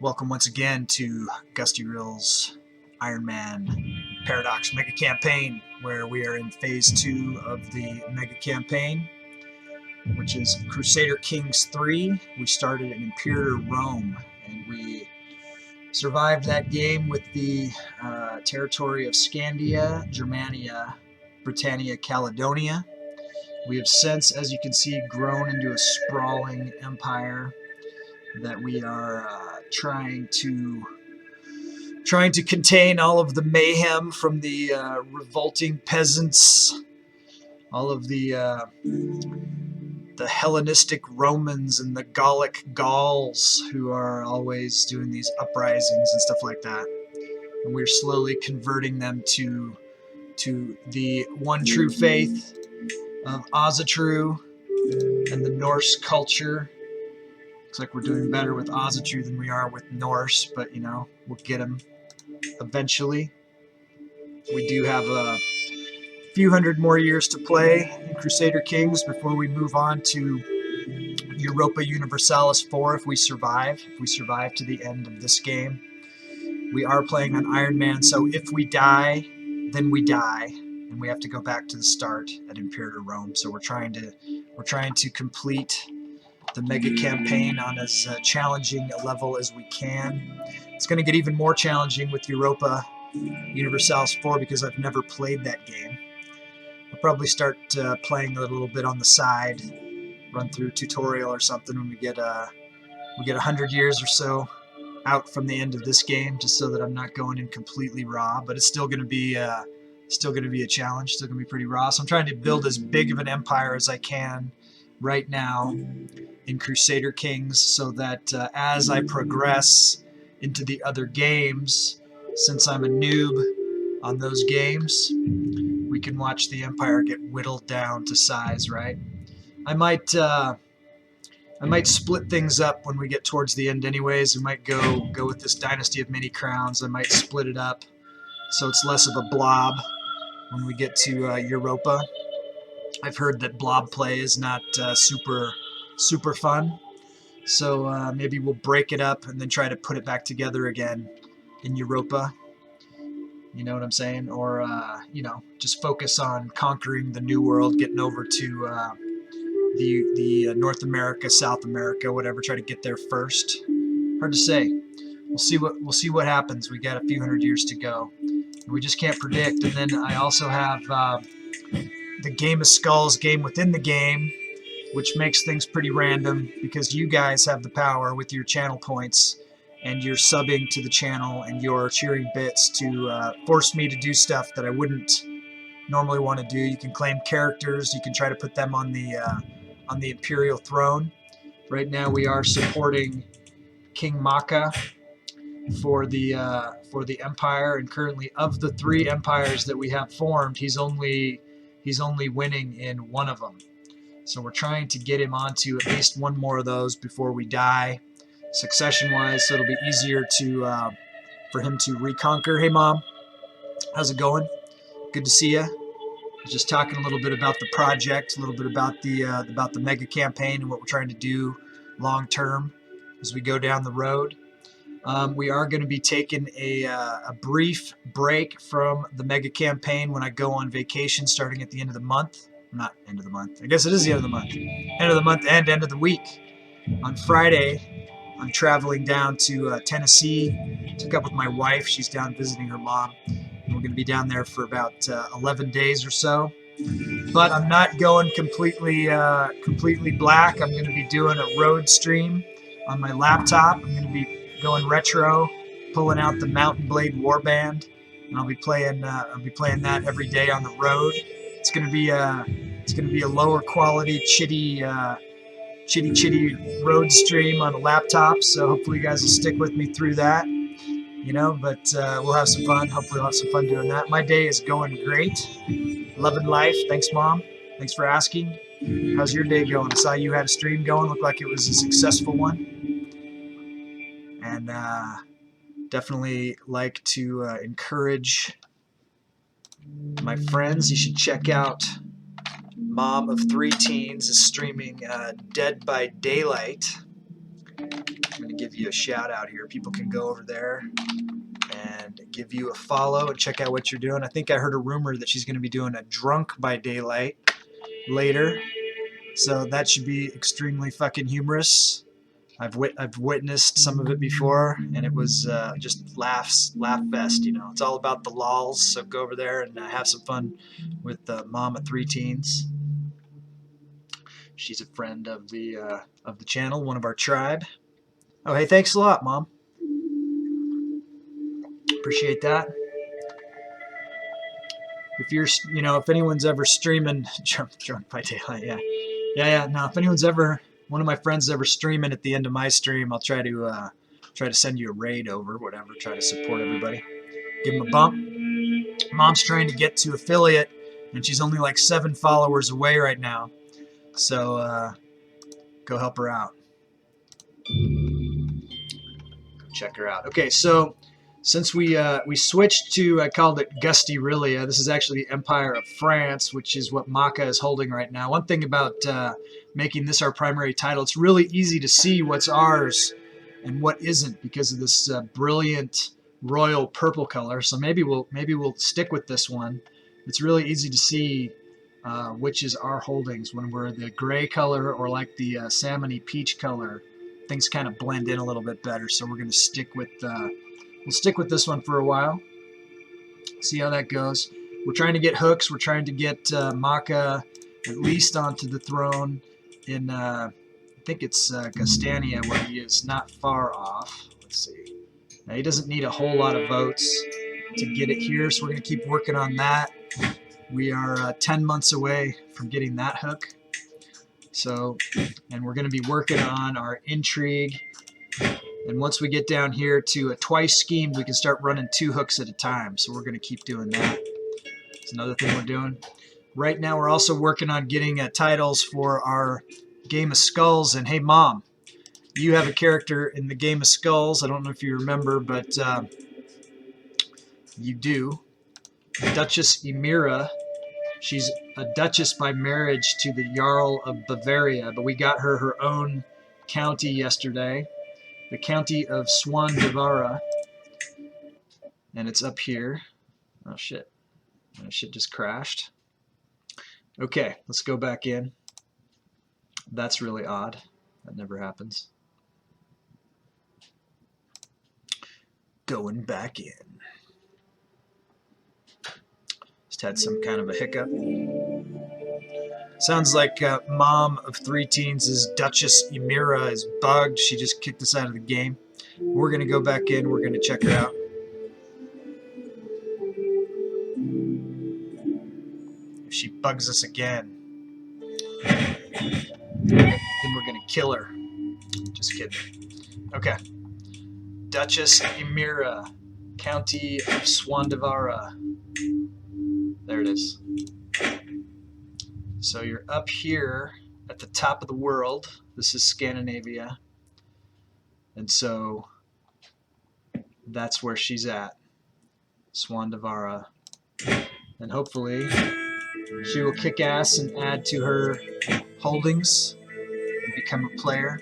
Welcome once again to Gustyrill's Ironman Paradox Mega Campaign, where we are in Phase 2 of the Mega Campaign, which is Crusader Kings 3. We started in Imperator Rome, and we survived that game with the territory of Scandia, Germania, Britannia, Caledonia. We have since, as you can see, grown into a sprawling empire that we are trying to contain all of the mayhem from the revolting peasants, all of the Hellenistic Romans and the Gallic Gauls who are always doing these uprisings and stuff like that. And we're slowly converting them to the one true faith of Asatru and the Norse culture. Looks like we're doing better with Asatru than we are with Norse, but you know, we'll get them eventually. We do have a few hundred more years to play in Crusader Kings before we move on to Europa Universalis 4 if we survive to the end of this game. We are playing on Ironman, so if we die, then we die, and we have to go back to the start at Imperator Rome. So we're trying to complete the mega campaign on as challenging a level as we can. It's going to get even more challenging with Europa Universalis 4 because I've never played that game. I'll probably start playing a little bit on the side, run through a tutorial or something when we get 100 years or so out from the end of this game, just so that I'm not going in completely raw. But it's still going to be a challenge. Still going to be pretty raw. So I'm trying to build as big of an empire as I can right now in Crusader Kings, so that as I progress into the other games, since I'm a noob on those games, we can watch the empire get whittled down to size, right? I might split things up when we get towards the end anyways. I might go with this Dynasty of Many Crowns. I might split it up so it's less of a blob when we get to Europa. I've heard that blob play is not super fun, so maybe we'll break it up and then try to put it back together again in Europa. You know what I'm saying? Or you know, just focus on conquering the New World, getting over to the North America, South America, whatever. Try to get there first. Hard to say. We'll see what happens. We got a few hundred years to go. We just can't predict. And then I also have the Game of Skulls game within the game, which makes things pretty random because you guys have the power with your channel points and your subbing to the channel and your cheering bits to force me to do stuff that I wouldn't normally want to do. You can claim characters. You can try to put them on the imperial throne. Right now we are supporting King Maka for the empire, and currently of the 3 empires that we have formed, he's only winning in one of them. So we're trying to get him onto at least one more of those before we die, succession-wise, so it'll be easier to for him to reconquer. Hey, Mom. How's it going? Good to see you. Just talking a little bit about the project, a little bit about the mega campaign and what we're trying to do long term as we go down the road. We are going to be taking a brief break from the mega campaign when I go on vacation starting at the end of the month. Not end of the month. I guess it is the end of the month. End of the month and end of the week. On Friday, I'm traveling down to Tennessee. Took up with my wife. She's down visiting her mom. And we're going to be down there for about 11 days or so. But I'm not going completely black. I'm going to be doing a road stream on my laptop. I'm going to be going retro, pulling out the Mountain Blade Warband, and I'll be playing that every day on the road. It's going to be a lower quality chitty road stream on a laptop. So hopefully you guys will stick with me through that. You know, but we'll have some fun. Hopefully we'll have some fun doing that. My day is going great. Loving life. Thanks, Mom. Thanks for asking. How's your day going? I saw you had a stream going. Looked like it was a successful one. And definitely like to encourage my friends. You should check out Mom of 3 Teens is streaming Dead by Daylight I'm going to give you a shout out here. People can go over there and give you a follow and check out what you're doing. I think I heard a rumor that she's going to be doing a Drunk by Daylight later, so that should be extremely fucking humorous. I've witnessed some of it before, and it was just laugh fest. You know, it's all about the lols. So go over there and have some fun with Mom of 3 Teens. She's a friend of the channel, one of our tribe. Oh, hey, thanks a lot, Mom. Appreciate that. If you're, you know, if anyone's ever streaming Drunk by Daylight, yeah. No, if anyone's ever, one of my friends is ever streaming at the end of my stream, I'll try to send you a raid over, whatever. Try to support everybody. Give them a bump. Mom's trying to get to affiliate, and she's only like 7 followers away right now. So go help her out. Go check her out. Okay, so since we switched to, I called it Gustyrill. This is actually the Empire of France, which is what Maka is holding right now. One thing about making this our primary title, it's really easy to see what's ours and what isn't because of this brilliant royal purple color. So maybe we'll stick with this one. It's really easy to see which is our holdings when we're the gray color or like the salmony peach color. Things kind of blend in a little bit better. So we're going to stick with we'll stick with this one for a while. See how that goes. We're trying to get hooks. We're trying to get Maka at least onto the throne in, I think it's Gastania, where he is not far off. Let's see. Now, he doesn't need a whole lot of votes to get it here, so we're going to keep working on that. We are 10 months away from getting that hook. So, and we're going to be working on our intrigue. And once we get down here to a twice schemed, we can start running 2 hooks at a time. So we're going to keep doing that. It's another thing we're doing. Right now we're also working on getting titles for our Game of Skulls. And hey, Mom, you have a character in the Game of Skulls. I don't know if you remember, but you do. Duchess Emira. She's a duchess by marriage to the Jarl of Bavaria, but we got her own county yesterday. The county of Swandavara, and it's up here. Oh shit, my shit just crashed. Okay, let's go back in. That's really odd. That never happens. Going back in. Just had some kind of a hiccup. Sounds like Mom of 3 Teens' Duchess Emira is bugged. She just kicked us out of the game. We're going to go back in. We're going to check her out. If she bugs us again, then we're going to kill her. Just kidding. Okay. Duchess Emira, County of Swandavara. There it is. So you're up here at the top of the world. This is Scandinavia. And so that's where she's at, Swandavara. And hopefully she will kick ass and add to her holdings and become a player,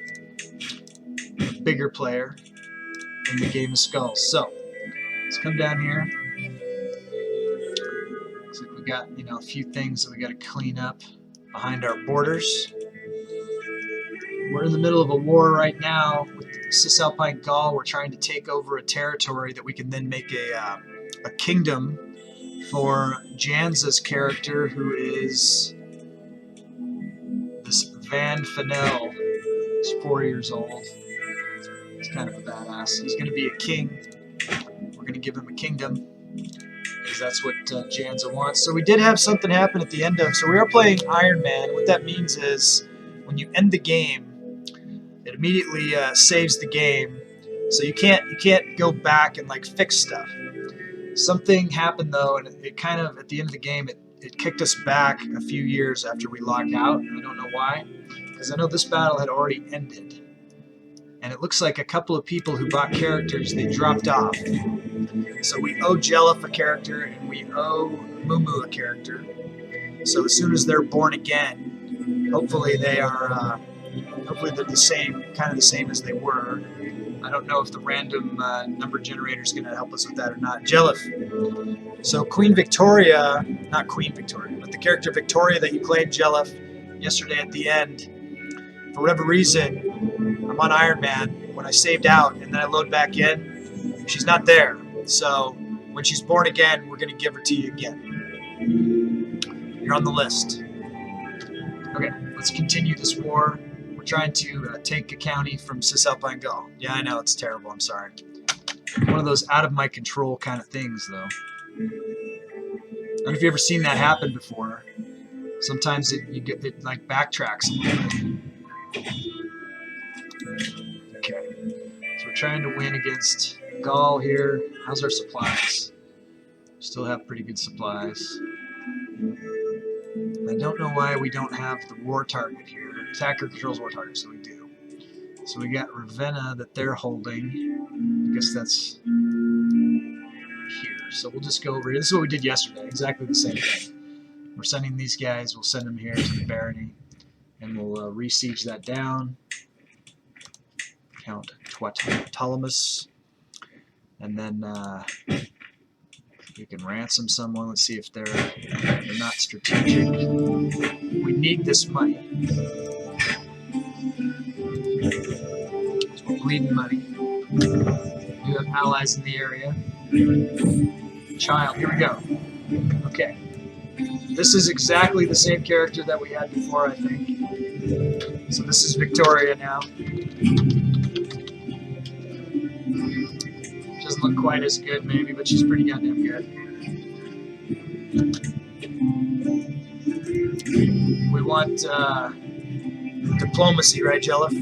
a bigger player in the Game of Skulls. So let's come down here. Looks like we got, you know, a few things that we got to clean up behind our borders. We're in the middle of a war right now with Cisalpine Gaul. We're trying to take over a territory that we can then make a kingdom for Janza's character, who is this Van Fanel. He's 4 years old. He's kind of a badass. He's going to be a king. We're going to give him a kingdom, because that's what Janza wants. So we did have something happen at the end of, so we are playing Ironman. What that means is when you end the game, it immediately saves the game, so you can't go back and like fix stuff. Something happened though, and it kind of, at the end of the game, it kicked us back a few years after we logged out. I don't know why, because I know this battle had already ended. And it looks like a couple of people who bought characters, they dropped off. So we owe Jelif a character, and we owe Mumu a character. So as soon as they're born again, hopefully they are, hopefully they're the same, kind of the same as they were. I don't know if the random number generator is going to help us with that or not. Jelif. So Queen Victoria, not Queen Victoria, but the character Victoria that you claimed, Jelif, yesterday at the end, for whatever reason, I'm on Ironman. When I saved out and then I load back in, she's not there. So when she's born again, we're going to give her to you again. You're on the list. Okay, let's continue this war. We're trying to take a county from Cisalpine Gaul. Yeah, I know, it's terrible. I'm sorry. One of those out of my control kind of things, though. I don't know if you've ever seen that happen before. Sometimes it like backtracks a little bit. Okay, so we're trying to win against Gaul here. How's our supplies? Still have pretty good supplies. I don't know why we don't have the war target here. Attacker controls war target, so we do. So we got Ravenna that they're holding. I guess that's here. So we'll just go over here. This is what we did yesterday. Exactly the same thing. We're sending these guys. We'll send them here to the barony. And we'll re-siege that down. Count Ptolemus. And then we can ransom someone. Let's see if they're not strategic. We need this money. So we're bleeding money. We have allies in the area. Child, here we go. Okay. This is exactly the same character that we had before, I think. So this is Victoria now. Doesn't look quite as good, maybe, but she's pretty goddamn good. We want diplomacy, right, Jelif?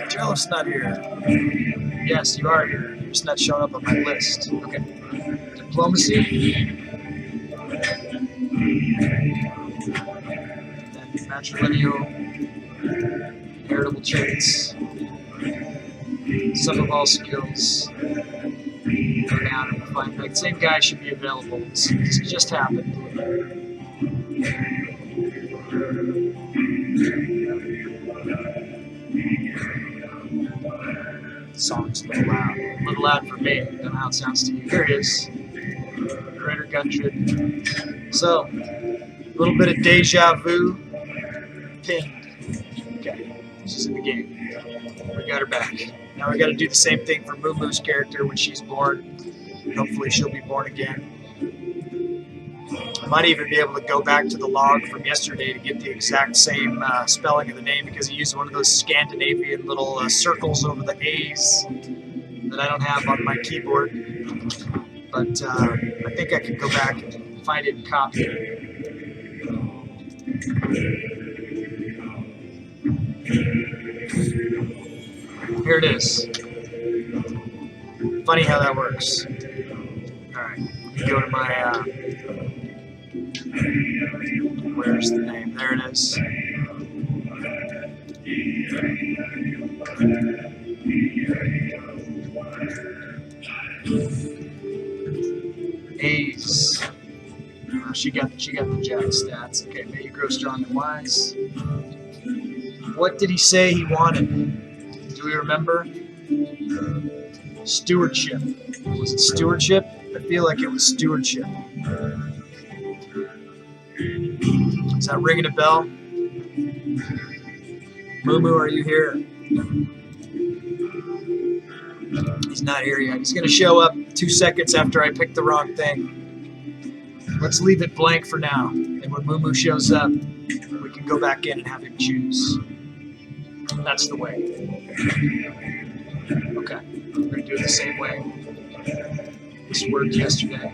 Jelif's not here. Yes, you are here. You're just not showing up on my list. Okay. Diplomacy. Then matrilineal. Heritable traits. Some of all skills. Go down and find the same guy should be available. This just happened. The song's a little loud. A little loud for me. I don't know how it sounds to you. Here it is. Greater Gundred. So, a little bit of deja vu. Pinned. Okay. She's in the game. We got her back. Now we got to do the same thing for Mumu's character when she's born. Hopefully she'll be born again. I might even be able to go back to the log from yesterday to get the exact same spelling of the name because he used one of those Scandinavian little circles over the A's that I don't have on my keyboard. But I think I could go back and find it and copy it. Here it is. Funny how that works. Alright, go to my, where's the name? There it is. A's. She got the jack stats. Okay, may you grow strong and wise. What did he say he wanted? Do we remember? Stewardship. Was it stewardship? I feel like it was stewardship. Is that ringing a bell? Mumu, are you here? He's not here yet. He's going to show up 2 seconds after I pick the wrong thing. Let's leave it blank for now. And when Mumu shows up, we can go back in and have him choose. That's the way. Okay, we're going to do it the same way. This worked yesterday.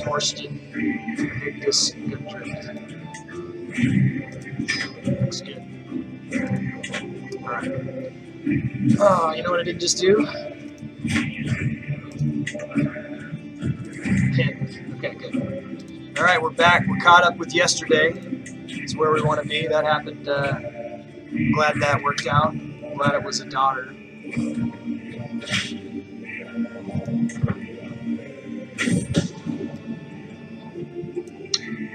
Torsten, Vigdis, Gundred. Looks good. Alright. Oh, you know what I did just do? Pin. Okay, good. Alright, we're back. We're caught up with yesterday. It's where we want to be. That happened. Glad that worked out. Glad it was a daughter.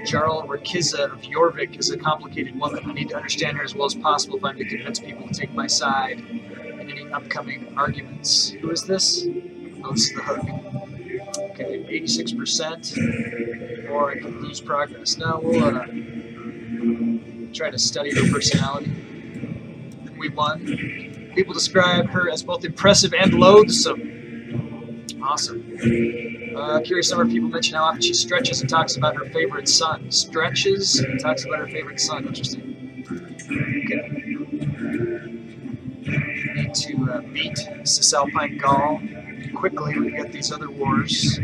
Jarl Rakiza of Jorvik is a complicated woman. I need to understand her as well as possible if I'm to convince people to take my side in any upcoming arguments. Who is this? Oh, this is the hook. Okay, 86%. Or I could lose progress. No, we'll try to study her personality. And we won. People describe her as both impressive and loathsome. Awesome. Curious number of people mention how often she stretches and talks about her favorite son. Stretches and talks about her favorite son. Interesting. Okay. Need to beat Cisalpine Gaul quickly. We've got these other wars.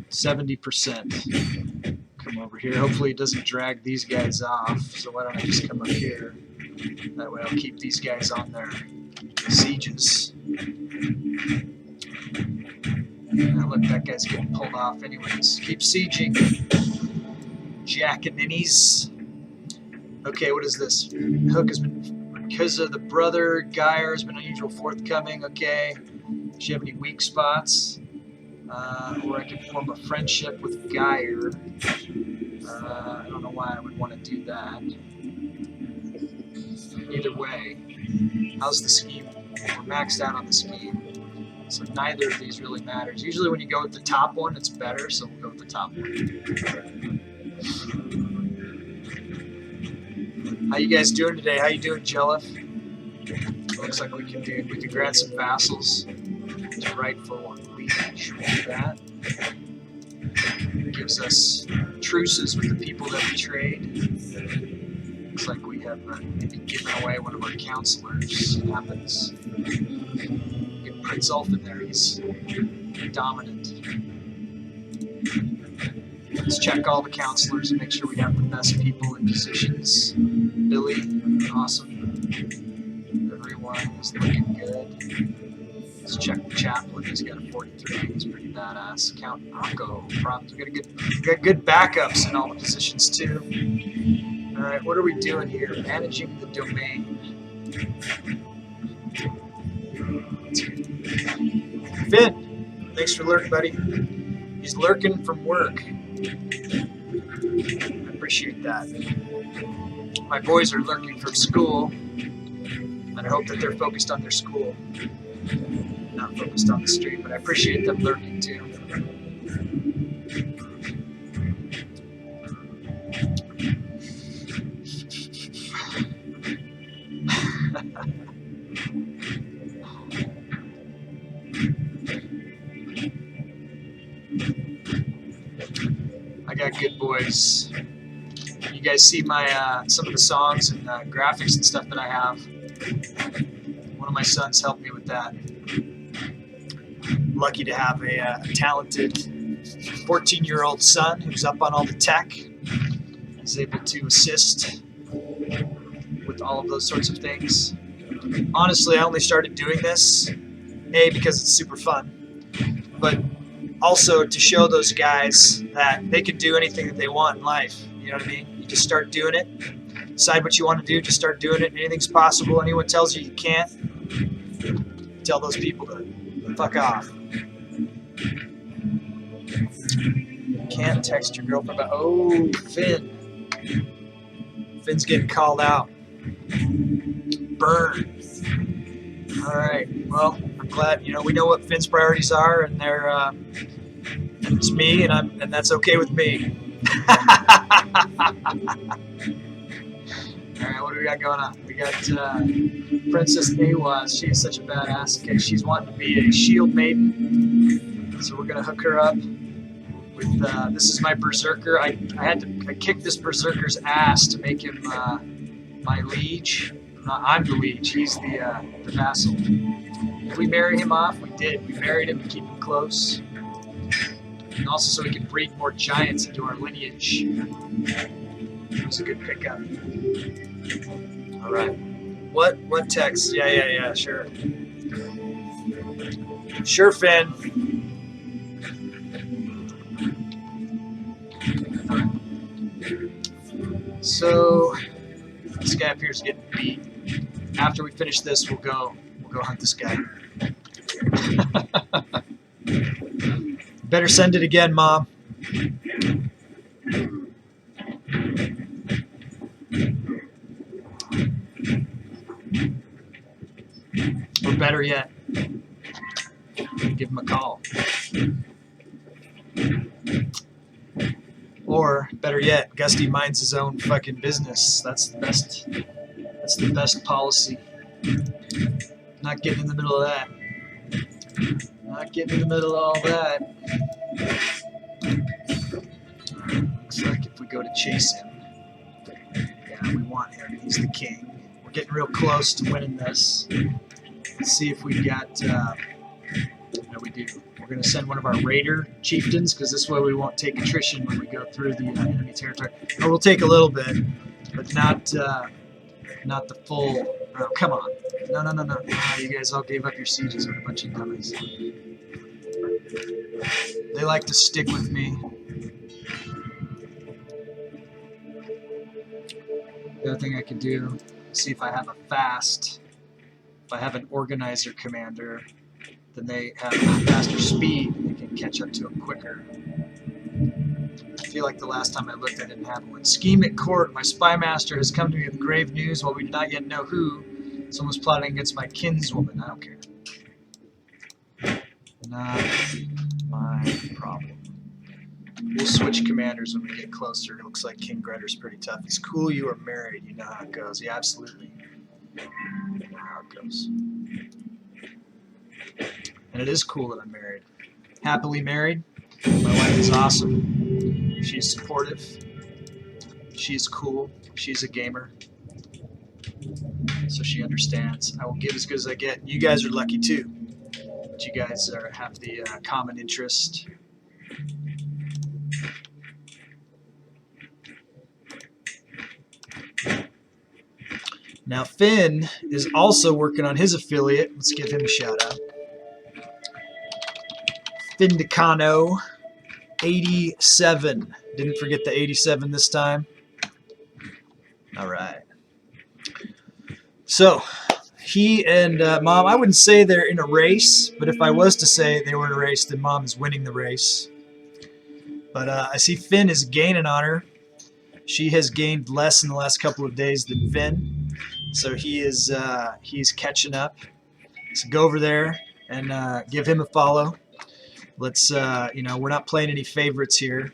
70%. Come over here. Hopefully it doesn't drag these guys off. So why don't I just come up here? That way I'll keep these guys on their sieges. Now look, that guy's getting pulled off anyways. Keep sieging. Jackaninnies. Okay, what is this? Hook has been, because of the brother, Geyer has been unusual forthcoming. Okay. Does she have any weak spots? Or I can form a friendship with Geyer. I don't know why I would want to do that. Either way, how's the scheme? We're maxed out on the scheme. So neither of these really matters. Usually when you go with the top one, it's better, so we'll go with the top one. How you guys doing today? How you doing, Jellif? Looks like we can grant some vassals to rightful liege. We'll do that. It gives us truces with the people that we trade. Looks like we have maybe given away one of our counselors. It happens. Get Prince Ulf in there. He's dominant. Let's check all the counselors and make sure we have the best people in positions. Billy, awesome. Everyone is looking good. Let's check the chaplain. He's got a 43. He's pretty badass. Count Rocco. Problems. We got good backups in all the positions too. All right, what are we doing here? Managing the domain. Finn, thanks for lurking, buddy. He's lurking from work. I appreciate that. My boys are lurking from school, and I hope that they're focused on their school, not focused on the stream, but I appreciate them lurking too. I got good boys. You guys see my some of the songs and graphics and stuff that I have. One of my sons helped me with that. I'm lucky to have a talented 14-year-old son who's up on all the tech. He's able to assist with all of those sorts of things. Honestly, I only started doing this, A, because it's super fun, but also to show those guys that they can do anything that they want in life. You know what I mean? You just start doing it. Decide what you want to do. Just start doing it. Anything's possible. Anyone tells you you can't, tell those people to fuck off. Can't text your girlfriend about... Oh, Finn. Finn's getting called out. Burn. All right. Well, I'm glad. You know, we know what Finn's priorities are, and they're it's me, and that's okay with me. All right. What do we got going on? We got Princess Nawaz. She's such a badass. Okay, she's wanting to be a shield maiden, so we're gonna hook her up with. This is my berserker. I kicked this berserker's ass to make him my liege. I'm the liege. He's the vassal. Did we marry him off? We did. We married him to keep him close. And also so we can breed more giants into our lineage. It was a good pickup. Alright. What text? Yeah, sure. Sure, Finn. Alright. So, let's guy up here is getting beat. After we finish this, we'll go hunt this guy. Better send it again, Mom. Or better yet, give him a call. Or better yet, Gusty minds his own fucking business. That's the best. That's the best policy. Not getting in the middle of that. Not getting in the middle of all that. Looks like if we go to chase him, yeah, we want him. He's the king. We're getting real close to winning this. Let's see if we got. No, we do. We're going to send one of our raider chieftains because this way we won't take attrition when we go through the enemy territory. Or we'll take a little bit, but not the full. Oh, come on. No. You guys all gave up your sieges. What a bunch of dummies. They like to stick with me. The other thing I could do, see if I have a fast. If I have an organizer commander, then they have faster speed. They can catch up to it quicker. I feel like the last time I looked, I didn't have one. Scheme at court. My spy master has come to me with grave news. While we do not yet know who, someone's plotting against my kinswoman. I don't care. Not my problem. We'll switch commanders when we get closer. It looks like King Gretter's pretty tough. He's cool. You are married. You know how it goes. Yeah, absolutely. You know how it goes. And it is cool that I'm married. Happily married. My wife is awesome. She's supportive. She's cool. She's a gamer. So she understands. I will give as good as I get. You guys are lucky too. But you guys have the common interest. Now Finn is also working on his affiliate. Let's give him a shout out. Findicano 87. Didn't forget the 87 this time. All right. So he and Mom, I wouldn't say they're in a race, but if I was to say they were in a race, then Mom is winning the race. But I see Finn is gaining on her. She has gained less in the last couple of days than Finn, so he's catching up. So go over there and give him a follow. Let's we're not playing any favorites here.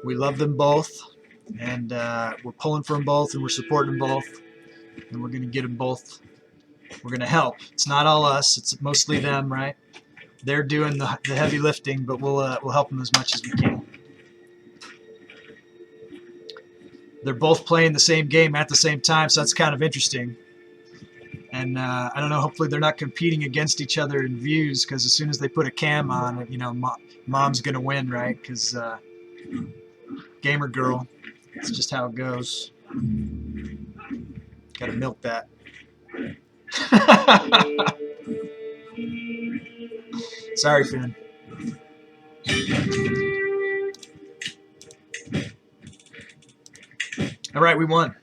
We love them both, and we're pulling for them both, and we're supporting them both, and we're gonna get them both. We're gonna help. It's not all us. It's mostly them, right? They're doing the heavy lifting, but we'll help them as much as we can. They're both playing the same game at the same time, so that's kind of interesting. And I don't know, hopefully they're not competing against each other in views, because as soon as they put a cam on, Mom's going to win, right? Because gamer girl, it's just how it goes. Got to milk that. Sorry, Finn. All right, we won.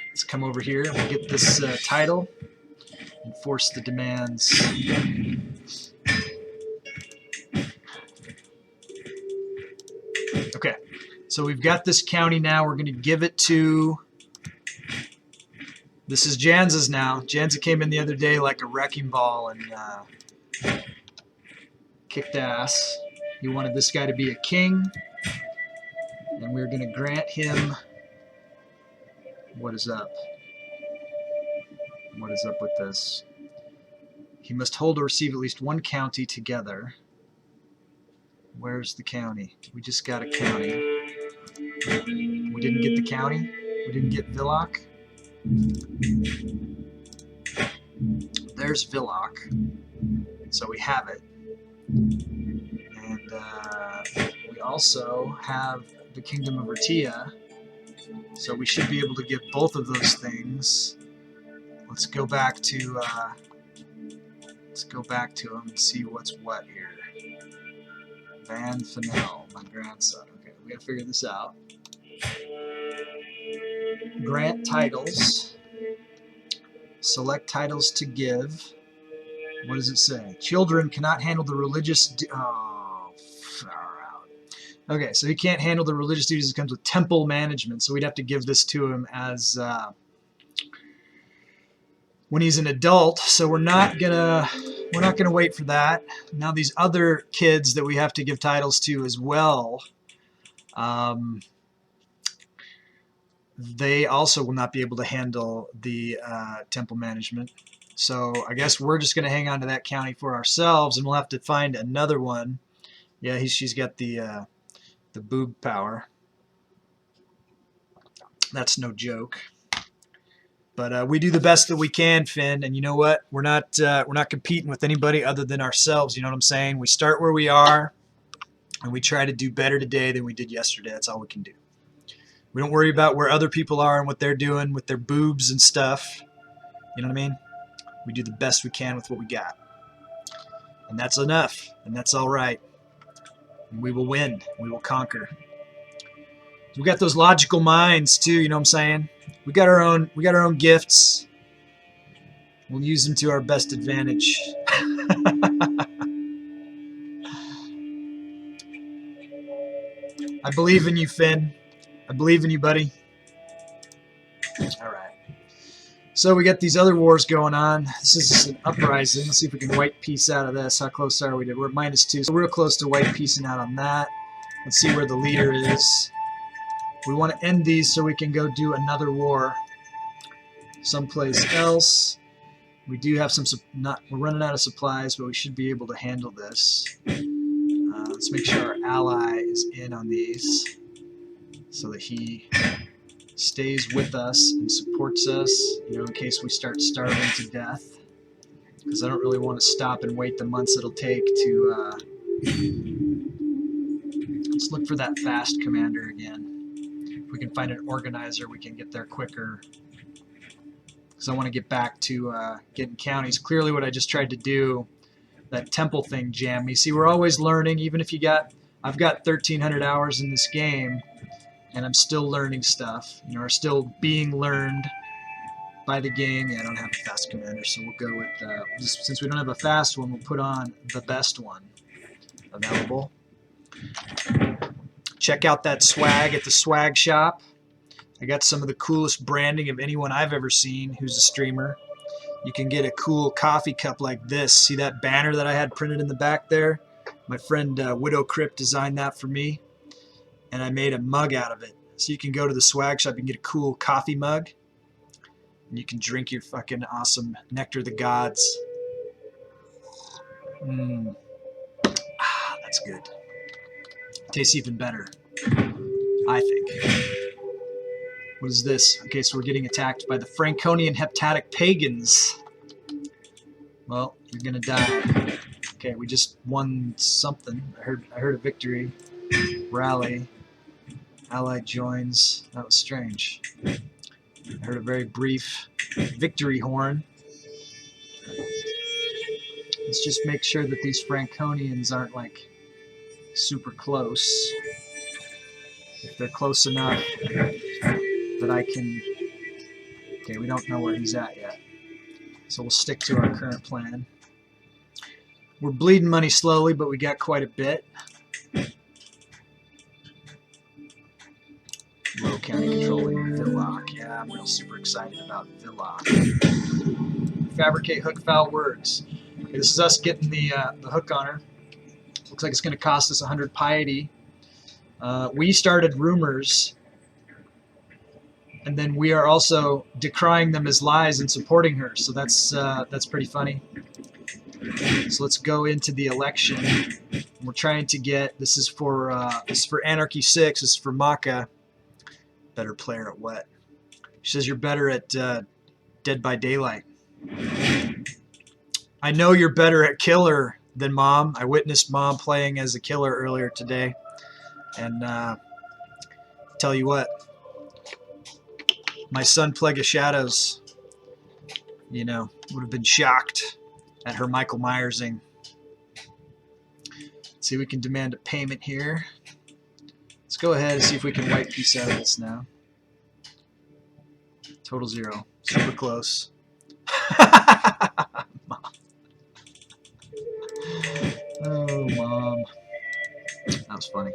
Let's come over here and we'll get this title. Enforce the demands. Okay, so we've got this county now. We're going to give it to... This is Janza's now. Janza came in the other day like a wrecking ball and kicked ass. He wanted this guy to be a king. And we're going to grant him... What is up? What is up with this? He must hold or receive at least one county together. Where's the county? We just got a county. We didn't get the county? We didn't get Villach? There's Villach. So we have it. And we also have the Kingdom of Ratia. So we should be able to get both of those things. Let's go back to him and see what's what here. Van Fennel, my grandson. Okay, we gotta figure this out. Grant titles. Select titles to give. What does it say? Children cannot handle the religious... Oh, far out. Okay, so he can't handle the religious duties that comes with temple management, so we'd have to give this to him as... when he's an adult, so we're not gonna wait for that. Now these other kids that we have to give titles to as well, they also will not be able to handle the temple management. So I guess we're just gonna hang on to that county for ourselves, and we'll have to find another one. Yeah, she's got the boob power. That's no joke. But we do the best that we can, Finn, and you know what? We're not competing with anybody other than ourselves. You know what I'm saying? We start where we are, and we try to do better today than we did yesterday. That's all we can do. We don't worry about where other people are and what they're doing with their boobs and stuff. You know what I mean? We do the best we can with what we got, and that's enough, and that's all right. And we will win. We will conquer. We got those logical minds too. You know what I'm saying? We got our own gifts. We'll use them to our best advantage. I believe in you, Finn. I believe in you, buddy. All right. So we got these other wars going on. This is an uprising. Let's see if we can white peace out of this. How close are we? We're at -2, so we're real close to white peacing out on that. Let's see where the leader is. We want to end these so we can go do another war someplace else. We do have we're running out of supplies, but we should be able to handle this. Let's make sure our ally is in on these so that he stays with us and supports us, you know, in case we start starving to death. Because I don't really want to stop and wait the months it'll take to... Let's look for that fast commander again. If we can find an organizer, we can get there quicker. Because I want to get back to getting counties. Clearly what I just tried to do, that temple thing jammed me. See, we're always learning, even if I've got 1,300 hours in this game, and I'm still learning stuff, you know, or still being learned by the game. Yeah, I don't have a fast commander, so we'll go with, since we don't have a fast one, we'll put on the best one available. Check out that swag at the swag shop. I got some of the coolest branding of anyone I've ever seen who's a streamer. You can get a cool coffee cup like this. See that banner that I had printed in the back there? My friend Widow Crypt designed that for me, and I made a mug out of it. So you can go to the swag shop and get a cool coffee mug, and you can drink your fucking awesome Nectar of the Gods. That's good. Tastes even better, I think. What is this? Okay, so we're getting attacked by the Franconian Heptatic Pagans. Well, you're gonna die. Okay, we just won something. I heard a victory. Rally. Ally joins. That was strange. I heard a very brief victory horn. Let's just make sure that these Franconians aren't like super close. If they're close enough that I can... Okay, we don't know where he's at yet. So we'll stick to our current plan. We're bleeding money slowly, but we got quite a bit. Low county controlling Villach. Yeah, I'm real super excited about Villach. Fabricate hook foul words. Okay, this is us getting the hook on her. Looks like it's going to cost us 100 piety. We started rumors, and then we are also decrying them as lies and supporting her. So that's pretty funny. So let's go into the election. We're trying to get, this is for Anarchy 6. This is for Maka. Better player at what? She says you're better at Dead by Daylight. I know you're better at Killer than Mom. I witnessed Mom playing as a Killer earlier today. And tell you what, my son Plague of Shadows, you know, would have been shocked at her Michael Myersing. Let's see, we can demand a payment here. Let's go ahead and see if we can white peace out of this now. Total 0. Super close. Oh, Mom. That was funny.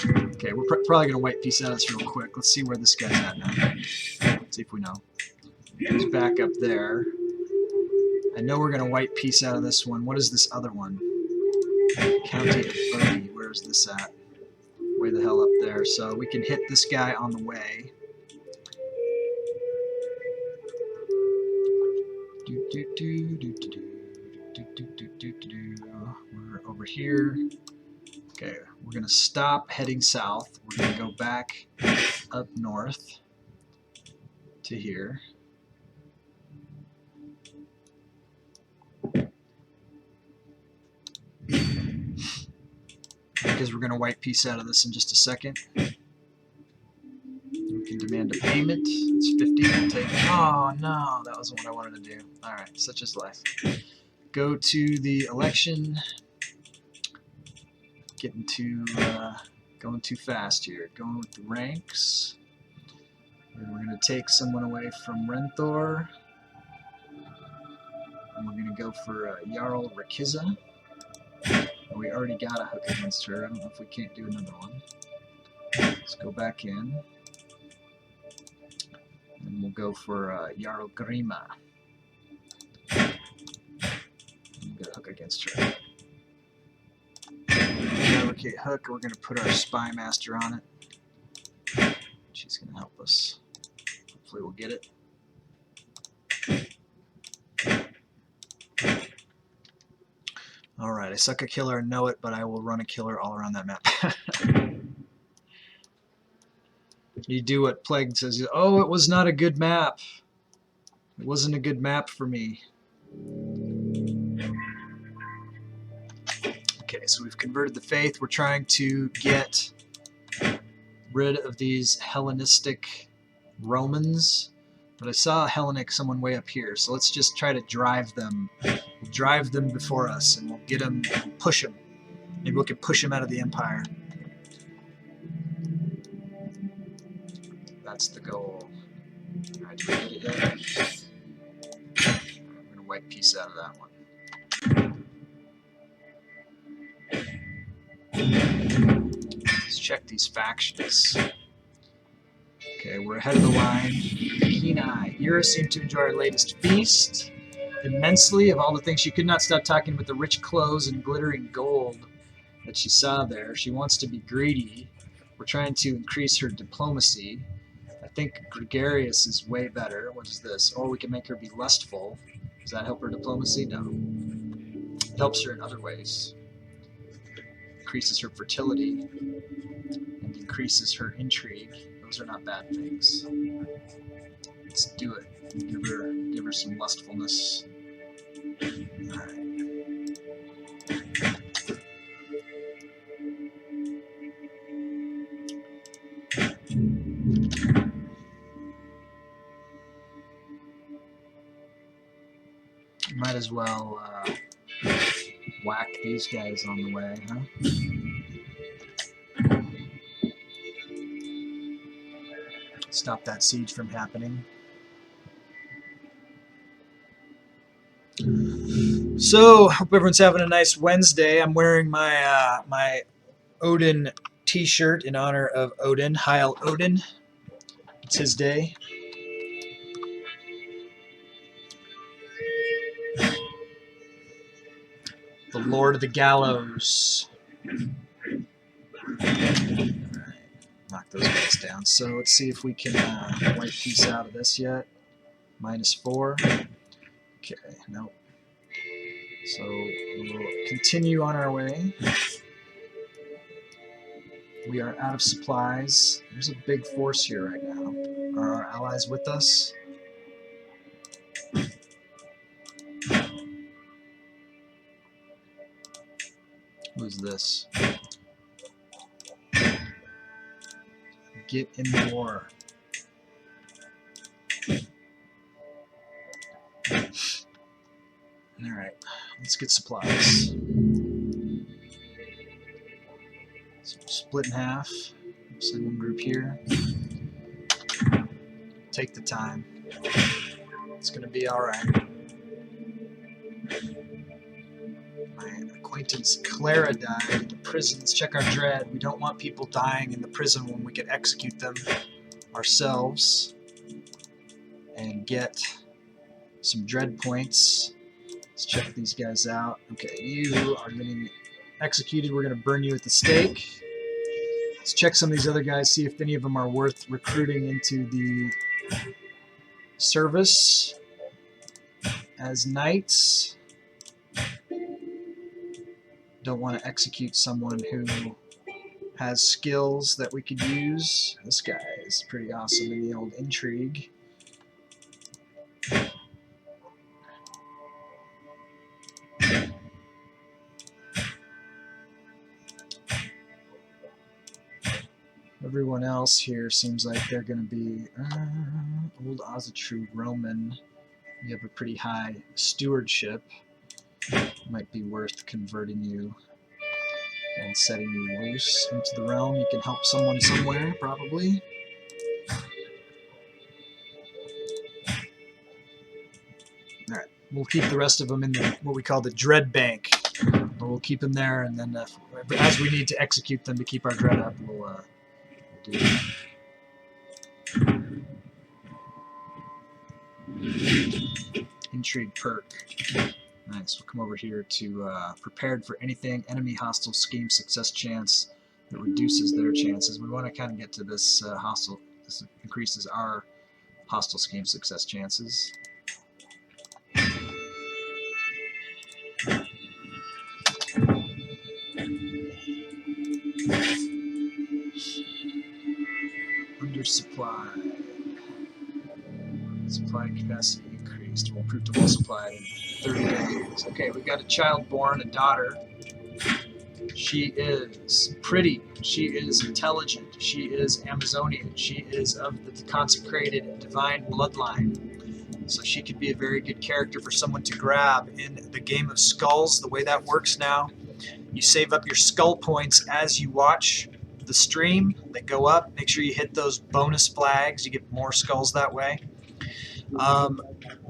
Okay, we're probably going to white piece out of this real quick. Let's see where this guy's at now. See if we know. He's back up there. I know we're going to white piece out of this one. What is this other one? County of Bogey. Where is this at? Way the hell up there. So we can hit this guy on the way. We're over here. Okay, we're going to stop heading south. We're going to go back up north to here. Because we're going to white piece out of this in just a second. We can demand a payment. It's 50. We'll take it. Oh, no, that wasn't what I wanted to do. All right, such is life. Go to the election. Getting too, going too fast here. Going with the ranks. And we're going to take someone away from Renthor. And we're going to go for Jarl Rakiza. We already got a hook against her. I don't know if we can't do another one. Let's go back in. And we'll go for Jarl Grima. We'll get a hook against her. Fabricate hook. We're going to put our Spy Master on it. She's going to help us. Hopefully we'll get it. Alright, I suck a killer and know it, but I will run a killer all around that map. You do what Plague says. Oh, it was not a good map. It wasn't a good map for me. Okay, so we've converted the faith. We're trying to get rid of these Hellenistic Romans. But I saw a Hellenic someone way up here, so let's just try to drive them. We'll drive them before us, and we'll get them, push them. Maybe we can push them out of the Empire. That's the goal. Alright, do we get it yet? I'm going to white piece out of that one. Let's check these factions. Okay, we're ahead of the line. Keen Eye. Ira seemed to enjoy our latest feast immensely. Of all the things, she could not stop talking about the rich clothes and glittering gold that she saw there. She wants to be greedy. We're trying to increase her diplomacy. I think gregarious is way better. What is this? Or we can make her be lustful. Does that help her diplomacy? No. It helps her in other ways. Increases her fertility and increases her intrigue. Those are not bad things. Let's do it. Give her some lustfulness. Alright. Might as well whack these guys on the way, huh? Stop that siege from happening. So, hope everyone's having a nice Wednesday. I'm wearing my my Odin t-shirt in honor of Odin, Heil Odin. It's his day. The Lord of the Gallows. Knock those guys down. So let's see if we can white piece out of this yet. -4. Okay, nope. So we'll continue on our way. We are out of supplies. There's a big force here right now. Are our allies with us? Who's this? Get in the war. Alright, let's get supplies. So split in half. Send one group here. take the time. It's going to be all right. My acquaintance Clara died in the prison. Let's check our dread. We don't want people dying in the prison when we can execute them ourselves and get some dread points. Let's check these guys out. Okay, you are getting executed. We're going to burn you at the stake. Let's check some of these other guys, see if any of them are worth recruiting into the service as knights. Don't want to execute someone who has skills that we could use. This guy is pretty awesome in the old intrigue. Everyone else here seems like they're going to be old Ozatru Roman. You have a pretty high stewardship. Might be worth converting you and setting you loose into the realm. You can help someone somewhere, probably. Alright, we'll keep the rest of them in what we call the dread bank. We'll keep them there, and then as we need to execute them to keep our dread up, we'll do that. Intrigue perk. Nice. We'll come over here to prepared for anything, enemy hostile scheme success chance that reduces their chances. We want to kind of get to this hostile. This increases our hostile scheme success chances. Undersupply. Supply capacity increased. Will prove to well supplied in 30 days. Okay, we've got a child born, a daughter. She is pretty. She is intelligent. She is Amazonian. She is of the consecrated divine bloodline. So she could be a very good character for someone to grab in the game of skulls. The way that works now, you save up your skull points as you watch the stream. They go up. Make sure you hit those bonus flags. You get more skulls that way.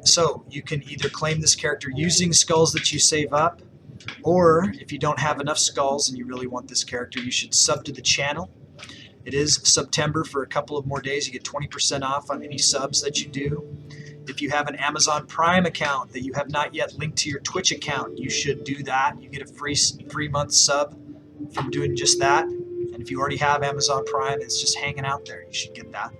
So you can either claim this character using skulls that you save up, or if you don't have enough skulls and you really want this character, you should sub to the channel. It is September for a couple of more days. You get 20% off on any subs that you do. If you have an Amazon Prime account that you have not yet linked to your Twitch account, you should do that. You get a free month sub from doing just that. And if you already have Amazon Prime, it's just hanging out there. You should get that.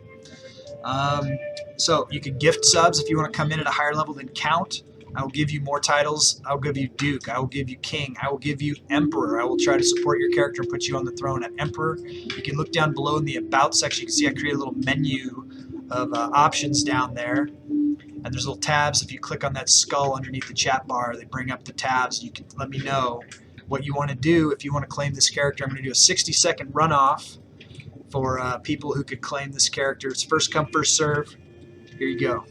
So you can gift subs if you want to come in at a higher level than Count. I will give you more titles. I will give you Duke. I will give you King. I will give you Emperor. I will try to support your character and put you on the throne at Emperor. You can look down below in the About section. You can see I created a little menu of options down there. And there's little tabs. If you click on that skull underneath the chat bar, they bring up the tabs. You can let me know what you want to do. If you want to claim this character, I'm going to do a 60-second runoff for people who could claim this character. It's first come, first serve. Here you go.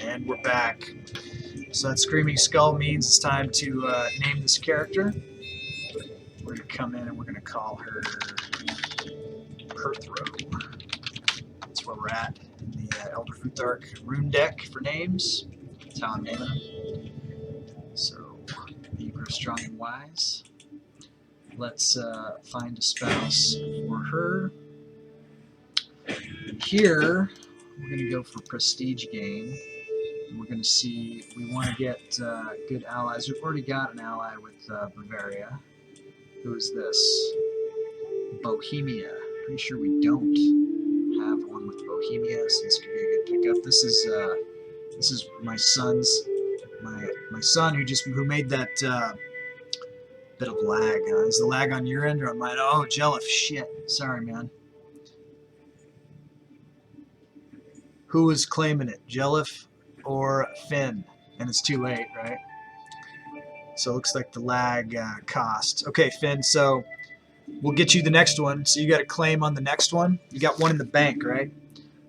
And we're back. So that screaming skull means it's time to name this character. We're going to come in and we're going to call her Perthrow. That's where we're at in the Elder Futhark rune deck for names. That's how I'm naming them. So, you grow strong and wise. Let's find a spouse for her. here, we're going to go for prestige gain. And we're going to see, we want to get good allies. We've already got an ally with Bavaria. Who is this? Bohemia. Pretty sure we don't have one with Bohemia, so this could be a good pickup. This is my son's, my son who made that bit of lag. Is the lag on your end or on mine? Oh, Jelliff, shit. Sorry, man. Who is claiming it, Jelliff or Finn? And it's too late, right? So it looks like the lag cost. Okay, Finn, so we'll get you the next one. So you got a claim on the next one. You got one in the bank, right?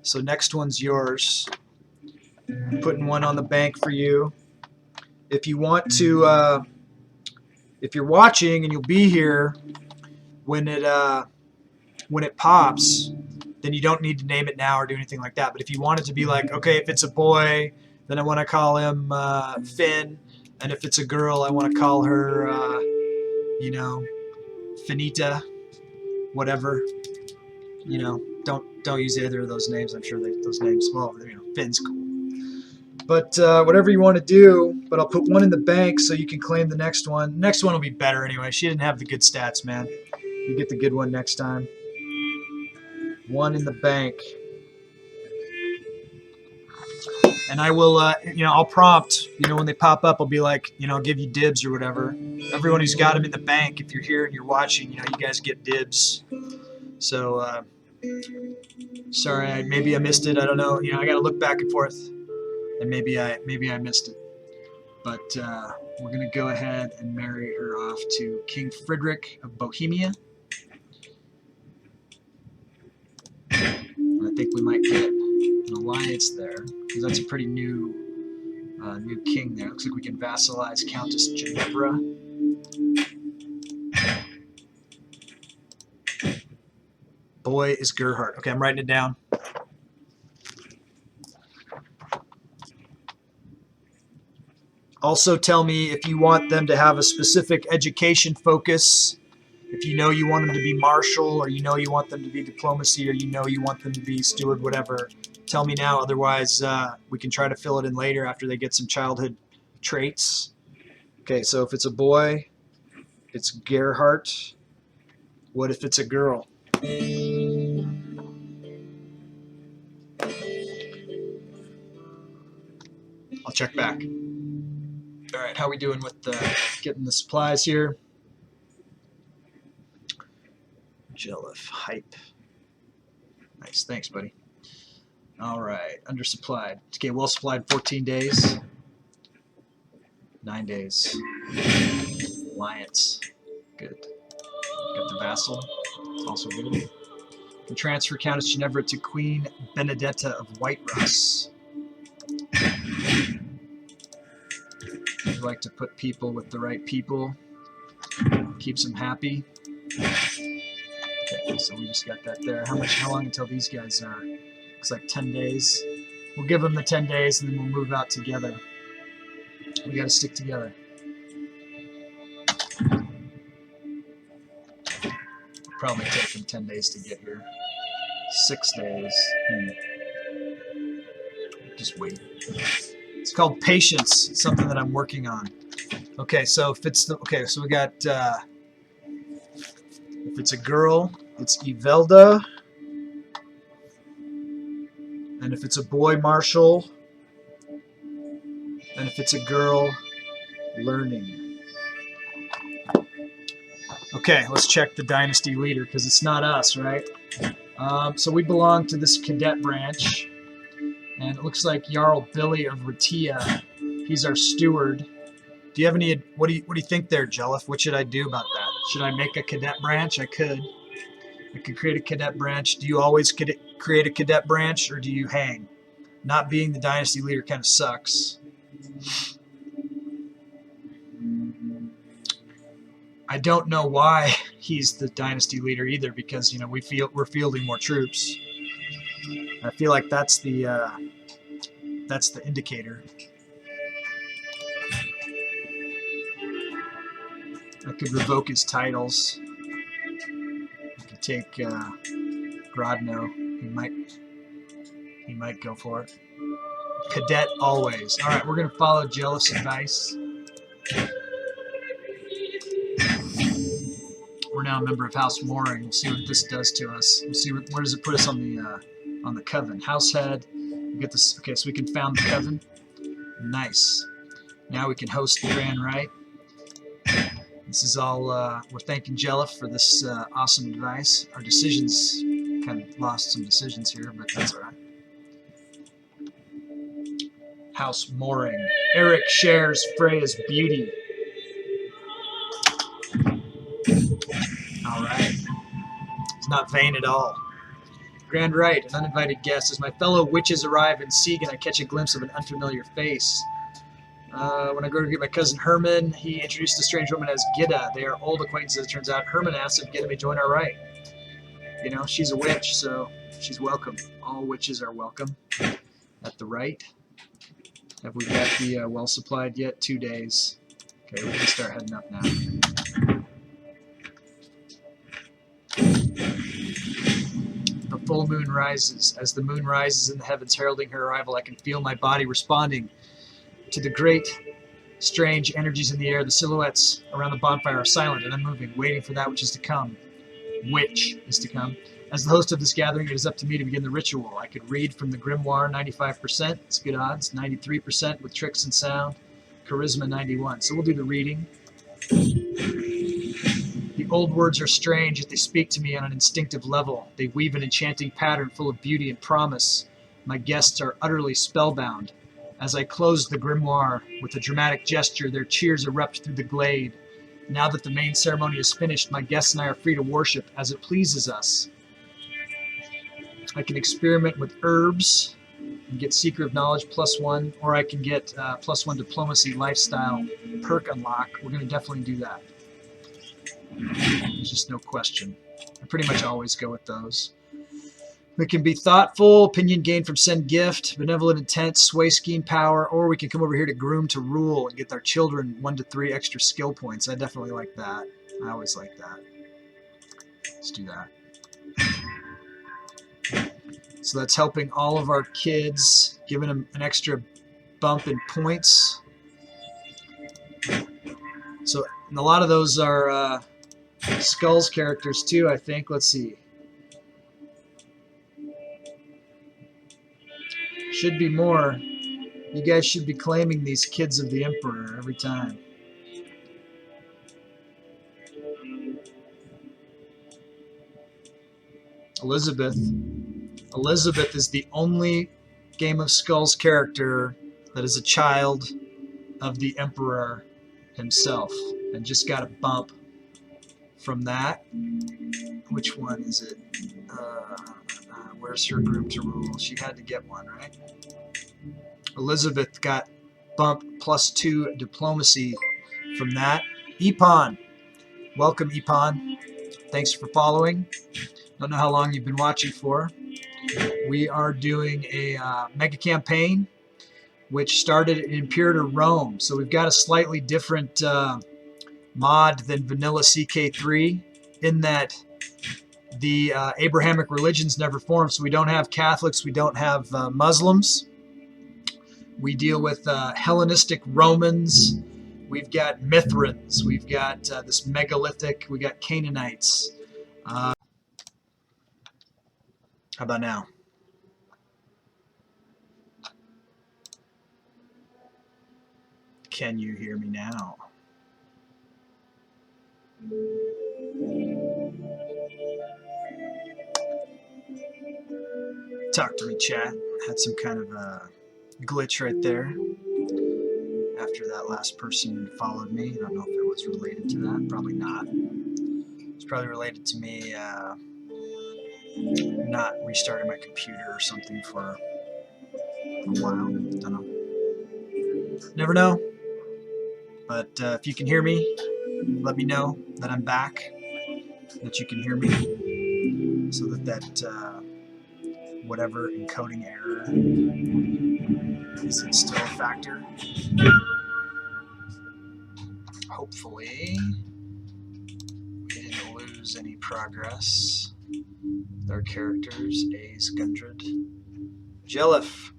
So next one's yours. I'm putting one on the bank for you. If you want to, if you're watching and you'll be here when it pops, then you don't need to name it now or do anything like that. But if you want it to be like, okay, if it's a boy, then I want to call him Finn, and if it's a girl, I want to call her, you know, Finita, whatever. You know, don't use either of those names. I'm sure those names, well, you know, Finn's cool. But whatever you want to do, but I'll put one in the bank so you can claim the next one. Next one will be better anyway. She didn't have the good stats, man. You get the good one next time. One in the bank. And I will, you know, I'll prompt, you know, when they pop up, I'll be like, you know, I'll give you dibs or whatever. Everyone who's got them in the bank, if you're here and you're watching, you know, you guys get dibs. So, sorry, maybe I missed it. I don't know. You know, I got to look back and forth, and maybe I missed it. But we're going to go ahead and marry her off to King Frederick of Bohemia. And I think we might get an alliance there, because that's a pretty new king there. Looks like we can vassalize Countess Ginevra. Boy is Gerhardt. Okay, I'm writing it down. Also tell me if you want them to have a specific education focus, if you know you want them to be martial, or you know you want them to be diplomacy, or you know you want them to be steward, whatever. Tell me now, otherwise we can try to fill it in later after they get some childhood traits. Okay, so if it's a boy, it's Gerhardt. What if it's a girl? I'll check back. All right, how we doing with getting the supplies here? Jelliff, hype. Nice, thanks, buddy. All right, undersupplied. Okay, well supplied 14 days. 9 days. Alliance, good. Got the vassal, also good. Can transfer Countess Ginevra to Queen Benedetta of Whiterus. We like to put people with the right people. Keeps them happy. Okay, so we just got that there. How long until these guys are? Looks like 10 days. We'll give them the 10 days and then we'll move out together. We got to stick together. Probably take them 10 days to get here. 6 days. Just wait. It's called patience. It's something that I'm working on. Okay, so if it's the, okay, so we got if it's a girl, it's Evelda, and if it's a boy, Marshall, and if it's a girl, Learning. Okay, let's check the dynasty leader because it's not us, right? So we belong to this cadet branch, and it looks like Jarl Billy of Ratia. He's our steward. Do you have any? What do you think there, Jelliff? What should I do about that? Should I make a cadet branch? I could create a cadet branch. Do you always create a cadet branch, or do you hang? Not being the dynasty leader kind of sucks. I don't know why he's the dynasty leader either, because you know we're fielding more troops. I feel like that's the indicator. I could revoke his titles. I could take Grodno. He might He might go for it. Cadet always. All right, we're going to follow Jealous advice. We're now a member of House Mooring. We'll see what this does to us. We'll see where does it put us on the coven. House head. We get this. Okay, so we can found the coven. Nice. Now we can host the Grand Rite. This is all. We're thanking Jelliff for this awesome advice. Our decisions kind of lost some decisions here, but that's all right. House Mooring. Eric shares Freya's beauty. All right. It's not vain at all. Grand Rite, an uninvited guest. As my fellow witches arrive in Siegen, I catch a glimpse of an unfamiliar face. When I go to get my cousin Herman, he introduced the strange woman as Gidda. They are old acquaintances, it turns out. Herman asks if Gidda may join our rite. You know, she's a witch, so she's welcome. All witches are welcome at the rite. Have we got the well supplied yet? 2 days. Okay, we can start heading up now. The full moon rises. As the moon rises in the heavens, heralding her arrival, I can feel my body responding to the great, strange energies in the air. The silhouettes around the bonfire are silent and unmoving, waiting for that which is to come. Which is to come. As the host of this gathering, it is up to me to begin the ritual. I could read from the grimoire 95%. It's good odds. 93% with tricks and sound. Charisma 91. So we'll do the reading. The old words are strange, yet they speak to me on an instinctive level. They weave an enchanting pattern full of beauty and promise. My guests are utterly spellbound. As I close the grimoire with a dramatic gesture, their cheers erupt through the glade. Now that the main ceremony is finished, my guests and I are free to worship as it pleases us. I can experiment with herbs and get Seeker of Knowledge +1, or I can get +1 Diplomacy Lifestyle perk unlock. We're going to definitely do that. There's just no question. I pretty much always go with those. We can be thoughtful, opinion gained from send gift, benevolent intent, sway scheme power, or we can come over here to groom to rule and get our children 1 to 3 extra skill points. I definitely like that. I always like that. Let's do that. So that's helping all of our kids, giving them an extra bump in points. So and a lot of those are Skulls characters too, I think. Let's see. Should be more. You guys should be claiming these kids of the Emperor every time. Elizabeth. Elizabeth is the only Game of Skulls character that is a child of the Emperor himself, and just got a bump from that. Which one is it? Where's her group to rule? She had to get one, right? Elizabeth got bump +2 diplomacy from that. Epon. Welcome, Epon. Thanks for following. Don't know how long you've been watching for. We are doing a mega campaign which started in Imperator Rome. So we've got a slightly different mod than vanilla CK3 in that the Abrahamic religions never formed. So we don't have Catholics, we don't have Muslims. We deal with Hellenistic Romans. We've got Mithrans. We've got this megalithic. We got Canaanites. How about now? Can you hear me now? Talk to me, chat. Had some kind of a glitch right there after that last person followed me. I don't know if it was related to that. Probably not. It's probably related to me not restarting my computer or something for a while. Don't know. Never know. But if you can hear me, let me know that I'm back, that you can hear me, so that whatever encoding error isn't still a factor. Hopefully, we didn't lose any progress with our characters. A's Gundred. Jellif.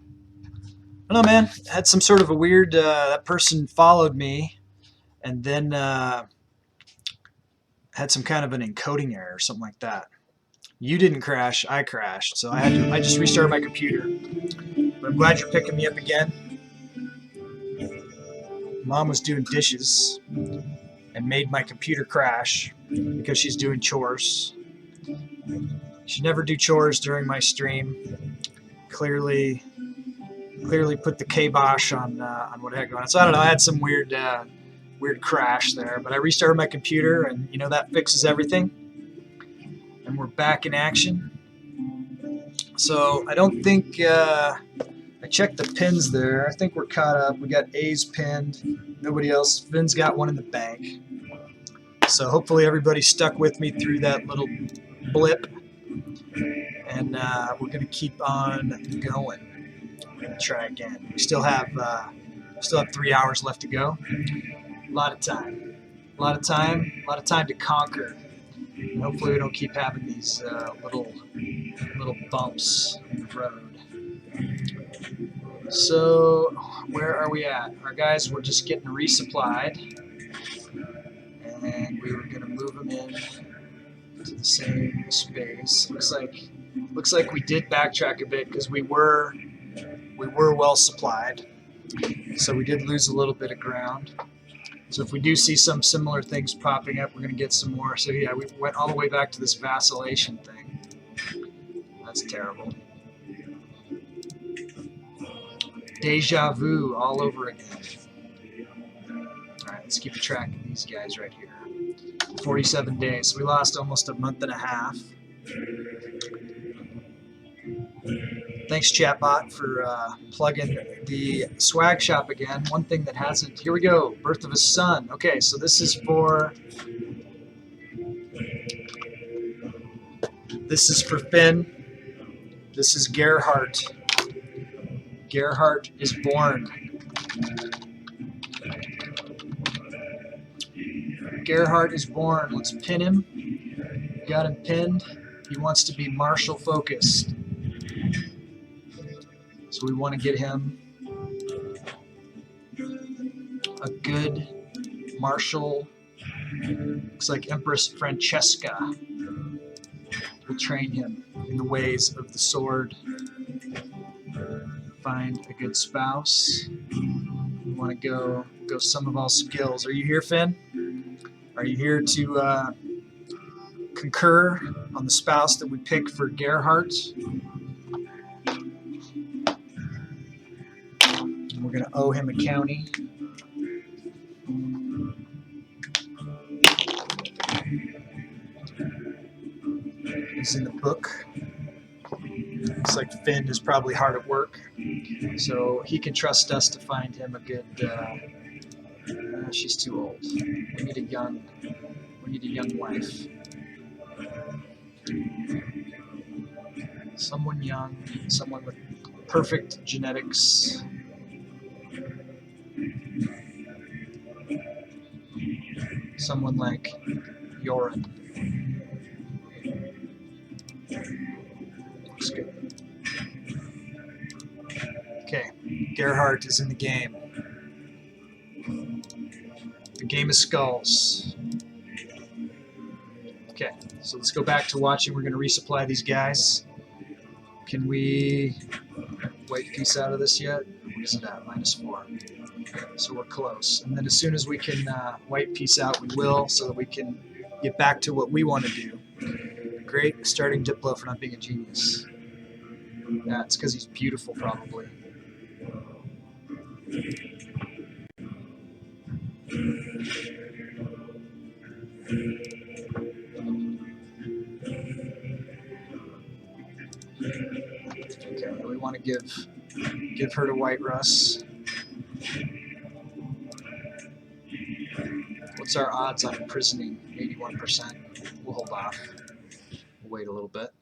I don't know, man. Had some sort of a weird. That person followed me, and then had some kind of an encoding error or something like that. You didn't crash. I crashed, so I just restarted my computer. But I'm glad you're picking me up again. Mom was doing dishes and made my computer crash because she's doing chores. She never do chores during my stream. Clearly put the kibosh on what I had going on. So I don't know. I had some weird crash there, but I restarted my computer, and you know that fixes everything. And we're back in action. So I don't think I checked the pins there. I think we're caught up. We got A's pinned. Nobody else. Finn's got one in the bank. So hopefully everybody stuck with me through that little blip, and we're gonna keep on going. We're gonna try again. We still have 3 hours left to go. A lot of time to conquer. And hopefully we don't keep having these little bumps in the road. So where are we at? Our guys were just getting resupplied, and we were gonna move them in to the same space. Looks like we did backtrack a bit because we were well supplied, so we did lose a little bit of ground. So if we do see some similar things popping up, we're going to get some more. So yeah, we went all the way back to this vacillation thing. That's terrible. Deja vu all over again. Alright, let's keep a track of these guys right here. 47 days. So we lost almost a month and a half. Thanks, Chatbot, for plugging the swag shop again. One thing that hasn't... Here we go. Birth of a Son. Okay, so this is for... This is for Finn. This is Gerhardt. Gerhardt is born. Gerhardt is born. Let's pin him. Got him pinned. He wants to be martial focused. So we want to get him a good martial. Looks like Empress Francesca. We'll train him in the ways of the sword. Find a good spouse. We want to go sum of all skills. Are you here, Finn? Are you here to concur on the spouse that we pick for Gerhardt? We're going to owe him a county. It's in the book. Looks like Finn is probably hard at work, so he can trust us to find him a good. She's too old. We need a young wife. Someone young, someone with perfect genetics. Someone like Yoren. Looks good. Okay, Gerhardt is in the game. The game of skulls. Okay, so let's go back to watching. We're going to resupply these guys. Can we white piece out of this yet? What is it at? -4. So we're close. And then as soon as we can white piece out, we will, so that we can get back to what we want to do. Great starting Diplo for not being a genius. Yeah, it's because he's beautiful, probably. Okay, we want to give her to White Russ. What's our odds on imprisoning? 81%. We'll hold off. We'll wait a little bit.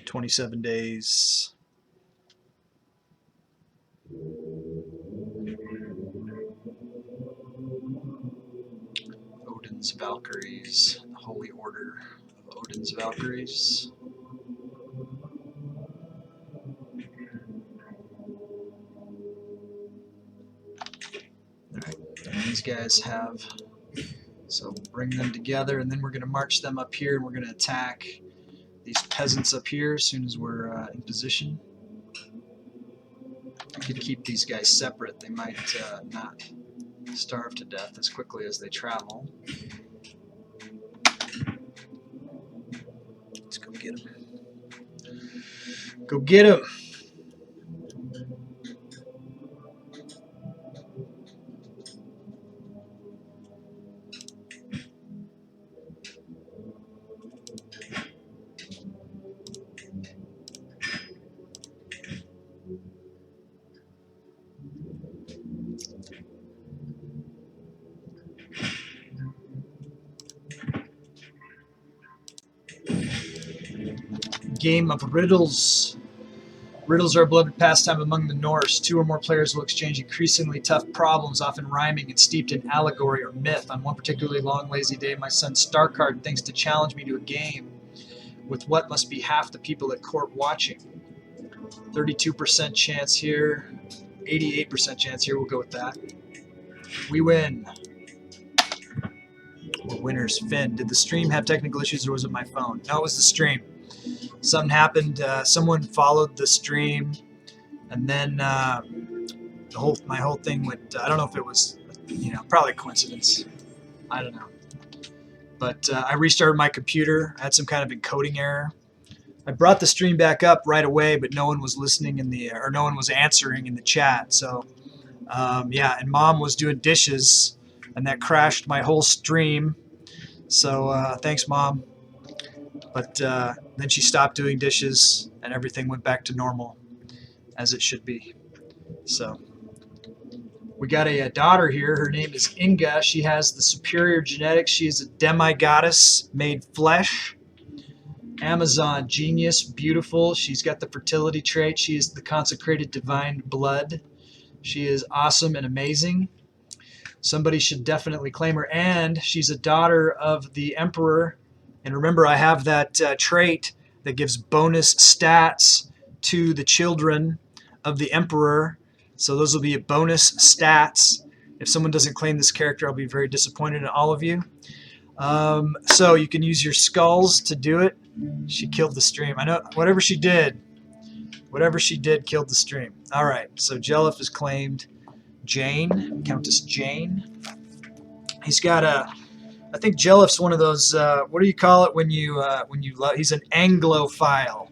"27 days. Odin's Valkyries, the Holy Order of Odin's Valkyries. Alright, these guys have, so we'll bring them together, and then we're going to march them up here, and we're going to attack these peasants up here as soon as we're in position. I could keep these guys separate. They might not starve to death as quickly as they travel. Let's go get them. Go get them! Game of riddles. Riddles are a beloved pastime among the Norse. Two or more players will exchange increasingly tough problems, often rhyming and steeped in allegory or myth. On one particularly long, lazy day, my son Starcard thinks to challenge me to a game with what must be half the people at court watching. 32% chance here, 88% chance here. We'll go with that. We win. We're winners. Finn, did the stream have technical issues or was it my phone? No, it was the stream. Something happened. Someone followed the stream, and then my whole thing went. I don't know if it was, probably a coincidence. I don't know. But I restarted my computer. I had some kind of encoding error. I brought the stream back up right away, but no one was listening or no one was answering in the chat. So yeah, and Mom was doing dishes, and that crashed my whole stream. So thanks, Mom. But then she stopped doing dishes, and everything went back to normal, as it should be. So we got a daughter here. Her name is Inga. She has the superior genetics. She is a demi-goddess made flesh. Amazon, genius, beautiful. She's got the fertility trait. She is the consecrated divine blood. She is awesome and amazing. Somebody should definitely claim her. And she's a daughter of the Emperor. And remember, I have that trait that gives bonus stats to the children of the Emperor. So those will be bonus stats. If someone doesn't claim this character, I'll be very disappointed in all of you. So you can use your skulls to do it. She killed the stream. I know whatever she did killed the stream. All right, so Jelliff is claimed. Jane, Countess Jane. He's got a. I think Jelliff's one of those. What do you call it when you love? He's an Anglophile.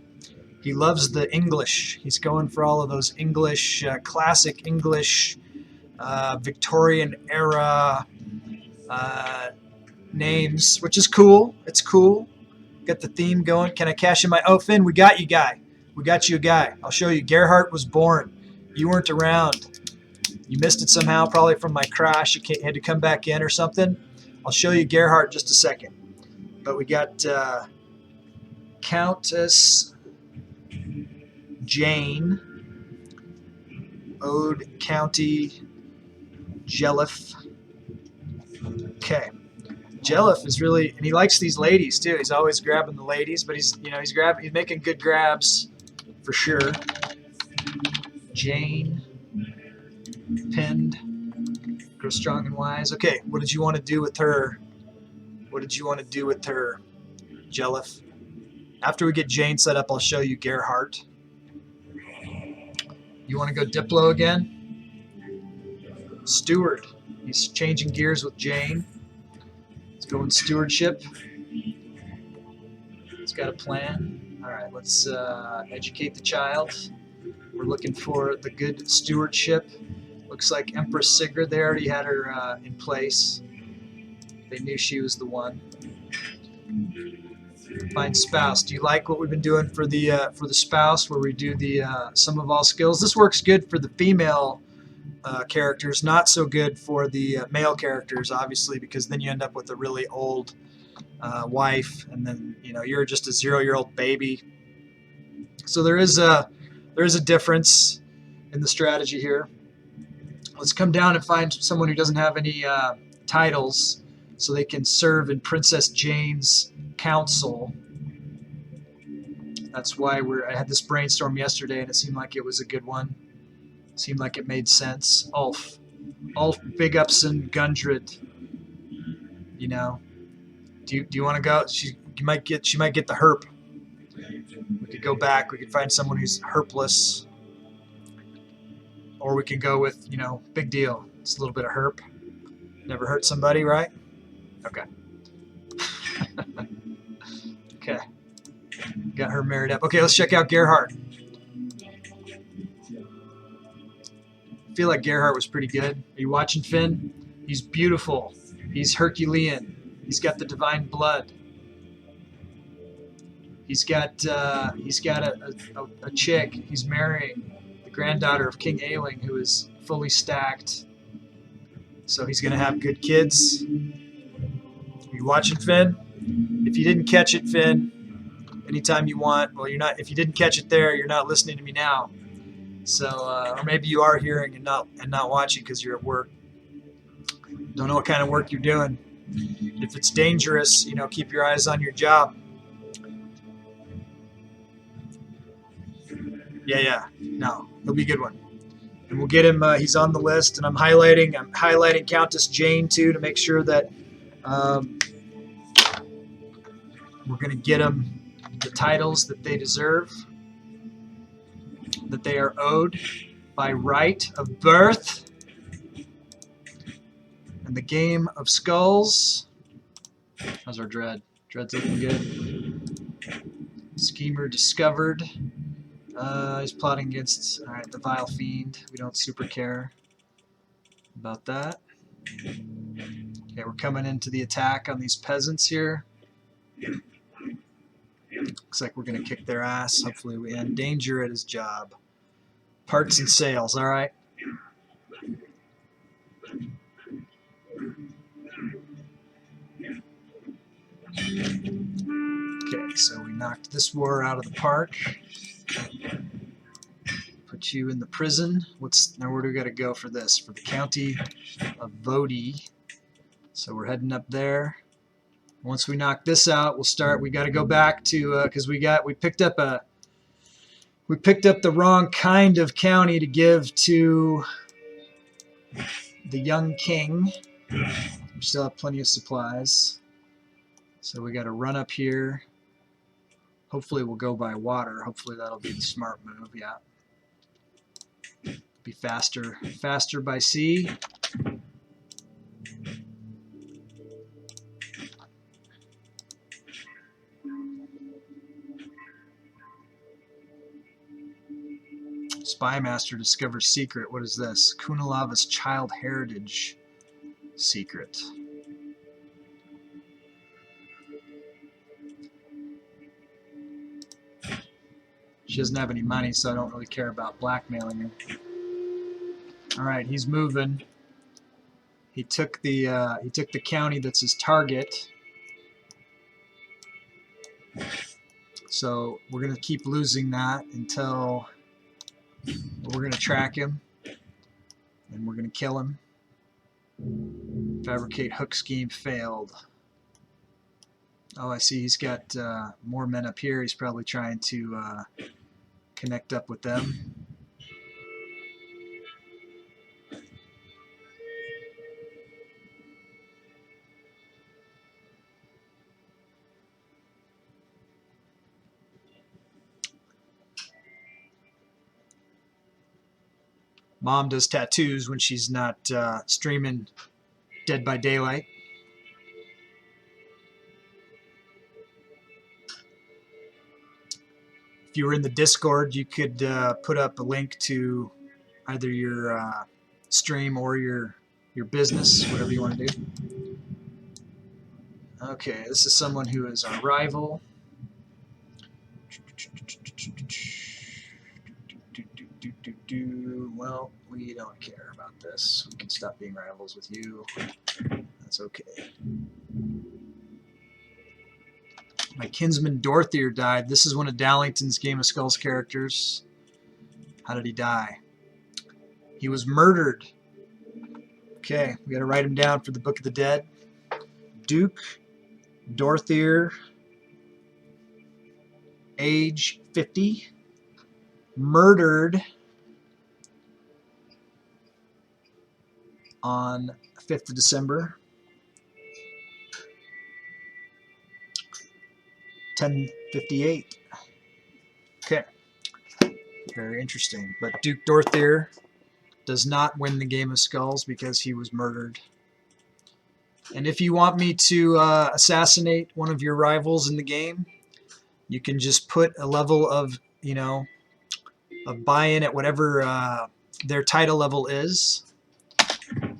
He loves the English. He's going for all of those English, classic English, Victorian era names, which is cool. It's cool. Got the theme going. Can I cash in my? Oh, Finn, we got you, guy. We got you a guy. I'll show you. Gerhardt was born. You weren't around. You missed it somehow, probably from my crash. You had to come back in or something. I'll show you Gerhardt in just a second. But we got Countess Jane, Ode County, Jelliff. Okay. Jelliff is really, and he likes these ladies too. He's always grabbing the ladies, but he's making good grabs for sure. Jane, pinned. Grow strong and wise. Okay, what did you want to do with her? What did you want to do with her, Jelliff? After we get Jane set up, I'll show you Gerhardt. You want to go Diplo again? Steward. He's changing gears with Jane. Let's go in stewardship. He's got a plan. All right, let's educate the child. We're looking for the good stewardship. Looks like Empress Sigrid, they already had her in place. They knew she was the one. Find spouse. Do you like what we've been doing for the spouse, where we do the sum of all skills? This works good for the female characters, not so good for the male characters, obviously, because then you end up with a really old wife, and then you're just a 0-year-old baby. So there is a difference in the strategy here. Let's come down and find someone who doesn't have any titles. so they can serve in Princess Jane's council. That's why I had this brainstorm yesterday, and it seemed like it was a good one. It seemed like it made sense. Ulf Big Ups and Gundred. You know, do you want to go? She might get the herp. We could go back. We could find someone who's herpless, or we could go with, you know, big deal. It's a little bit of herp. Never hurt somebody, right? Okay. Okay. Got her married up. Okay, let's check out Gerhardt. I feel like Gerhardt was pretty good. Are you watching, Finn? He's beautiful. He's Herculean. He's got the divine blood. He's got a chick he's marrying, the granddaughter of King Ailing, who is fully stacked. So he's going to have good kids. Are you watching, Finn? If you didn't catch it, Finn, anytime you want. Well, you're not. If you didn't catch it there, you're not listening to me now. So, or maybe you are hearing and not watching because you're at work. Don't know what kind of work you're doing. If it's dangerous, you know, keep your eyes on your job. Yeah. No, he'll be a good one. And we'll get him. He's on the list, and I'm highlighting Countess Jane too to make sure that we're going to get them the titles that they deserve, that they are owed by right of birth. And the Game of Skulls. How's our Dread? Dread's looking good. Schemer discovered. He's plotting against, all right, the Vile Fiend. We don't super care about that. Okay, we're coming into the attack on these peasants here. Looks like we're going to kick their ass. Hopefully we end Danger at his job. Parts and sales, all right. Okay, so we knocked this war out of the park. Put you in the prison. Now where do we got to go for this? For the county of Vodi. So we're heading up there. Once we knock this out, we'll start. We got to go back to because we picked up the wrong kind of county to give to the young king. We still have plenty of supplies. So we got to run up here. Hopefully we'll go by water. Hopefully that'll be the smart move. Yeah. Be faster by sea. Spymaster discovers secret. What is this? Kunalava's child heritage secret. She doesn't have any money, so I don't really care about blackmailing her. All right, he's moving. He took the county that's his target. So we're gonna keep losing that until we're gonna track him and we're gonna kill him. Fabricate hook scheme failed. Oh, I see. He's got more men up here. He's probably trying to connect up with them. Mom does tattoos when she's not streaming Dead by Daylight. If you were in the Discord, you could put up a link to either your stream or your business, whatever you want to do. Okay, this is someone who is our rival. Well, we don't care about this. We can stop being rivals with you. That's okay. My kinsman Dorthier died. This is one of Dallington's Game of Skulls characters. How did he die? He was murdered. Okay, we got to write him down for the Book of the Dead. Duke Dorthier, age 50, murdered on 5th of December, 1058. Okay, very interesting. But Duke Dorthier does not win the Game of Skulls because he was murdered. And if you want me to assassinate one of your rivals in the game, you can just put a level of, you know, of buy-in at whatever their title level is,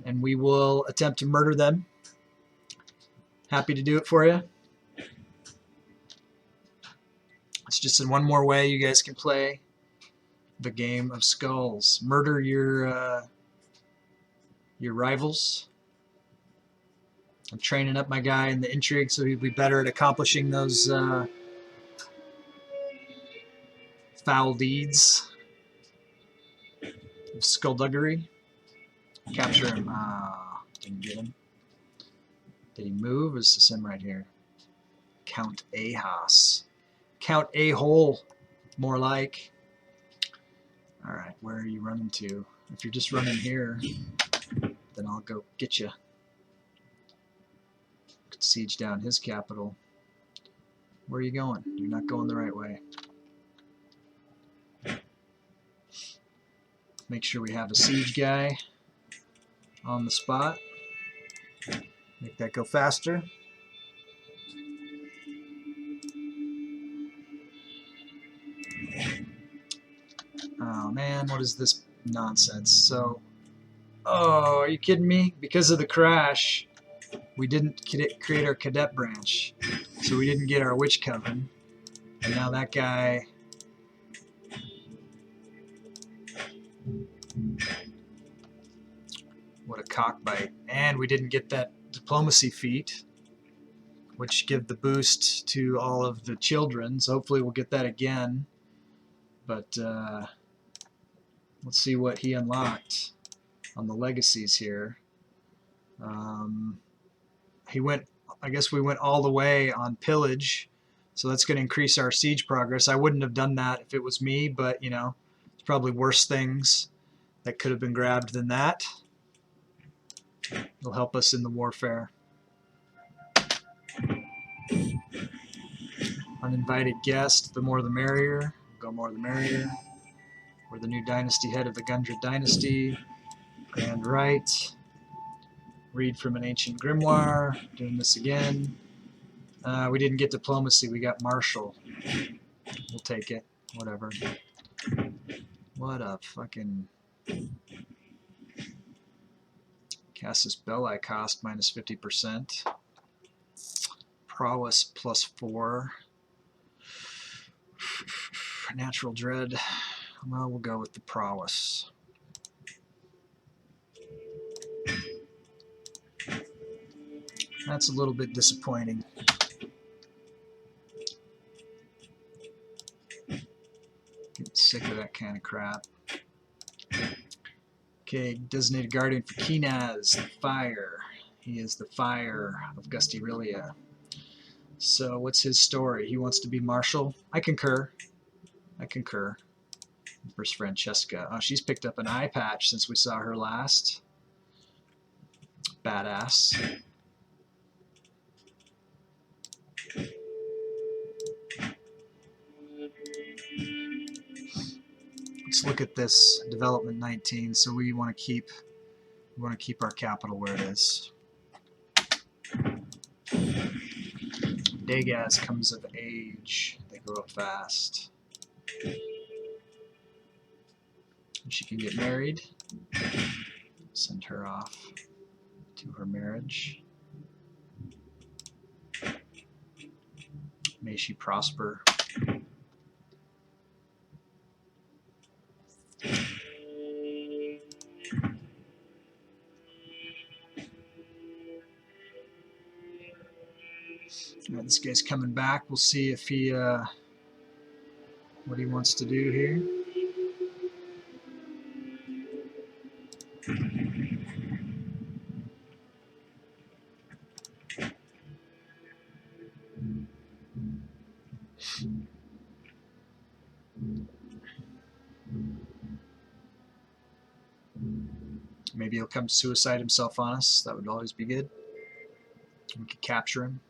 and we will attempt to murder them. Happy to do it for you. It's just in one more way you guys can play the Game of Skulls. Murder your rivals. I'm training up my guy in the intrigue so he'll be better at accomplishing those foul deeds of skullduggery. Capture him. Didn't get him. Did he move? Is this him right here? Count Ahas. Count A-hole, more like. Alright, where are you running to? If you're just running here, then I'll go get you. Could siege down his capital. Where are you going? You're not going the right way. Make sure we have a siege guy on the spot. Make that go faster. Oh man, what is this nonsense? So, oh, are you kidding me? Because of the crash, we didn't create our cadet branch, so we didn't get our witch coven, and now that guy. What a cockbite. And we didn't get that diplomacy feat, which give the boost to all of the children, so hopefully we'll get that again. But let's see what he unlocked on the legacies here. He went, I guess we went all the way on pillage, so that's going to increase our siege progress. I wouldn't have done that if it was me, but you know, there's probably worse things that could have been grabbed than that. It'll help us in the warfare. Uninvited guest, the more the merrier. Go more the merrier. We're the new dynasty head of the Gundred dynasty. Grand Rite. Read from an ancient grimoire. Doing this again. We didn't get diplomacy, we got martial. We'll take it. Whatever. What a fucking... Casus Belli cost minus 50%. Prowess plus 4. Natural dread. Well, we'll go with the prowess. That's a little bit disappointing. Getting sick of that kind of crap. Okay, designated guardian for Kinaz, the fire. He is the fire of Gustyrill. So what's his story? He wants to be marshal? I concur. I concur. Empress Francesca. Oh, she's picked up an eye patch since we saw her last. Badass. Let's look at this development 19. So we want to keep our capital where it is. Dagaz comes of age. They grow up fast. And she can get married. Send her off to her marriage. May she prosper. Right, this guy's coming back. We'll see if he what he wants to do here. Maybe he'll come suicide himself on us. That would always be good. We could capture him.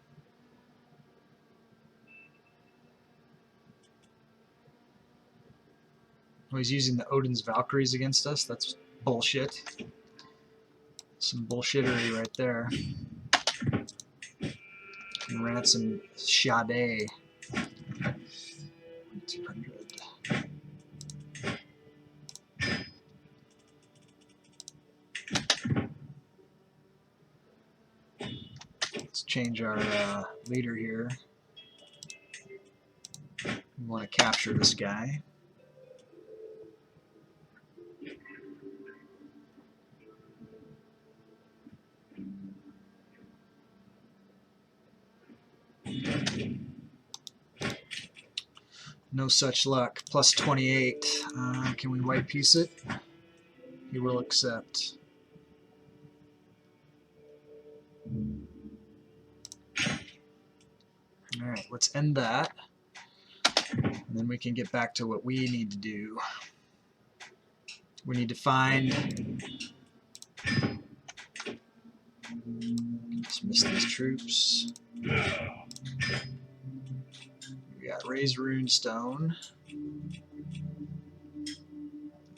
Oh, he's using the Odin's Valkyries against us. That's bullshit. Some bullshittery right there. And ransom Sade. 200. Let's change our leader here. We want to capture this guy. No such luck. Plus 28. Can we white piece it? He will accept. Alright, let's end that. And then we can get back to what we need to do. We need to find... Dismiss these troops. We got raised runestone.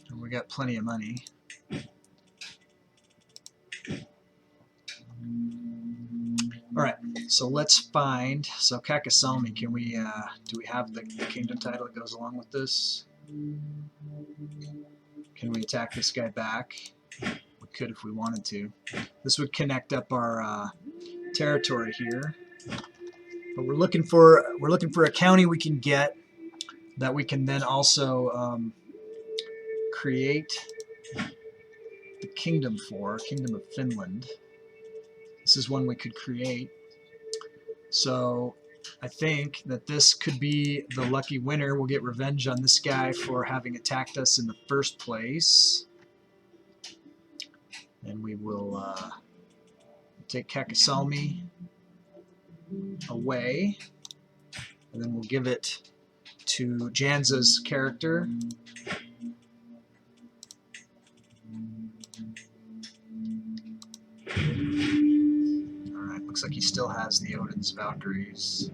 And we got plenty of money. Alright, so let's find, so Kakasalmi, can we, do we have the kingdom title that goes along with this? Can we attack this guy back? We could if we wanted to. This would connect up our territory here. But we're looking for a county we can get that we can then also create the kingdom for, Kingdom of Finland. This is one we could create. So I think that this could be the lucky winner. We'll get revenge on this guy for having attacked us in the first place. And we will take Kakasalmi away. And then we'll give it to Janza's character. Looks like he still has the Odin's Valkyries.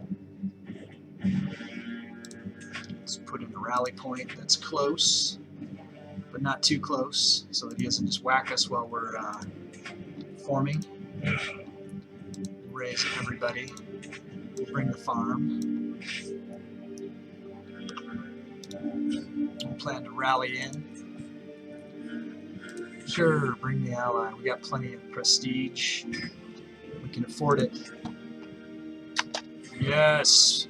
Let's put in a rally point that's close, but not too close, so that he doesn't just whack us while we're forming. Raise everybody. Bring the farm. We'll plan to rally in. Sure, bring the ally. We got plenty of prestige. We can afford it. Yes.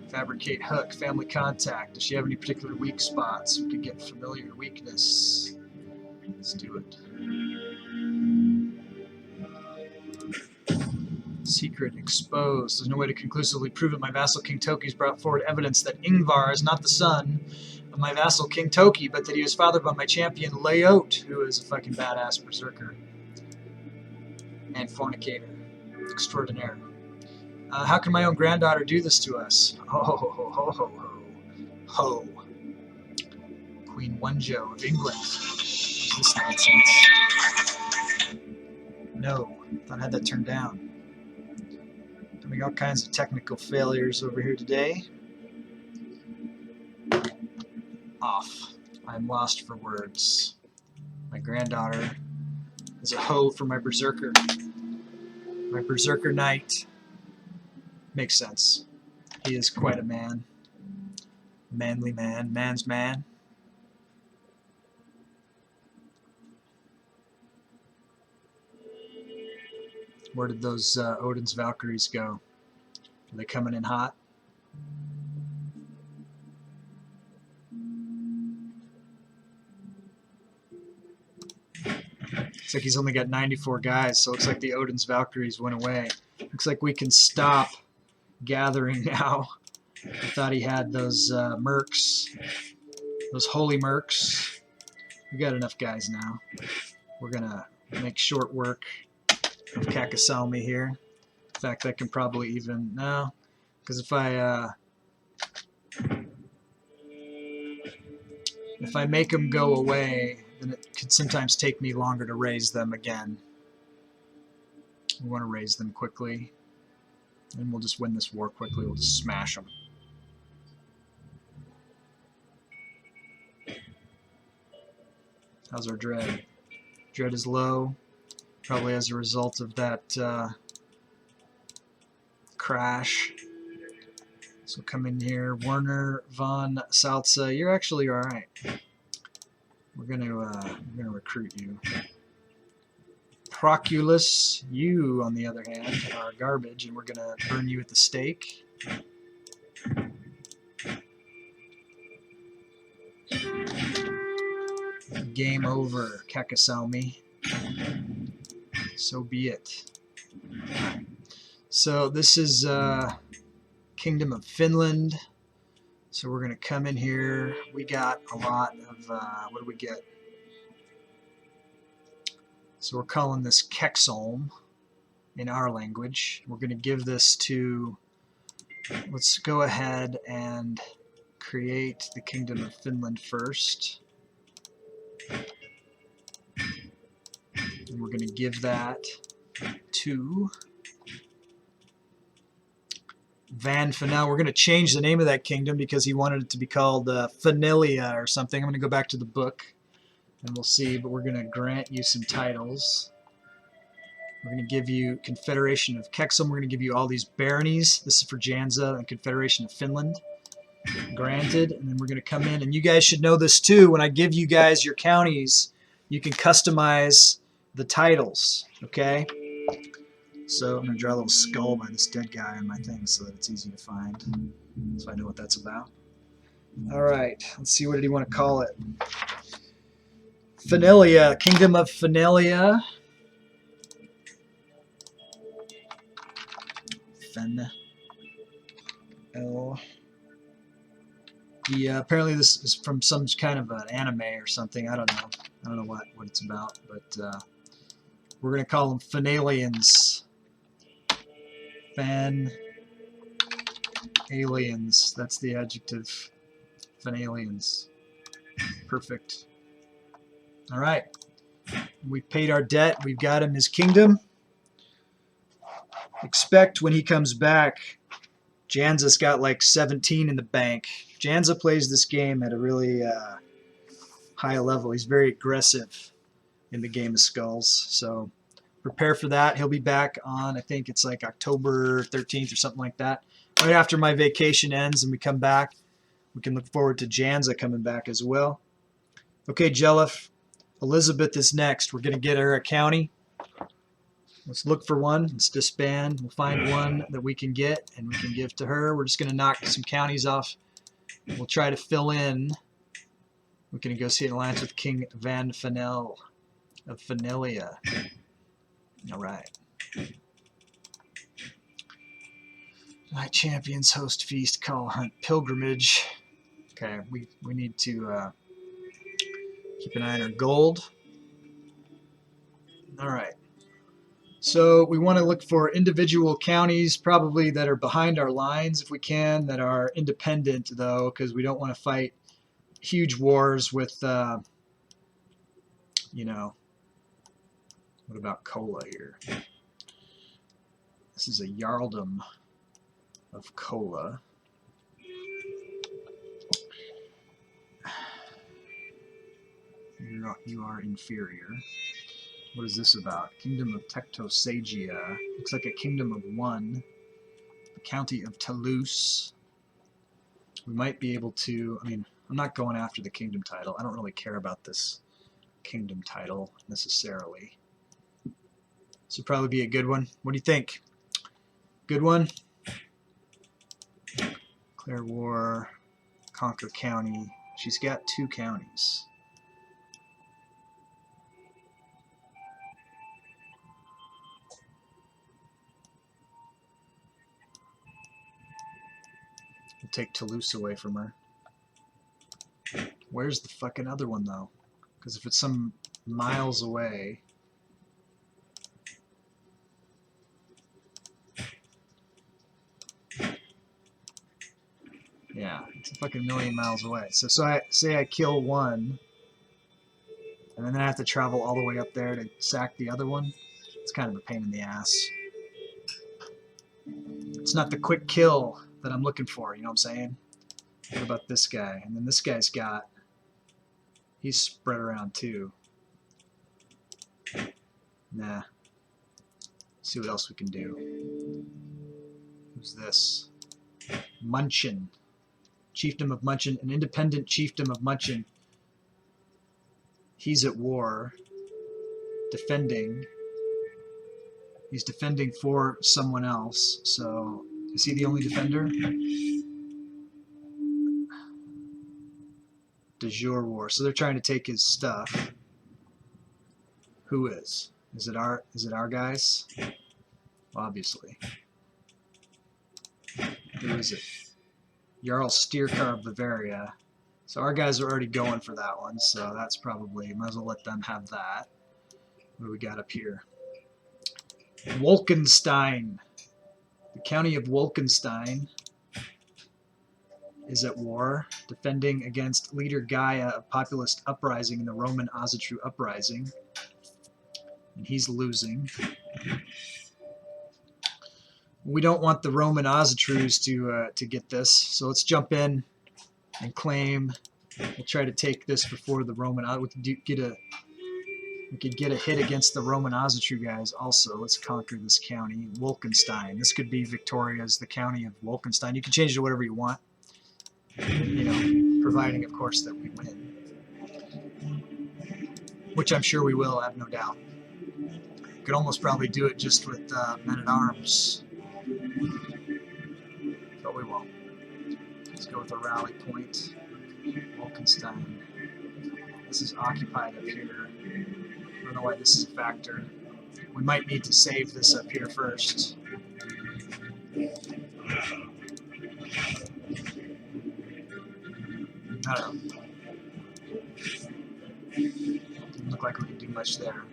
Fabricate hook, family contact. Does she have any particular weak spots? We could get familiar weakness. Let's do it. Secret exposed. There's no way to conclusively prove it. My vassal King Toki's brought forward evidence that Ingvar is not the son of my vassal King Toki, but that he was fathered by my champion Layote, who is a fucking badass berserker and fornicator extraordinaire. How can my own granddaughter do this to us? Ho ho ho ho ho ho ho. Queen Wonjo of England. What's this nonsense? No, thought I had that turned down. Having all kinds of technical failures over here today. Off. I'm lost for words. My granddaughter is a hoe for my berserker. My berserker knight. Makes sense. He is quite a man. Manly man. Man's man. Where did those Odin's Valkyries go? Are they coming in hot? Looks like he's only got 94 guys, so it looks like the Odin's Valkyries went away. Looks like we can stop gathering now. I thought he had those mercs, those holy mercs. We got enough guys now. We're gonna make short work of Kakasalmi here. In fact, I can probably even, no, because if I make them go away, then it could sometimes take me longer to raise them again. We want to raise them quickly, and we'll just win this war quickly. We'll just smash them. How's our dread? Dread is low, probably as a result of that crash. So come in here, Werner von Salza. You're actually all right. We're gonna recruit you. Proculus, you on the other hand are garbage, and we're gonna burn you at the stake. Game over, Kakasalmi. So be it. So this is Kingdom of Finland. So we're going to come in here. We got a lot of, what do we get? So we're calling this Kexholm in our language. We're going to give this to, let's go ahead and create the Kingdom of Finland first. And we're going to give that to Van Fanel. We're going to change the name of that kingdom because he wanted it to be called Fanilia or something. I'm going to go back to the book and we'll see, but we're going to grant you some titles. We're going to give you Confederation of Kexholm. We're going to give you all these baronies. This is for Janza and Confederation of Finland. Granted. And then we're going to come in, and you guys should know this too. When I give you guys your counties, you can customize the titles, okay? So I'm going to draw a little skull by this dead guy on my thing so that it's easy to find, so I know what that's about. All right, let's see, what did he want to call it? Fanilia, Kingdom of Fanilia. Yeah, apparently this is from some kind of an anime or something. I don't know what it's about, but we're going to call them Fanalians. Fan-aliens. That's the adjective. Fanalians. Perfect. All right. We paid our debt. We've got him his kingdom. Expect when he comes back, Janza's got like 17 in the bank. Janza plays this game at a really high level. He's very aggressive in the game of skulls. So prepare for that. He'll be back on, I think it's like October 13th or something like that. Right after my vacation ends and we come back, we can look forward to Janza coming back as well. Okay, Jelif, Elizabeth is next. We're going to get her a county. Let's look for one. Let's disband. We'll find one that we can get and we can give to her. We're just going to knock some counties off. We'll try to fill in. We can negotiate an alliance with King Van Fanel of Fanilia. All right. Night Champions, Host Feast, Call Hunt, Pilgrimage. Okay, we need to keep an eye on our gold. All right. So we want to look for individual counties, probably that are behind our lines if we can, that are independent though, because we don't want to fight huge wars with, you know, what about Kola here? This is a Jarldom of Kola. You are inferior. What is this about? Kingdom of Tectosagia. Looks like a kingdom of one. The county of Toulouse. We might be able to, I mean, I'm not going after the kingdom title. I don't really care about this kingdom title necessarily. This would probably be a good one. What do you think? Good one? Declare war. Conquer county. She's got 2 counties. We'll take Toulouse away from her. Where's the fucking other one though? Because if it's some miles away, Yeah, it's a fucking million miles away. So I say I kill one, and then I have to travel all the way up there to sack the other one. It's kind of a pain in the ass. It's not the quick kill that I'm looking for, you know what I'm saying? What about this guy? And then this guy's got... He's spread around too. Nah. See what else we can do. Who's this? Munchin. Chiefdom of Munchin. An independent chiefdom of Munchin. He's at war. Defending. He's defending for someone else. So, is he the only defender? De jure war. So they're trying to take his stuff. Who is? Is it our guys? Obviously. Who is it? Jarl Stierkar of Bavaria. So our guys are already going for that one, so that's probably, might as well let them have that. What do we got up here? Wolkenstein. The county of Wolkenstein is at war, defending against leader Gaia of populist uprising in the Roman Ozatru uprising. And he's losing. We don't want the Roman Ozatrus to get this, so let's jump in and claim. We'll try to take this before the Roman. We could get a hit against the Roman Ozatru guys. Also, let's conquer this county, Wolkenstein. This could be Victoria's, the county of Wolkenstein. You can change it to whatever you want. You know, providing, of course, that we win, which I'm sure we will. I have no doubt. Could almost probably do it just with men-at-arms. But we won't. Let's go with a rally point. Wolkenstein. This is occupied up here. I don't know why this is a factor. We might need to save this up here first. I don't know. Didn't look like we could do much there.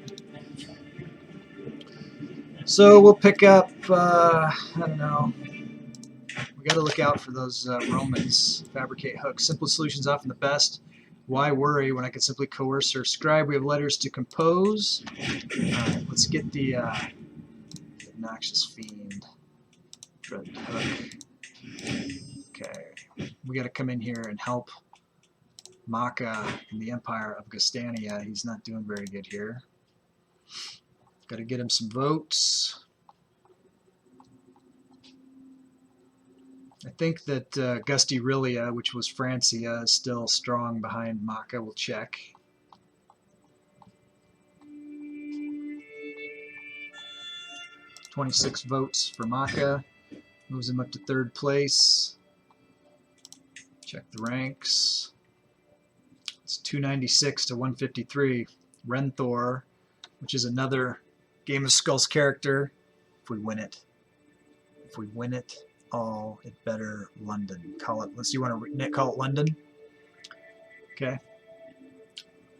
So we'll pick up, I don't know. We got to look out for those Romans. Fabricate hooks. Simple solutions often the best. Why worry when I can simply coerce or scribe? We have letters to compose. Alright, let's get the obnoxious fiend. Dread hook. Okay. We got to come in here and help Maka in the Empire of Gastania. He's not doing very good here. Got to get him some votes. I think that Gustyrill, which was Francia, is still strong behind Maka. We'll check. $26 votes for Maka. Moves him up to 3rd place. Check the ranks. It's 296 to 153. Renthor, which is another Game of Skulls character. If we win it. If we win it all, it better London. Call it. Let's. You want to call it London? Okay.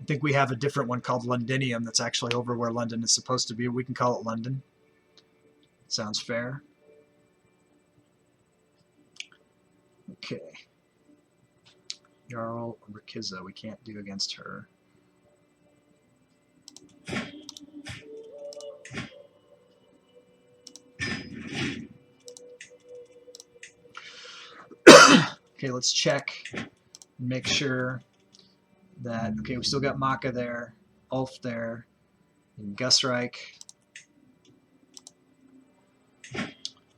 I think we have a different one called Londinium that's actually over where London is supposed to be. We can call it London. Sounds fair. Okay. Jarl Rikiza, we can't do against her. Okay, let's check and make sure that, okay, we still got Maka there, Ulf there, and Gusreich.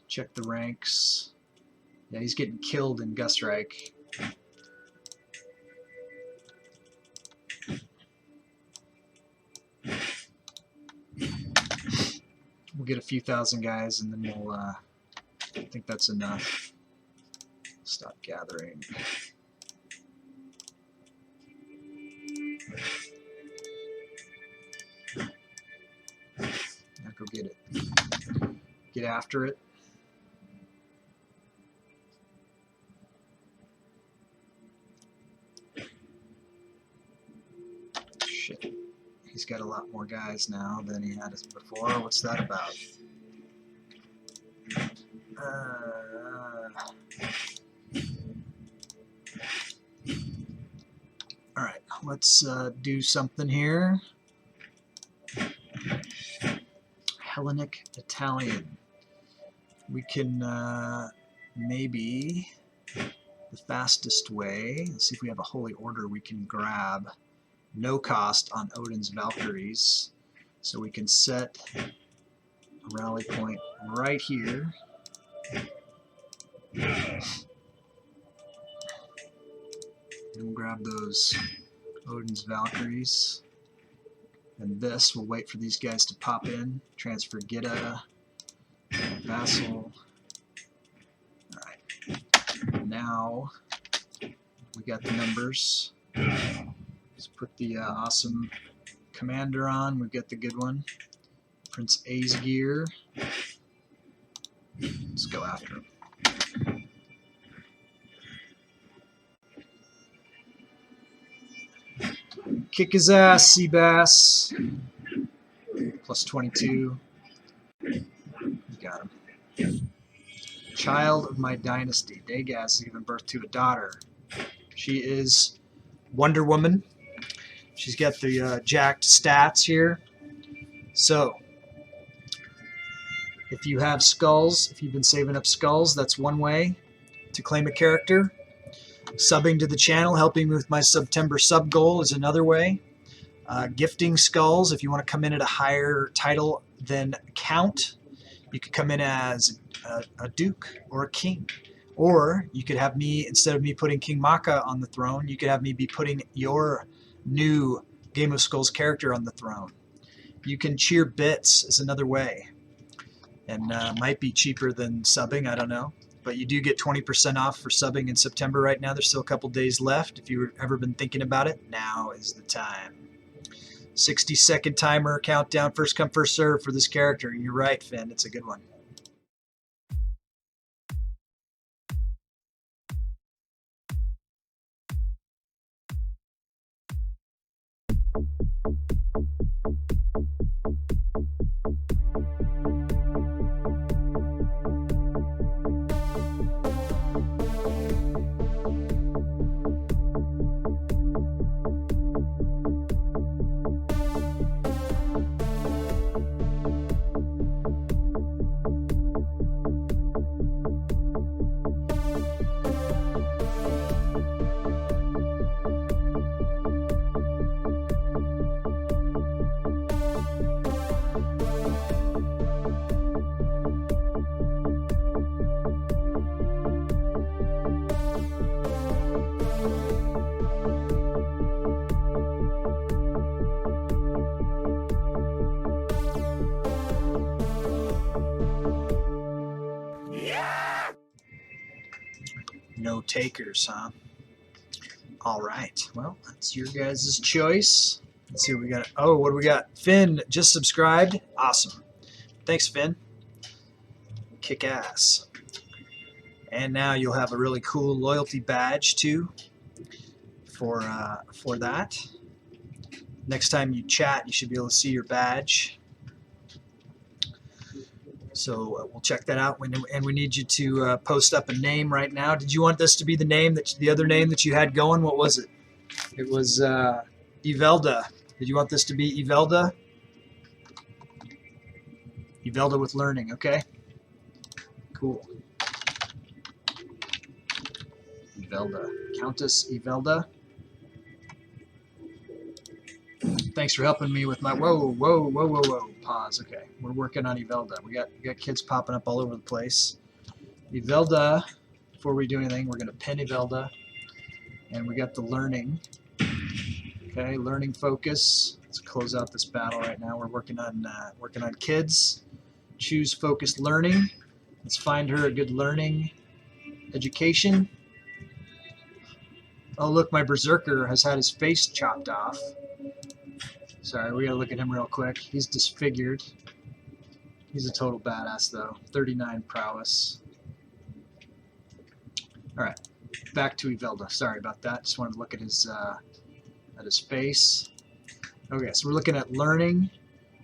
Check the ranks. Yeah, he's getting killed in Gusreich. We'll get a few thousand guys and then we'll, I think that's enough. Stop gathering. Now go get it. Get after it. Shit. He's got a lot more guys now than he had before. What's that about? Alright, let's do something here. Hellenic Italian. We can maybe, the fastest way, let's see if we have a holy order we can grab. No cost on Odin's Valkyries. So we can set a rally point right here. And we'll grab those Odin's Valkyries. And this, we'll wait for these guys to pop in. Transfer Gitta, Vassal. Alright. Now we got the numbers. Let's put the awesome commander on. We've got the good one. Prince Aesgeir. Let's go after him. Kick his ass, Seabass. Plus 22. You got him. Child of my dynasty. Dagaz has given birth to a daughter. She is Wonder Woman. She's got the jacked stats here. So, if you have skulls, if you've been saving up skulls, that's one way to claim a character. Subbing to the channel, helping me with my September sub goal is another way. Gifting skulls, if you want to come in at a higher title than Count, you could come in as a Duke or a King. Or you could have me, instead of me putting King Maka on the throne, you could have me be putting your new Game of Skulls character on the throne. You can cheer bits is another way. And might be cheaper than subbing, I don't know. But you do get 20% off for subbing in September right now. There's still a couple days left. If you've ever been thinking about it, now is the time. 60-second timer countdown, first come, first serve for this character. And you're right, Finn, it's a good one. No takers, huh? All right. Well, that's your guys' choice. Let's see what we got. Oh, what do we got? Finn just subscribed. Awesome. Thanks, Finn. Kick ass. And now you'll have a really cool loyalty badge too for that. Next time you chat, you should be able to see your badge. So we'll check that out, and we need you to post up a name right now. Did you want this to be the name the other name that you had going? What was it? It was Evelda. Did you want this to be Evelda? Evelda with learning. Okay. Cool. Evelda, Countess Evelda. Thanks for helping me with my whoa. Pause. Okay, we're working on Evelda. We got kids popping up all over the place. Evelda. Before we do anything, we're gonna pin Evelda, and we got the learning. Okay, learning focus. Let's close out this battle right now. We're working on kids. Choose focused learning. Let's find her a good learning education. Oh look, my berserker has had his face chopped off. Sorry, we gotta look at him real quick. He's disfigured. He's a total badass though. 39 prowess. Alright, back to Evelda. Sorry about that. Just wanted to look at his face. Okay, so we're looking at learning.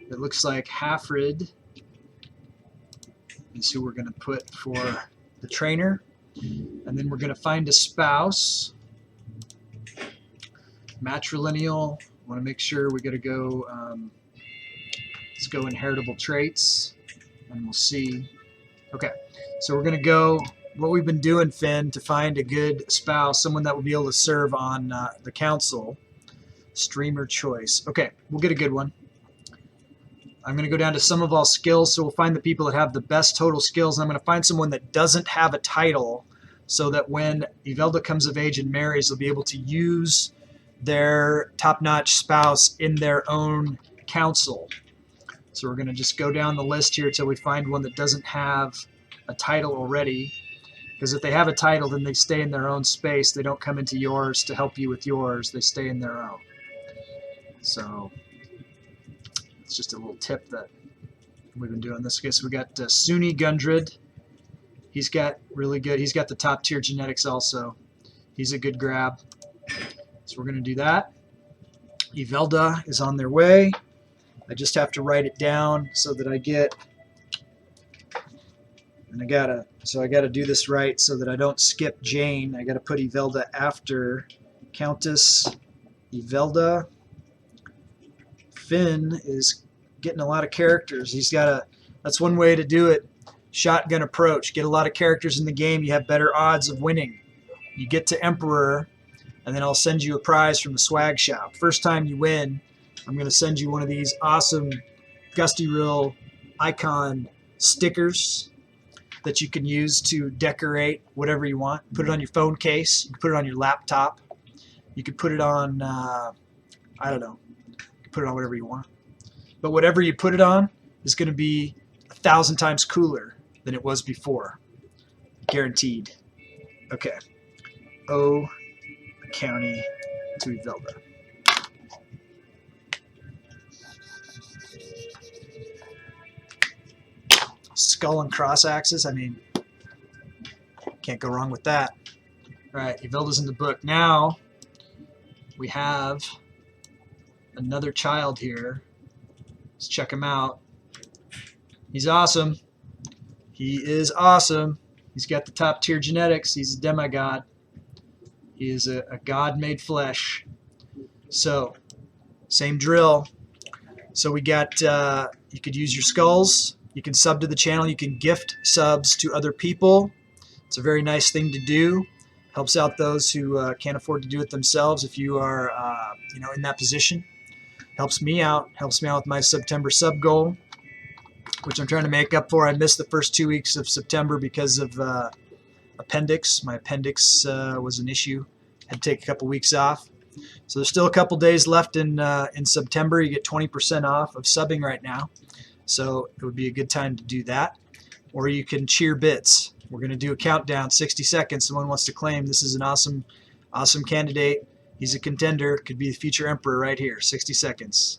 It looks like Hafrid is who we're gonna put for the trainer. And then we're gonna find a spouse. Matrilineal. Want to make sure we got to go. Let's go inheritable traits, and we'll see. Okay, so we're gonna go. What we've been doing, Finn, to find a good spouse, someone that will be able to serve on the council. Streamer choice. Okay, we'll get a good one. I'm going to go down to sum of all skills, so we'll find the people that have the best total skills, and I'm going to find someone that doesn't have a title, so that when Ivelda comes of age and marries, they'll be able to use their top-notch spouse in their own council. So we're going to just go down the list here until we find one that doesn't have a title already, because if they have a title, then they stay in their own space. They don't come into yours to help you with yours. They stay in their own. So it's just a little tip that we've been doing this. Okay, so we got Sunni Gundred. He's got really good. He's got the top tier genetics also. He's a good grab. So we're going to do that. Ivelda is on their way. I just have to write it down so that I get. And I gotta do this right so that I don't skip Jane. I gotta put Ivelda after Countess Ivelda. Finn is getting a lot of characters. That's one way to do it. Shotgun approach. Get a lot of characters in the game. You have better odds of winning. You get to Emperor, and then I'll send you a prize from the swag shop. First time you win, I'm going to send you one of these awesome Gustyrill icon stickers that you can use to decorate whatever you want. Put it on your phone case. You can put it on your laptop. You can put it on, I don't know. Put it on whatever you want. But whatever you put it on is going to be 1,000 times cooler than it was before. Guaranteed. Okay. O County to Ivelda. Skull and cross axes. I mean, can't go wrong with that. All right, Ivelda's in the book. Now we have another child here. Let's check him out. He's awesome. He is awesome. He's got the top tier genetics. He's a demigod. He is a god made flesh. So, same drill. So we got, you could use your skulls. You can sub to the channel. You can gift subs to other people. It's a very nice thing to do. Helps out those who can't afford to do it themselves if you are, in that position. Helps me out. Helps me out with my September sub goal, which I'm trying to make up for. I missed the first 2 weeks of September because of appendix. My appendix was an issue. Had to take a couple weeks off. So there's still a couple days left in September. You get 20% off of subbing right now. So it would be a good time to do that. Or you can cheer bits. We're going to do a countdown, 60 seconds. Someone wants to claim this is an awesome candidate. He's a contender. Could be the future emperor right here. 60 seconds.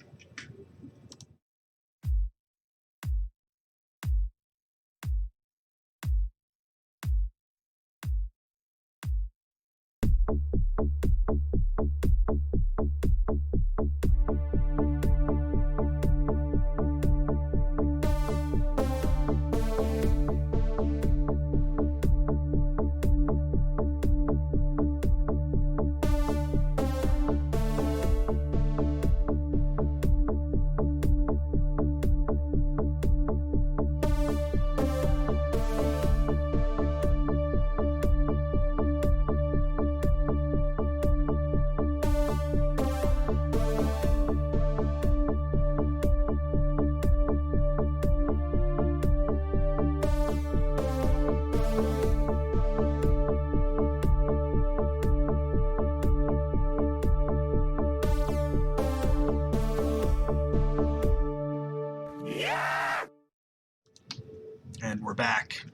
And we're back.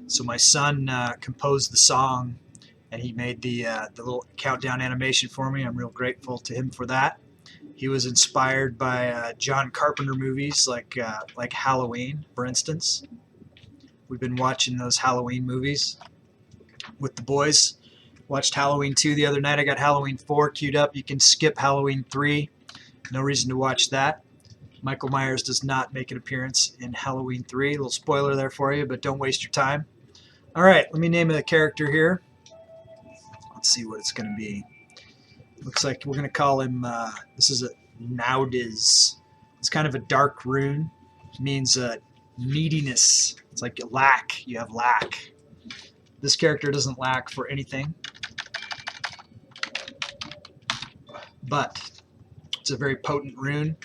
So my son composed the song, and he made the little countdown animation for me. I'm real grateful to him for that. He was inspired by John Carpenter movies like Halloween, for instance. We've been watching those Halloween movies with the boys. Watched Halloween 2 the other night. I got Halloween 4 queued up. You can skip Halloween 3. No reason to watch that. Michael Myers does not make an appearance in Halloween 3. A little spoiler there for you, but don't waste your time. All right, let me name a character here. Let's see what it's going to be. Looks like we're going to call him, this is a Naudiz. It's kind of a dark rune. It means neediness. It's like lack. You have lack. This character doesn't lack for anything. But it's a very potent rune.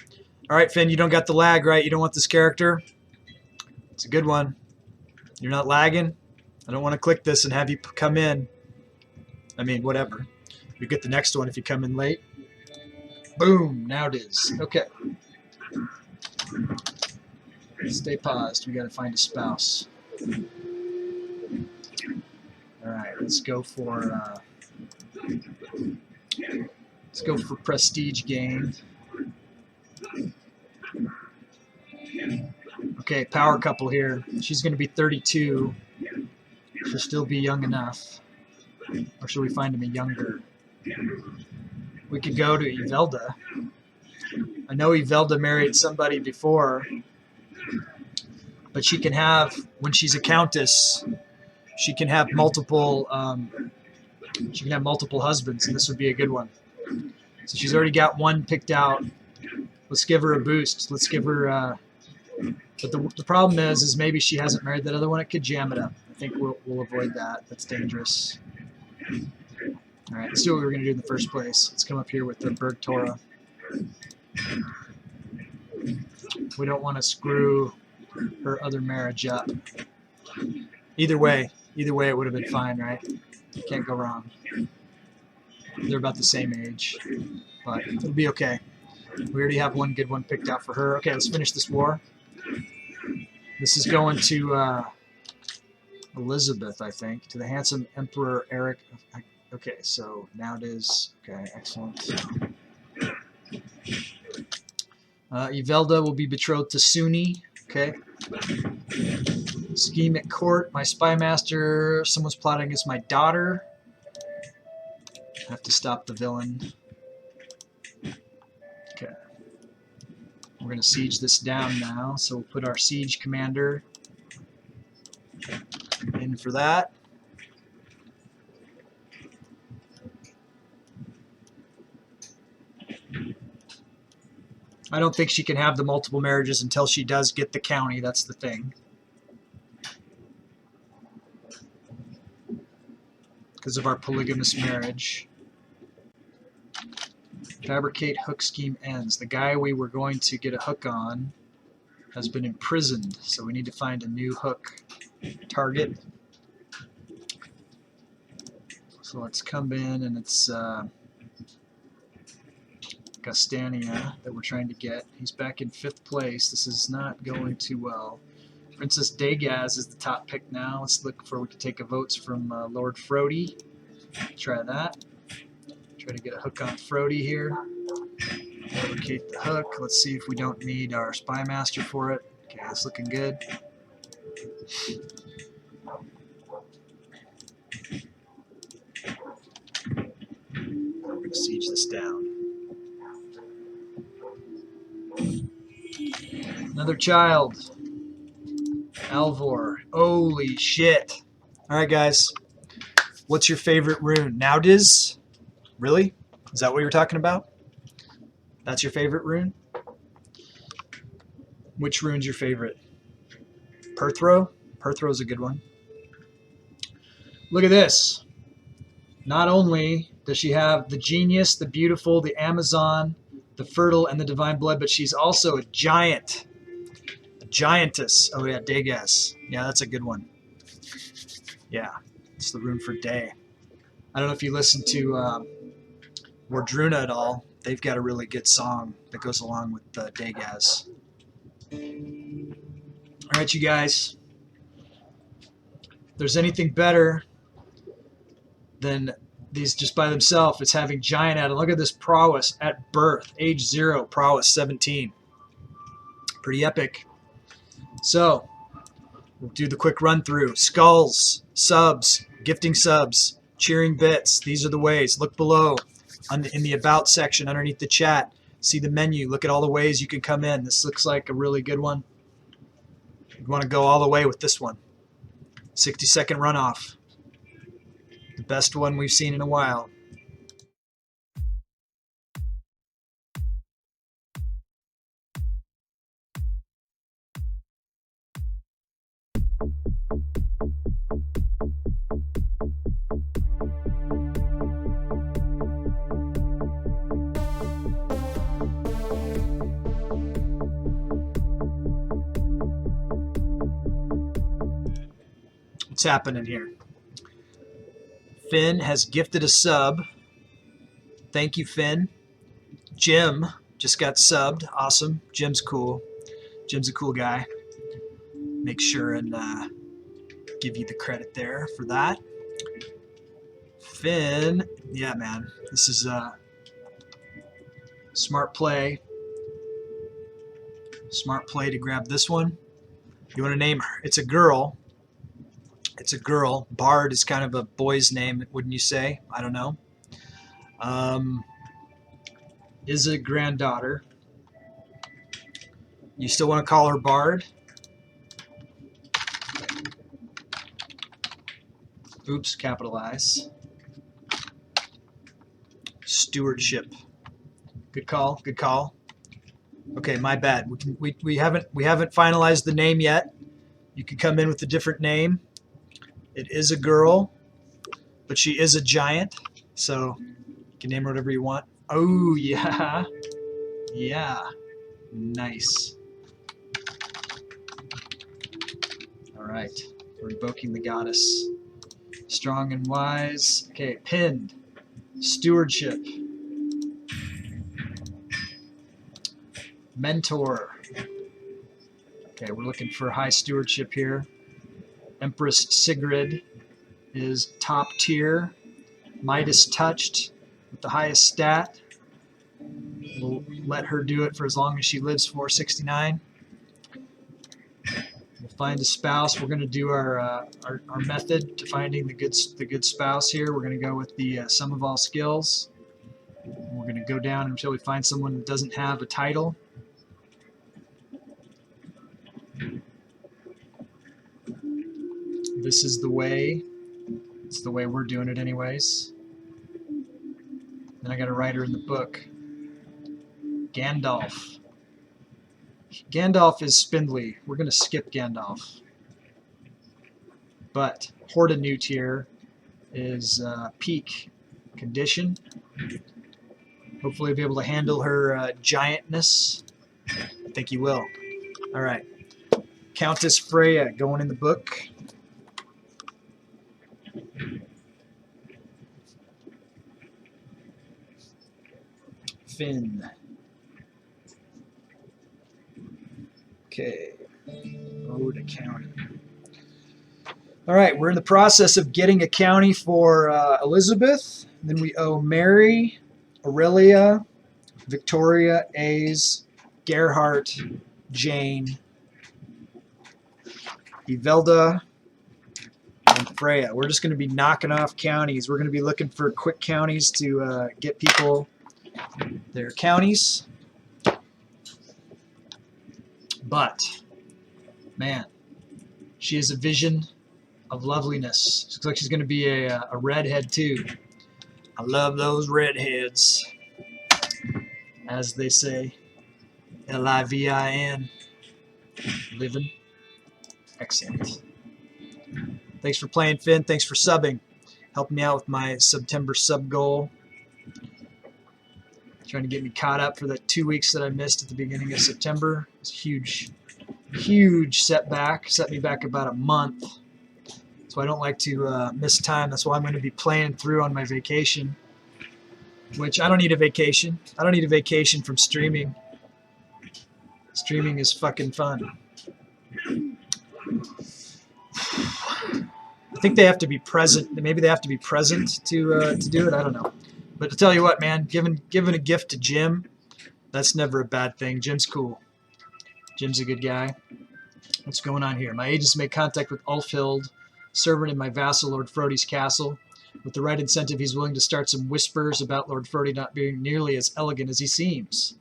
All right, Finn, you don't got the lag, right? You don't want this character? It's a good one. You're not lagging? I don't want to click this and have you come in. I mean, whatever. You get the next one if you come in late. Boom, now it is. Okay. Stay paused. We got to find a spouse. All right, let's go for prestige gain. Okay, power couple here. She's going to be 32. She'll still be young enough. Or should we find him a younger? We could go to Yvelda. I know Yvelda married somebody before, but she can have, when she's a countess, she can have multiple husbands, and this would be a good one. So she's already got one picked out. Let's give her a boost. Let's give her. But the problem is maybe she hasn't married that other one. It could jam it up. I think we'll avoid that. That's dangerous. All right, let's do what we were going to do in the first place. Let's come up here with the Berg Torah. We don't want to screw her other marriage up. Either way it would have been fine, right? Can't go wrong. They're about the same age, but it'll be okay. We already have one good one picked out for her. Okay, let's finish this war. This is going to Elizabeth, I think, to the handsome Emperor Eric. Okay, so now it is. Okay, excellent. Yvelda will be betrothed to Sunni. Okay. Scheme at court. My spy master. Someone's plotting against my daughter. I have to stop the villain. Okay. We're going to siege this down now. So we'll put our siege commander in for that. I don't think she can have the multiple marriages until she does get the county. That's the thing. Because of our polygamous marriage. Fabricate hook scheme ends. The guy we were going to get a hook on has been imprisoned, so we need to find a new hook target. So let's come in, and it's Gustyrill that we're trying to get. He's back in 5th place. This is not going too well. Princess Dagaz is the top pick now. Let's look for, we can take a votes from Lord Frody. Try that. Try to get a hook on Frody here. Fabricate the hook. Let's see if we don't need our spy master for it. Okay, that's looking good. We're going to siege this down. Another child. Alvor. Holy shit. Alright guys. What's your favorite rune? Naudiz? Really? Is that what you're talking about? That's your favorite rune? Which rune's your favorite? Perthro? Perthro's a good one. Look at this. Not only does she have the genius, the beautiful, the Amazon, the fertile, and the divine blood, but she's also a giant. A giantess. Oh yeah, Dagaz. Yeah, that's a good one. Yeah, it's the rune for day. I don't know if you listen to Wardruna at all. They've got a really good song that goes along with Dagaz. All right, you guys. If there's anything better than these just by themselves, it's having giant at it. Look at this prowess at birth, age 0, prowess 17. Pretty epic. So we'll do the quick run through. Skulls, subs, gifting subs, cheering bits. These are the ways. Look below in the about section underneath the chat. See the menu. Look at all the ways you can come in. This looks like a really good one. You want to go all the way with this one. 60-second runoff. The best one we've seen in a while. happening here? Finn has gifted a sub. Thank you, Finn. Jim just got subbed. Awesome. Jim's cool. Jim's a cool guy. Make sure and give you the credit there for that. Finn, yeah, man. This is a smart play. Smart play to grab this one. You want to name her? It's a girl. It's a girl. Bard is kind of a boy's name, wouldn't you say? I don't know. Is a granddaughter. You still want to call her Bard? Oops, capitalize. Stewardship. Good call. Good call. Okay, my bad. We haven't finalized the name yet. You can come in with a different name. It is a girl, but she is a giant, so you can name her whatever you want. Oh yeah, yeah, nice. All right, we're invoking the goddess, strong and wise. Okay, pinned. Stewardship. Mentor. Okay, we're looking for high stewardship here. Empress Sigrid is top tier. Midas touched with the highest stat. We'll let her do it for as long as she lives, 469. We'll find a spouse. We're going to do our method to finding the good spouse here. We're going to go with the sum of all skills. We're going to go down until we find someone that doesn't have a title. This is the way. It's the way we're doing it anyways. Then I got to write her in the book. Gandalf. Gandalf is spindly. We're going to skip Gandalf. But Hordenute here is peak condition. Hopefully be able to handle her giantness. I think you will. All right. Countess Freya going in the book. Finn. Okay. Ode a county. All right, we're in the process of getting a county for Elizabeth. Then we owe Mary, Aurelia, Victoria, A's, Gerhardt, Jane, Evelda, and Freya. We're just going to be knocking off counties. We're going to be looking for quick counties to get people their counties. But, man, she has a vision of loveliness. Looks like she's going to be a redhead too. I love those redheads, as they say. L-I-V-I-N. Living. Excellent. Thanks for playing, Finn. Thanks for subbing. Helping me out with my September sub goal. Trying to get me caught up for that 2 weeks that I missed at the beginning of September. It's a huge, huge setback. Set me back about a month. So I don't like to miss time. That's why I'm going to be playing through on my vacation. Which I don't need a vacation. I don't need a vacation from streaming. Streaming is fucking fun. I think they have to be present. Maybe they have to be present to do it. I don't know. But to tell you what, man, giving a gift to Jim, that's never a bad thing. Jim's cool. Jim's a good guy. What's going on here? My agents made contact with Ulfhild, servant in my vassal Lord Frodi's castle. With the right incentive, he's willing to start some whispers about Lord Frodi not being nearly as elegant as he seems.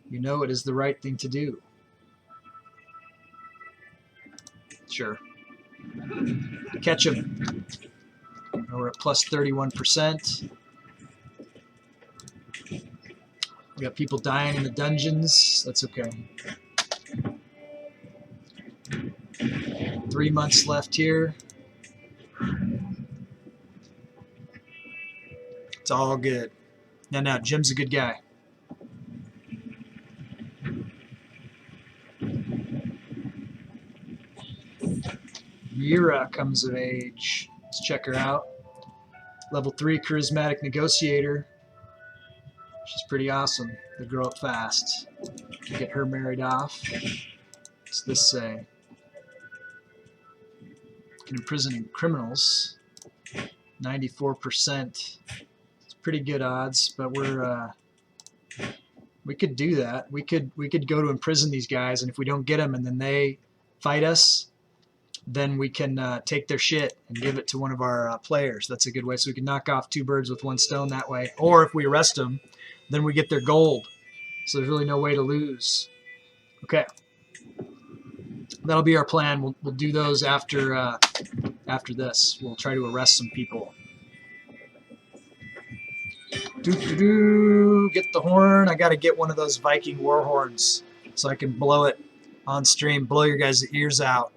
You know it is the right thing to do. Sure. Catch him. We're at plus 31%. We got people dying in the dungeons. That's okay. 3 months left here. It's all good. Now, Jim's a good guy. Mira comes of age. Let's check her out. Level 3 charismatic negotiator. She's pretty awesome. They grow up fast. Get her married off. What's this say? Can imprison criminals. 94%. It's pretty good odds, but we could do that. We could go to imprison these guys, and if we don't get them and then they fight us, then we can take their shit and give it to one of our players. That's a good way. So we can knock off 2 birds with 1 stone that way. Or if we arrest them, then we get their gold. So there's really no way to lose. Okay. That'll be our plan. We'll do those after this. We'll try to arrest some people. Get the horn. I got to get one of those Viking war horns so I can blow it on stream. Blow your guys' ears out.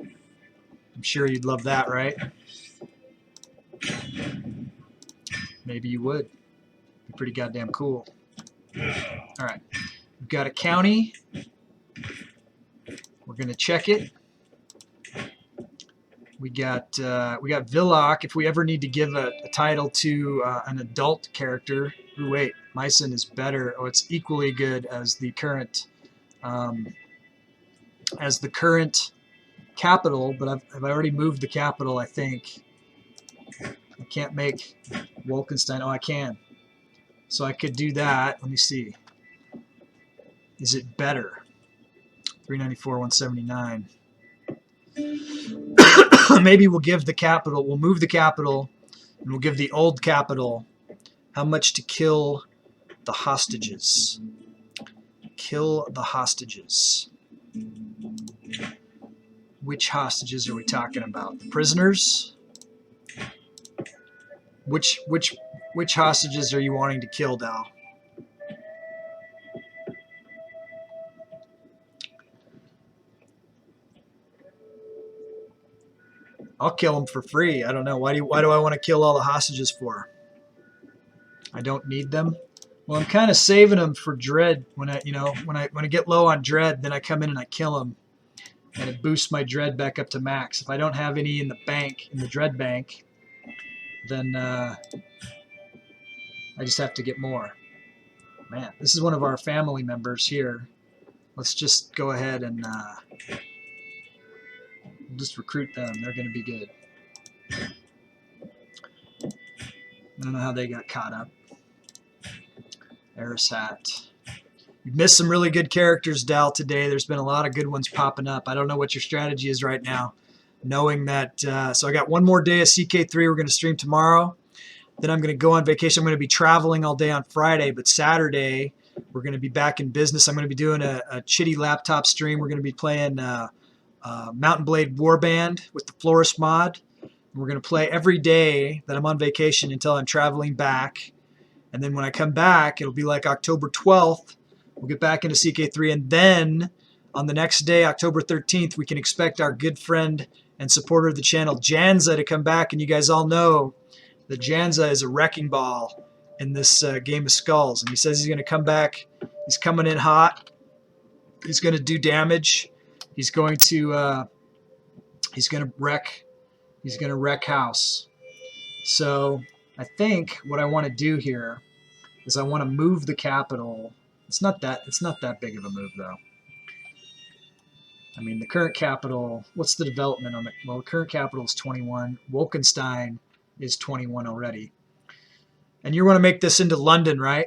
I'm sure you'd love that, right? Maybe you would. Be pretty goddamn cool. All right. We've got a county. We're going to check it. We got Villach. If we ever need to give a title to an adult character. Ooh, wait, Meissen is better. Oh, it's equally good as the current capital, but I've already moved the capital, I think. I can't make Wolkenstein. Oh, I can. So I could do that. Let me see. Is it better? 394, 179. Maybe we'll give the capital, we'll move the capital, and we'll give the old capital how much to kill the hostages. Kill the hostages. Which hostages are we talking about? The prisoners? Which hostages are you wanting to kill, Dal? I'll kill them for free. I don't know. Why do I want to kill all the hostages for? I don't need them. Well, I'm kind of saving them for dread. When I get low on dread, then I come in and I kill them, and it boosts my dread back up to max. If I don't have any in the bank, in the dread bank, then I just have to get more. Man, this is one of our family members here. Let's just go ahead and just recruit them. They're going to be good. I don't know how they got caught up. Erisat. You've missed some really good characters, Dal, today. There's been a lot of good ones popping up. I don't know what your strategy is right now. Knowing that, so I got one more day of CK3. We're going to stream tomorrow. Then I'm going to go on vacation. I'm going to be traveling all day on Friday, but Saturday we're going to be back in business. I'm going to be doing a Chitty laptop stream. We're going to be playing Mountain Blade Warband with the Florist mod. And we're going to play every day that I'm on vacation until I'm traveling back. And then when I come back, it'll be like October 12th. We'll get back into CK3. And then on the next day, October 13th, we can expect our good friend and supporter of the channel, Janza, to come back. And you guys all know that Janza is a wrecking ball in this game of Skulls. And he says he's going to come back. He's coming in hot. He's going to do damage. He's going to wreck house. So I think what I want to do here is I want to move the capital. It's not that big of a move though. I mean, the current capital, what's the development on it? Well, the current capital is 21. Wolkenstein is 21 already. And you want to make this into London, right?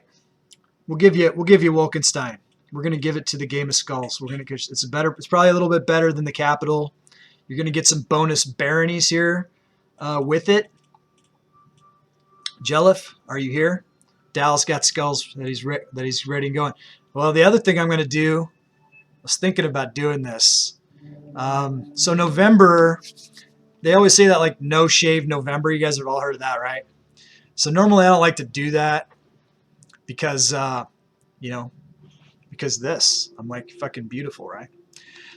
We'll give you Wolkenstein. We're going to give it to the Game of Skulls. It's probably a little bit better than the capital. You're going to get some bonus baronies here with it. Jelif, are you here? Dallas got skulls that he's ready and going. Well, the other thing I'm going to do, I was thinking about doing this. So November, they always say that like no shave November. You guys have all heard of that, right? So normally I don't like to do that because, because this, I'm like fucking beautiful, right?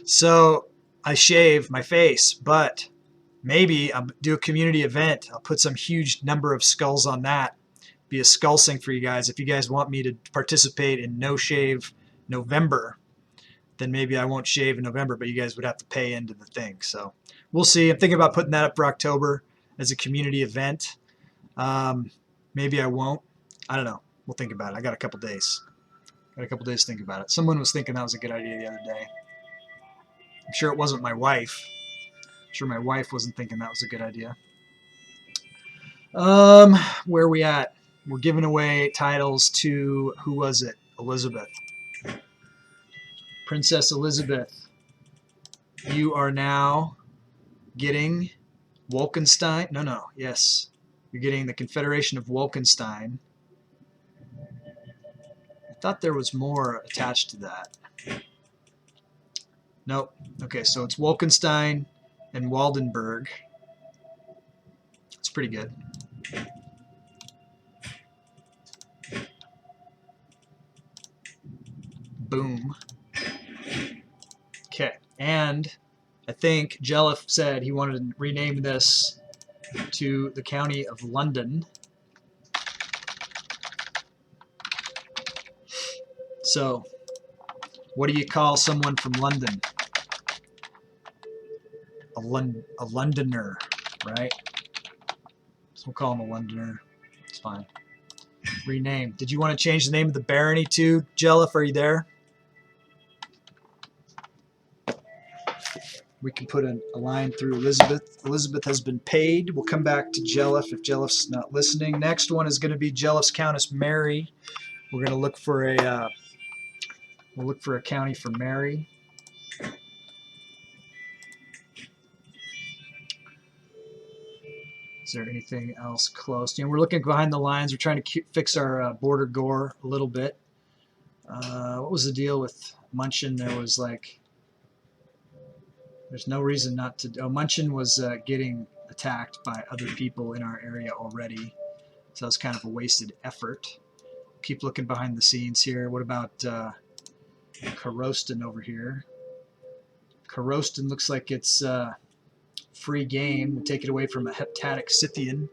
So I shave my face, but maybe I'll do a community event. I'll put some huge number of skulls on that. Be a skull sync for you guys. If you guys want me to participate in No Shave November, then maybe I won't shave in November, but you guys would have to pay into the thing. So we'll see. I'm thinking about putting that up for October as a community event. Maybe I won't. I don't know. We'll think about it. I got a couple days. Got a couple days to think about it. Someone was thinking that was a good idea the other day. I'm sure it wasn't my wife. I'm sure my wife wasn't thinking that was a good idea. Where are we at? We're giving away titles to, who was it? Elizabeth. Princess Elizabeth. You are now getting Wolkenstein. No. Yes. You're getting the Confederation of Wolkenstein. I thought there was more attached to that. Nope. Okay, so it's Wolkenstein and Waldenberg. It's pretty good. Boom. Okay, and I think Jelliff said he wanted to rename this to the County of London. So, what do you call someone from London? A Londoner, right? So we'll call him a Londoner. It's fine. Rename. Did you want to change the name of the barony too, Jelliff? Are you there? We can put a line through Elizabeth. Elizabeth has been paid. We'll come back to Jelliff if Jelliff's not listening. Next one is going to be Jelliff's Countess Mary. We're going to look for a county for Mary. Is there anything else close? You know, we're looking behind the lines. We're trying to fix our border gore a little bit. What was the deal with Munchin? There was like, there's no reason not to. Oh, Munchin was getting attacked by other people in our area already, so it's kind of a wasted effort. Keep looking behind the scenes here. What about Karostin over here? Karostin looks like it's free game. We'll take it away from a Heptatic Scythian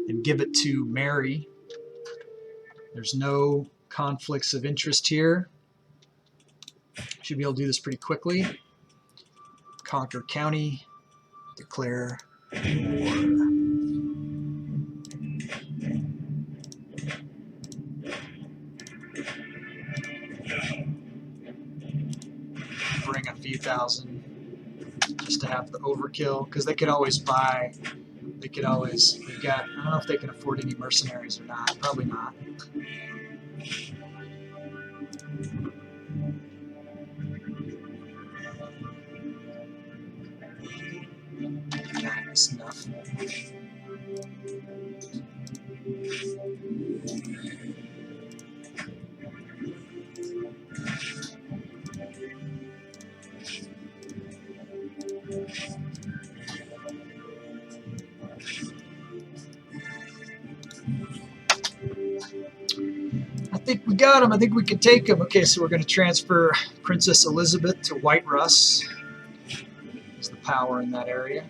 and give it to Mary. There's no conflicts of interest here. Should be able to do this pretty quickly. Conquer County. Declare war. Bring a few thousand just to have the overkill, because they could always buy. They could always. They've got. I don't know if they can afford any mercenaries or not. Probably not. That's enough. I think we got him. I think we can take him. Okay, so we're going to transfer Princess Elizabeth to White Russ. There's the power in that area.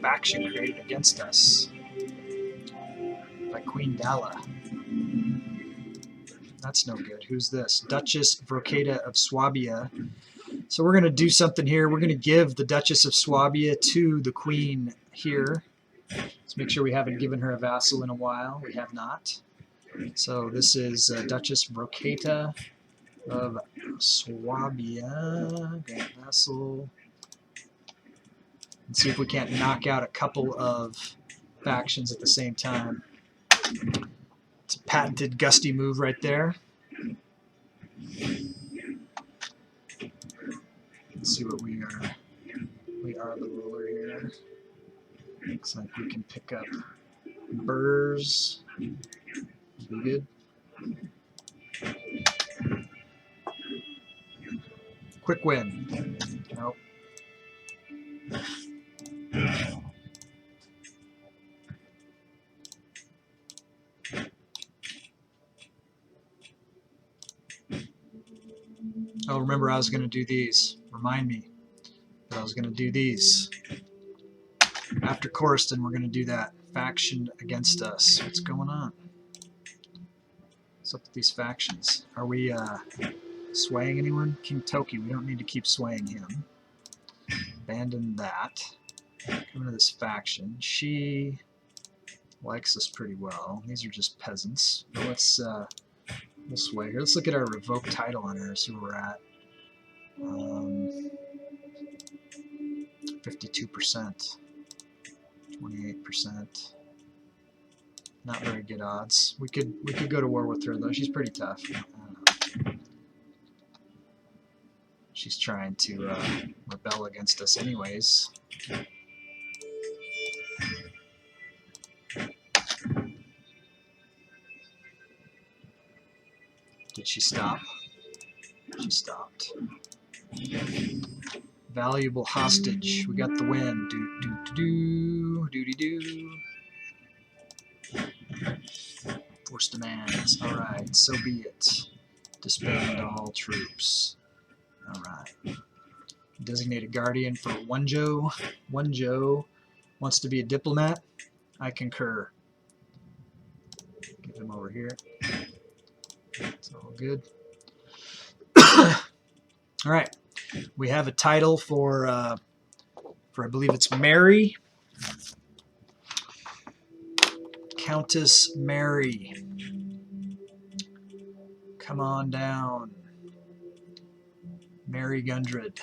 Faction created against us by Queen Dalla. That's no good. Who's this? Duchess Brocada of Swabia. So we're going to do something here. We're going to give the Duchess of Swabia to the Queen here. Let's make sure we haven't given her a vassal in a while. We have not. So this is Duchess Brocata of Swabia. Grand vassal. And see if we can't knock out a couple of factions at the same time. It's a patented Gusty move right there. Let's see what we are. We are the ruler here. Looks like we can pick up burrs. Be good. Quick win. Nope. Oh, remember I was going to do these. Remind me that I was going to do these. After Coriston, we're going to do that. Faction against us. What's going on? What's up with these factions? Are we swaying anyone? King Toki, we don't need to keep swaying him. Abandon that. Come to this faction. She likes us pretty well. These are just peasants. But let's we'll sway here. Let's look at our revoked title on her, see where we're at. 52%. 28%. Not very good odds. We could go to war with her though. She's pretty tough. She's trying to rebel against us anyways. Did she stop? She stopped. Valuable hostage. We got the win. Do. Force demands. Alright, so be it. Disband all troops. Alright. Designated guardian for Wonjo. Wonjo wants to be a diplomat. I concur. Get him over here. It's all good. Alright. We have a title for I believe it's Mary. Countess Mary. Come on down. Mary Gundred.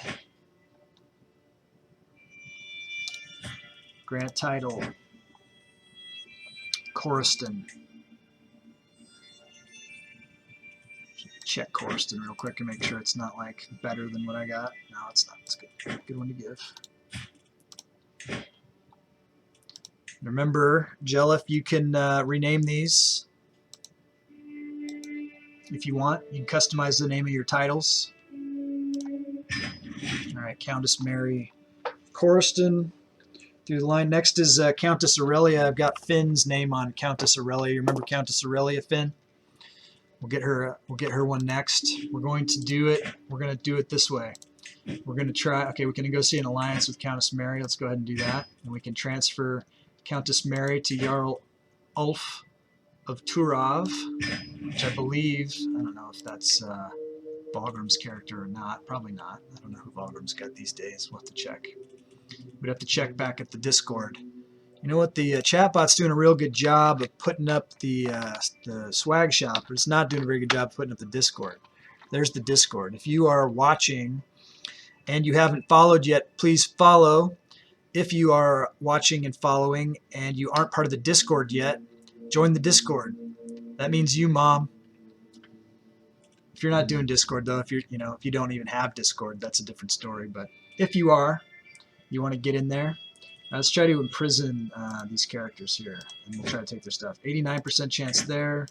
Grant title. Coriston. Check Coriston real quick and make sure it's not like better than what I got. No, it's not. It's good. Good one to give. Remember, Jelif, you can rename these if you want. You can customize the name of your titles. Alright, Countess Mary Coriston. Through the line. Next is Countess Aurelia. I've got Finn's name on Countess Aurelia. You remember Countess Aurelia, Finn? We'll get her one next. We're going to do it. We're going to do it this way. We're going to try. Okay, we can negotiate an alliance with Countess Mary. Let's go ahead and do that. And we can transfer Countess Mary to Jarl Ulf of Turov, which I believe, I don't know if that's Volgrim's character or not. Probably not. I don't know who Volgrim's got these days. We'll have to check. We'd have to check back at the Discord. You know what? The chatbot's doing a real good job of putting up the swag shop, but it's not doing a very good job of putting up the Discord. There's the Discord. If you are watching and you haven't followed yet, please follow. If you are watching and following and you aren't part of the Discord yet, join the Discord. That means you, Mom. If you're not doing Discord though, if you don't even have Discord, that's a different story. But if you are, you want to get in there. Let's try to imprison these characters here, and we'll try to take their stuff. 89% chance there,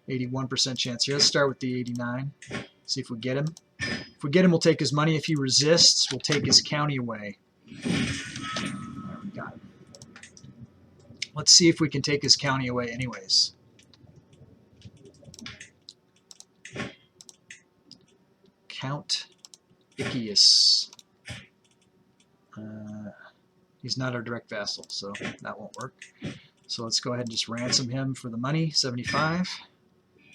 81% chance here. Let's start with the 89. See if we get him. If we get him, we'll take his money. If he resists, we'll take his county away. There, we got him. Let's see if we can take his county away anyways. Count Iccius. He's not our direct vassal, so that won't work. So let's go ahead and just ransom him for the money, 75.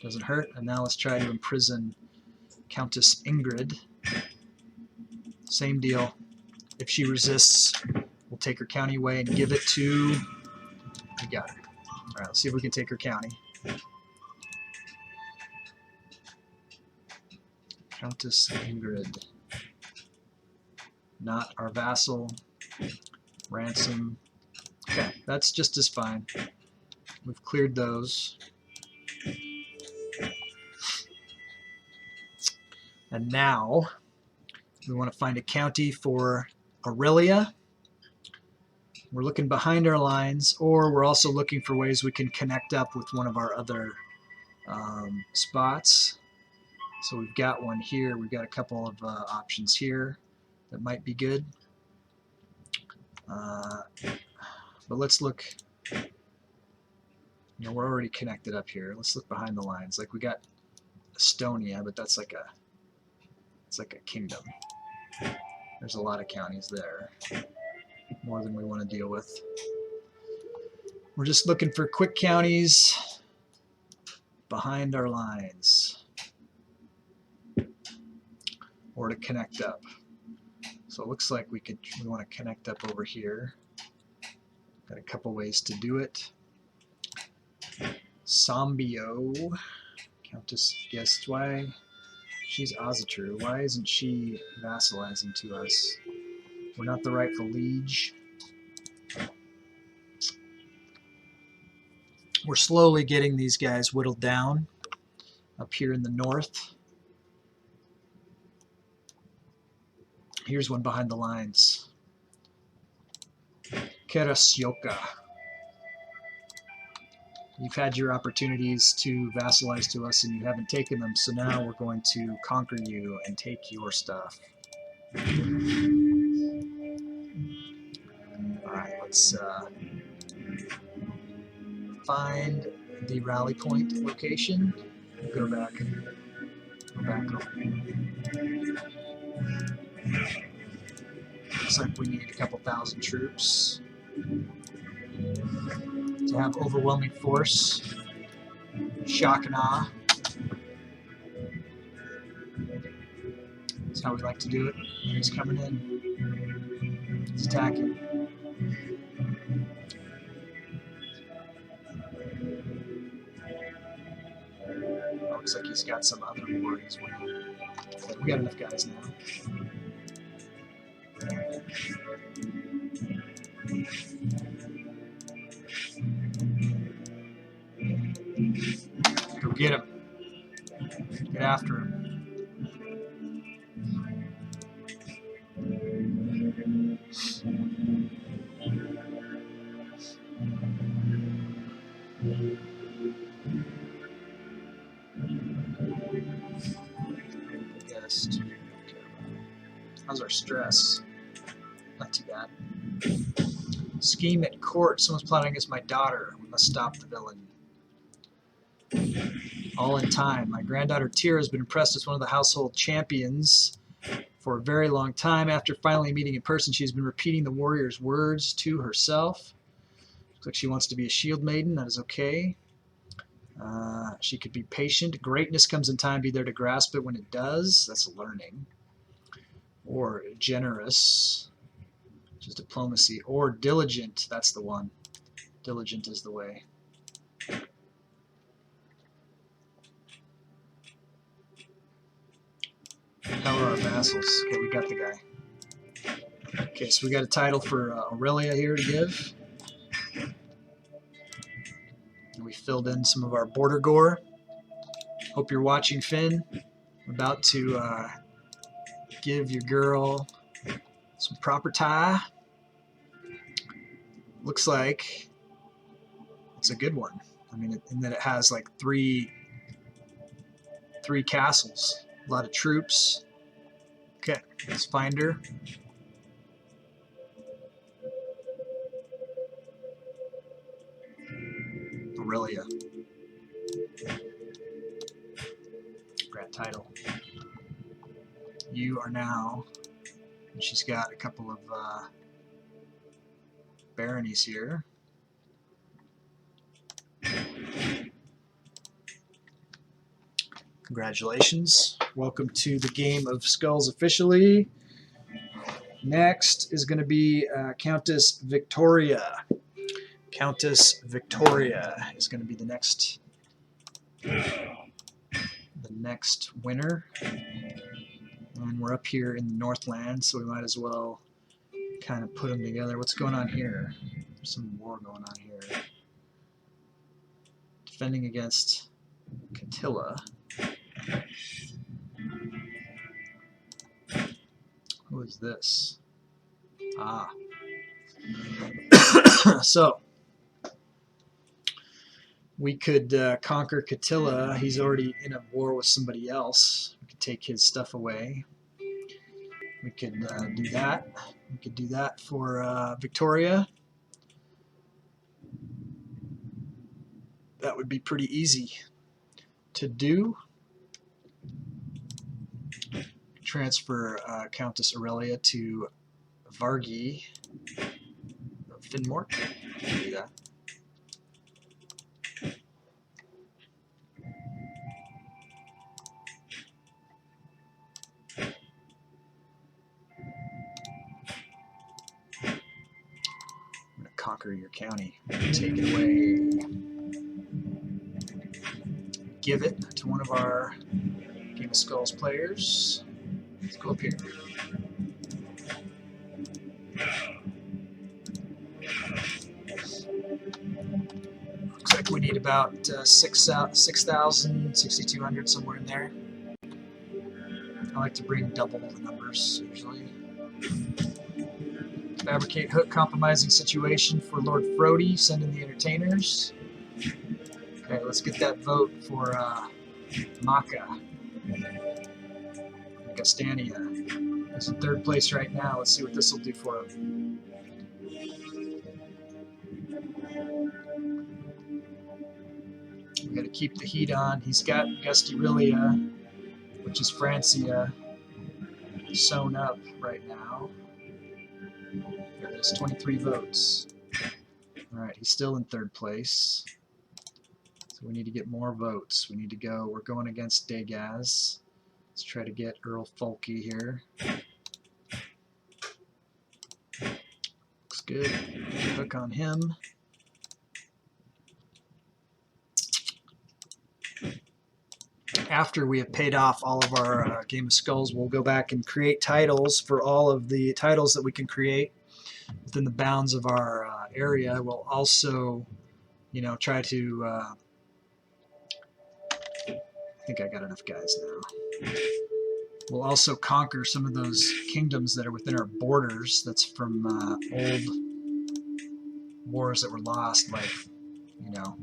Doesn't hurt. And now let's try to imprison Countess Ingrid. Same deal. If she resists, we'll take her county away and give it to... We got her. All right, let's see if we can take her county. Countess Ingrid. Not our vassal. Ransom. Okay, that's just as fine. We've cleared those. And now we want to find a county for Aurelia. We're looking behind our lines, or we're also looking for ways we can connect up with one of our other spots. So we've got one here. We've got a couple of options here that might be good. But let's look. We're already connected up here. Let's look behind the lines. Like we got Estonia, but that's like it's like a kingdom. There's a lot of counties there, more than we want to deal with. We're just looking for quick counties behind our lines, or to connect up. So it looks like we want to connect up over here. Got a couple ways to do it. Sambio, Countess guessed why she's Ozatru. Why isn't she vassalizing to us? We're not the rightful liege. We're slowly getting these guys whittled down up here in the north. Here's one behind the lines. Kerasioka. You've had your opportunities to vassalize to us and you haven't taken them, so now we're going to conquer you and take your stuff. Alright, let's find the rally point location. Go back. Go back over. Looks like we need a couple thousand troops to have overwhelming force. Shock and awe. That's how we like to do it. He's coming in. He's attacking. Looks like he's got some other war he's winning. But we got enough guys now. Go get him. Get after him. Guest. How's our stress? Not too bad. Scheme at court. Someone's plotting against my daughter. We must stop the villain. All in time. My granddaughter Tyr has been impressed as one of the household champions for a very long time. After finally meeting in person, she's been repeating the warrior's words to herself. Looks like she wants to be a shield maiden. That is okay. She could be patient. Greatness comes in time. Be there to grasp it when it does. That's learning. Or generous, which is diplomacy. Or diligent. That's the one. Diligent is the way. How are our vassals? Okay, we got the guy. Okay, so we got a title for Aurelia here to give. And we filled in some of our border gore. Hope you're watching, Finn. I'm about to give your girl some proper tie. Looks like it's a good one. I mean, in that it has like three castles, a lot of troops. Okay, let's find her. Aurelia. Grand title. You are now, and she's got a couple of baronies here. Congratulations. Welcome to the game of Skulls officially. Next is going to be Countess Victoria. Countess Victoria is going to be the next winner. And we're up here in the Northland, so we might as well kind of put them together. What's going on here? There's some war going on here. Defending against Catilla. Who is this? Ah. So, we could conquer Catilla. He's already in a war with somebody else. We could take his stuff away. We could do that. We could do that for Victoria. That would be pretty easy to do. Transfer Countess Aurelia to Vargi of Finmore. Do that. conquer your county. Take it away. Give it to one of our Game of Skulls players. Let's go up here. Looks like we need about 6,000, 6,200, somewhere in there. I like to bring double the numbers, usually. Fabricate hook compromising situation for Lord Frody. Send in the entertainers. Okay, let's get that vote for Maka. Gastania. He's in third place right now. Let's see what this will do for him. We got to keep the heat on. He's got Gustyrill, which is Francia, sewn up right now. There it is, 23 votes. Alright, he's still in third place. So we need to get more votes. We need to go, we're going against Degaz. Let's try to get Earl Folke here. Looks good. Hook on him. After we have paid off all of our Game of Skulls, we'll go back and create titles for all of the titles that we can create within the bounds of our area. We'll also, you know, try to. I think I got enough guys now. We'll also conquer some of those kingdoms that are within our borders. That's from old wars that were lost, like, you know,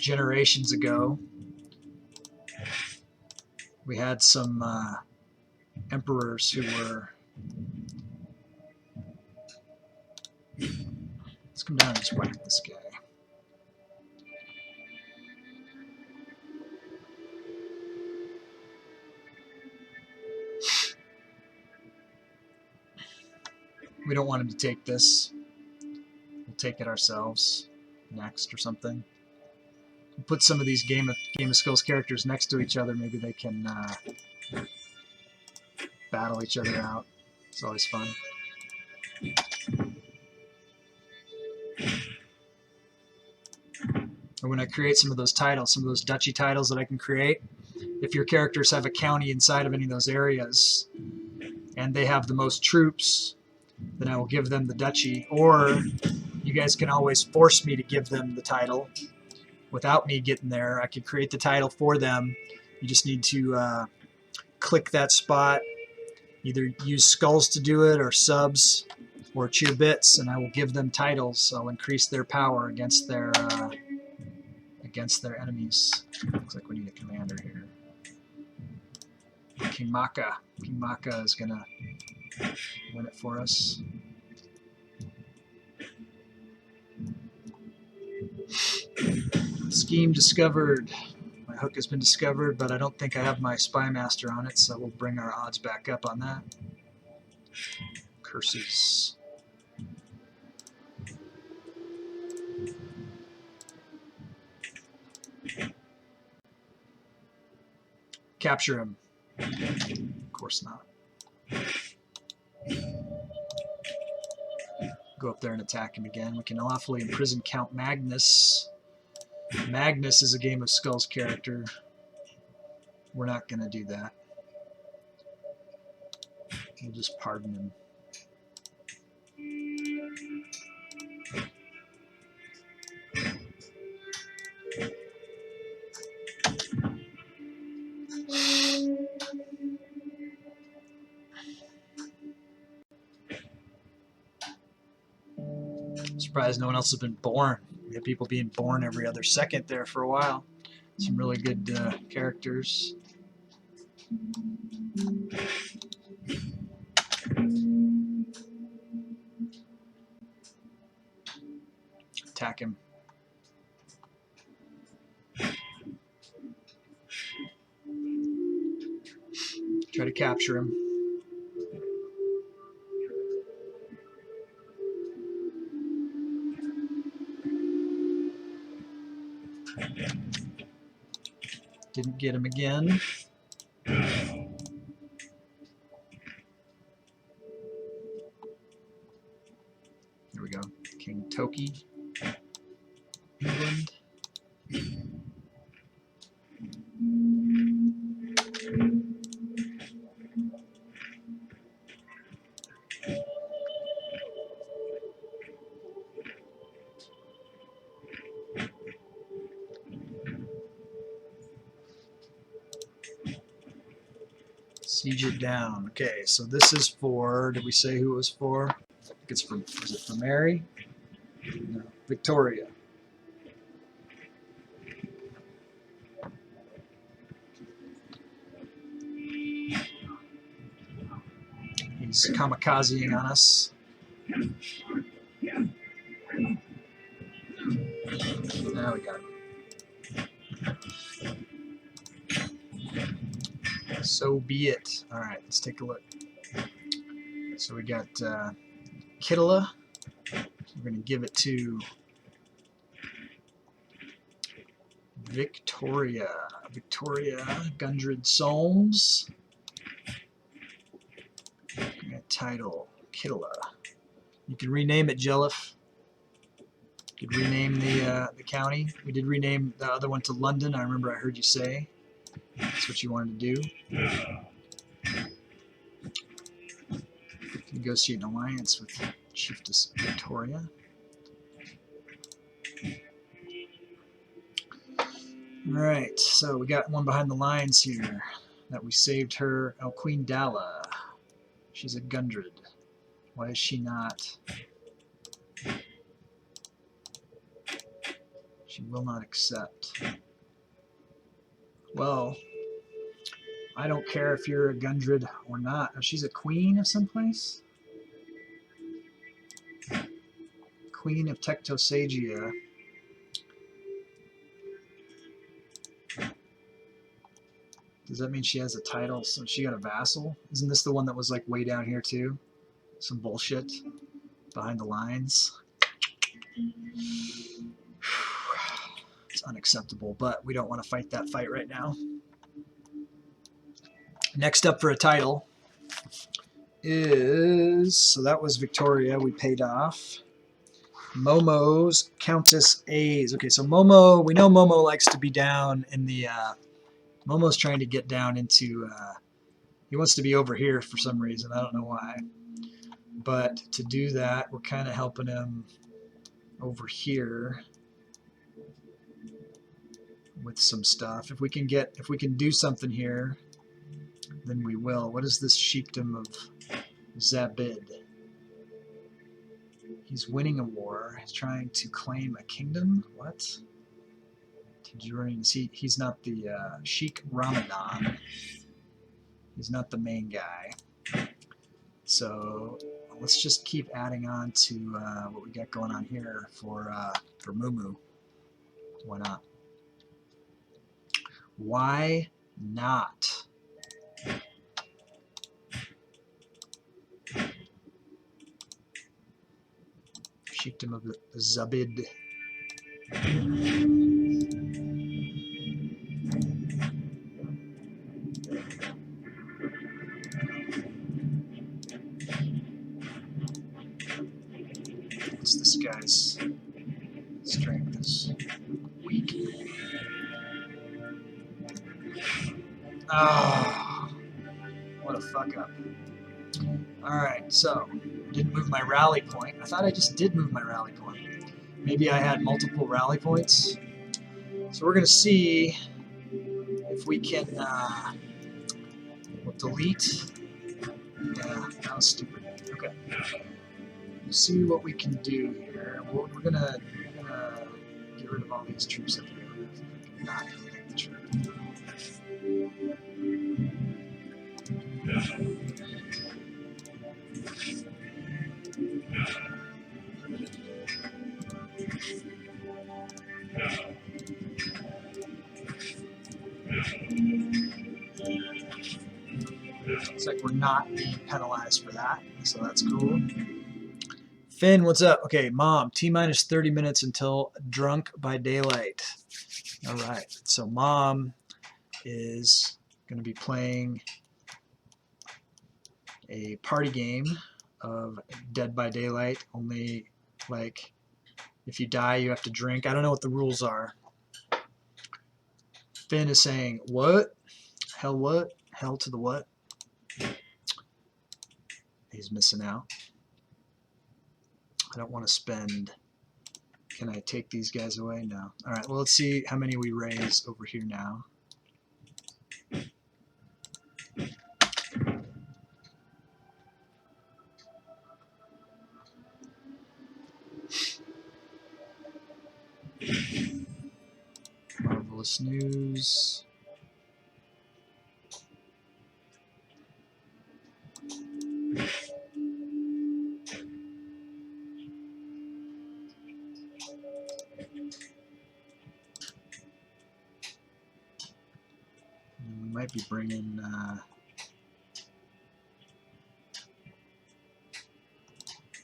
generations ago. We had some emperors who were. Let's come down and just whack this guy. We don't want him to take this. We'll take it ourselves next or something. We'll put some of these Game of Skulls characters next to each other. Maybe they can battle each other out. It's always fun. And when I create some of those titles, some of those duchy titles that I can create, if your characters have a county inside of any of those areas and they have the most troops, then I will give them the duchy. Or you guys can always force me to give them the title without me getting there. I could create the title for them. You just need to click that spot, either use skulls to do it or subs or chew bits, and I will give them titles. I'll increase their power against their enemies. Looks like we need a commander here. King Maka. King Maka is gonna win it for us. Scheme discovered. My hook has been discovered, but I don't think I have my Spy Master on it, so we'll bring our odds back up on that. Curses. Capture him. Of course not. Go up there and attack him again. We can lawfully imprison Count Magnus. Magnus is a Game of Skulls character. We're not going to do that. We'll just pardon him. I'm surprised no one else has been born. We had people being born every other second there for a while. Some really good characters. Attack him. Try to capture him. Didn't get him again. Here we go. King Toki. Siege it down. Okay, so this is for, did we say who it was for? I think it's for, was it for Mary? No, Victoria. He's kamikazeing on us. Now we got him. So be it. Alright, let's take a look. So we got Kittila. We're going to give it to Victoria. Gundred Solms. Title, Kittila. You can rename it, Jellif. You could rename the county. We did rename the other one to London. I remember I heard you say that's what you wanted to do. Negotiate an alliance with Chiefess Victoria. Alright, so we got one behind the lines here that we saved her. Oh, Queen Dalla. She's a Gundred. Why is she not? She will not accept. Well, I don't care if you're a Gundred or not. Oh, she's a queen of someplace? Queen of Tectosagia. Does that mean she has a title? So she got a vassal? Isn't this the one that was like way down here too? Some bullshit behind the lines. It's unacceptable, but we don't want to fight that fight right now. Next up for a title is, so that was Victoria, we paid off. Momo's Countess A's. Okay, so Momo, we know Momo likes to be down in the, Momo's trying to get down into, he wants to be over here for some reason, I don't know why. But to do that, we're kind of helping him over here with some stuff. If we can do something here, then we will. What is this sheepdom of Zabid? He's winning a war. He's trying to claim a kingdom. What? He's not the Sheikh Ramadan. He's not the main guy. So let's just keep adding on to what we got going on here for Mumu. Why not? Why not? Sheikdom of the Zabid. What's this guy's strength is weak. Oh, what a fuck up. Alright, so didn't move my rally point. I thought I just did move my rally point. Maybe I had multiple rally points. So we're going to see if we can we'll delete. Yeah, that was stupid. Okay. Let's see what we can do here. We're gonna get rid of all these troops up here. We're not gonna take the troop. Looks like we're not being penalized for that, so that's cool. Finn, what's up? Okay, Mom, T-minus 30 minutes until drunk by daylight. All right, so Mom is going to be playing a party game of Dead by Daylight, only like if you die you have to drink. I don't know what the rules are. Finn is saying, what? Hell what? Hell to the what? He's missing out. I don't want to spend... Can I take these guys away? No. Alright, well let's see how many we raise over here now. the snooze. And we might be bringing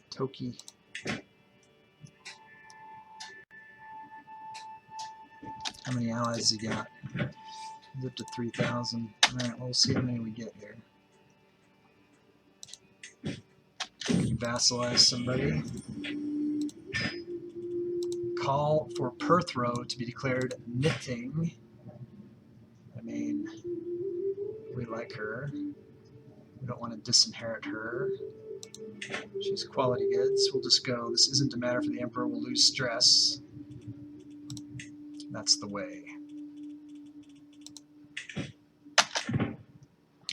Toki. How many allies has he got? He's up to 3,000. Alright, well, we'll see how many we get here. Can you vassalize somebody? Call for Perthrow to be declared knitting. I mean, we like her. We don't want to disinherit her. She's quality goods. We'll just go. This isn't a matter for the Emperor. We'll lose stress. That's the way.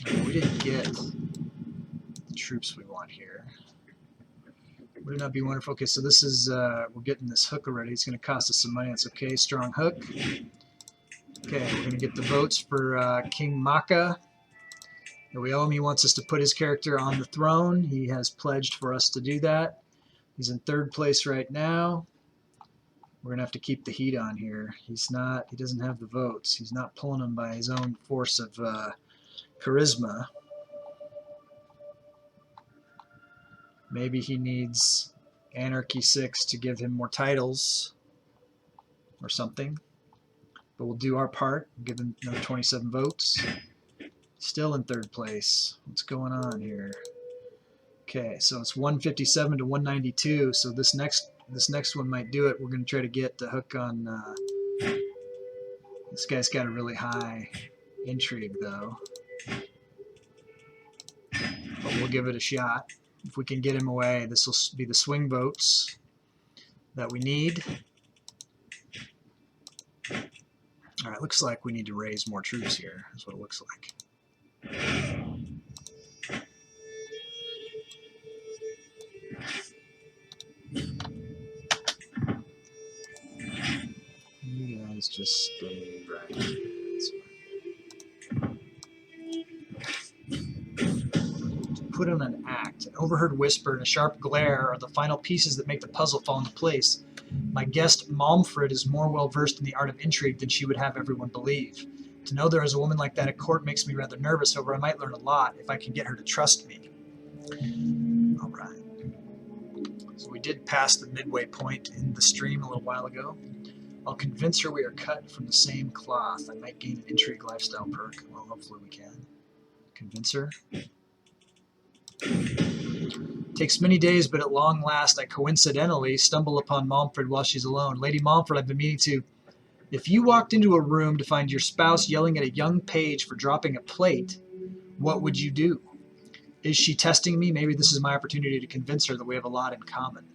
We didn't get the troops we want here. Would it not be wonderful? Okay, so this is, we're getting this hook already. It's going to cost us some money. That's okay. Strong hook. Okay, we're going to get the votes for King Maka. We owe him. He wants us to put his character on the throne. He has pledged for us to do that. He's in 3rd place right now. We're going to have to keep the heat on here. He doesn't have the votes. He's not pulling them by his own force of charisma. Maybe he needs Anarchy 6 to give him more titles or something. But we'll do our part. Give him another 27 votes. Still in 3rd place. What's going on here? Okay, so it's 157 to 192. So this next one might do it. We're going to try to get the hook on. This guy's got a really high intrigue, though. But we'll give it a shot. If we can get him away, this will be the swing votes that we need. All right, looks like we need to raise more troops here. That's what it looks like. You guys just stay right here. Put on an act. An overheard whisper and a sharp glare are the final pieces that make the puzzle fall into place. My guest Malmfrid is more well versed in the art of intrigue than she would have everyone believe. To know there is a woman like that at court makes me rather nervous, however I might learn a lot if I can get her to trust me. All right. So we did pass the midway point in the stream a little while ago. I'll convince her we are cut from the same cloth. I might gain an intrigue lifestyle perk. Well, hopefully we can. Convince her. Takes many days, but at long last I coincidentally stumble upon Malmfrid while she's alone. Lady Malmfrid, I've been meaning to... If you walked into a room to find your spouse yelling at a young page for dropping a plate, what would you do? Is she testing me? Maybe this is my opportunity to convince her that we have a lot in common.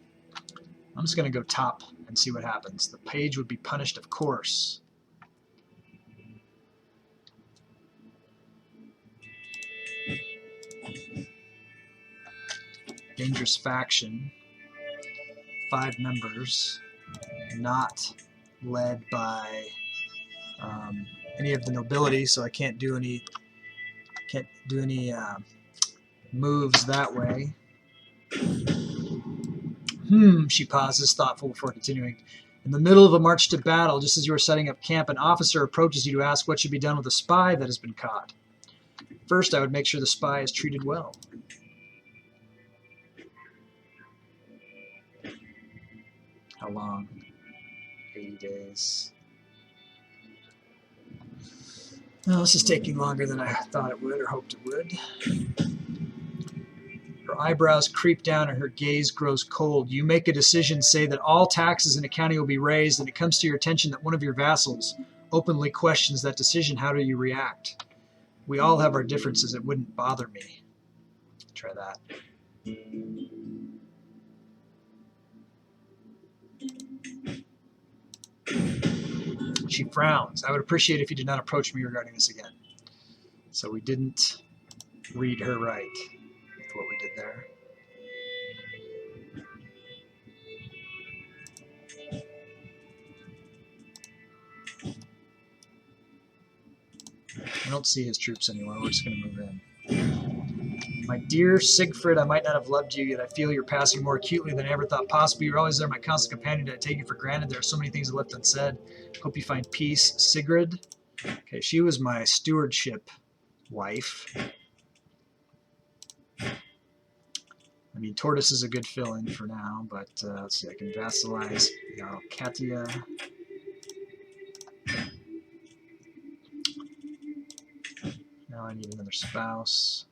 I'm just going to go top and see what happens. The page would be punished, of course. Dangerous faction. 5 members. Not led by any of the nobility, so I can't do any moves that way. She pauses, thoughtful before continuing. In the middle of a march to battle, just as you are setting up camp, an officer approaches you to ask what should be done with a spy that has been caught. First, I would make sure the spy is treated well. How long? 80 days. Well, this is taking longer than I thought it would or hoped it would. Her eyebrows creep down and her gaze grows cold. You make a decision, say that all taxes and accounting will be raised, and it comes to your attention that one of your vassals openly questions that decision. How do you react? We all have our differences. It wouldn't bother me. Try that. She frowns. I would appreciate if you did not approach me regarding this again. So we didn't read her right with what we did there. don't see his troops anywhere. We're just going to move in. My dear Siegfried, I might not have loved you, yet I feel you're passing more acutely than I ever thought possible. You're always there, my constant companion. I take you for granted. There are so many things left unsaid. Hope you find peace. Sigrid. Okay, she was my stewardship wife. I mean, Tortoise is a good fill-in for now, but let's see, I can vassalize Katia. Now I need another spouse.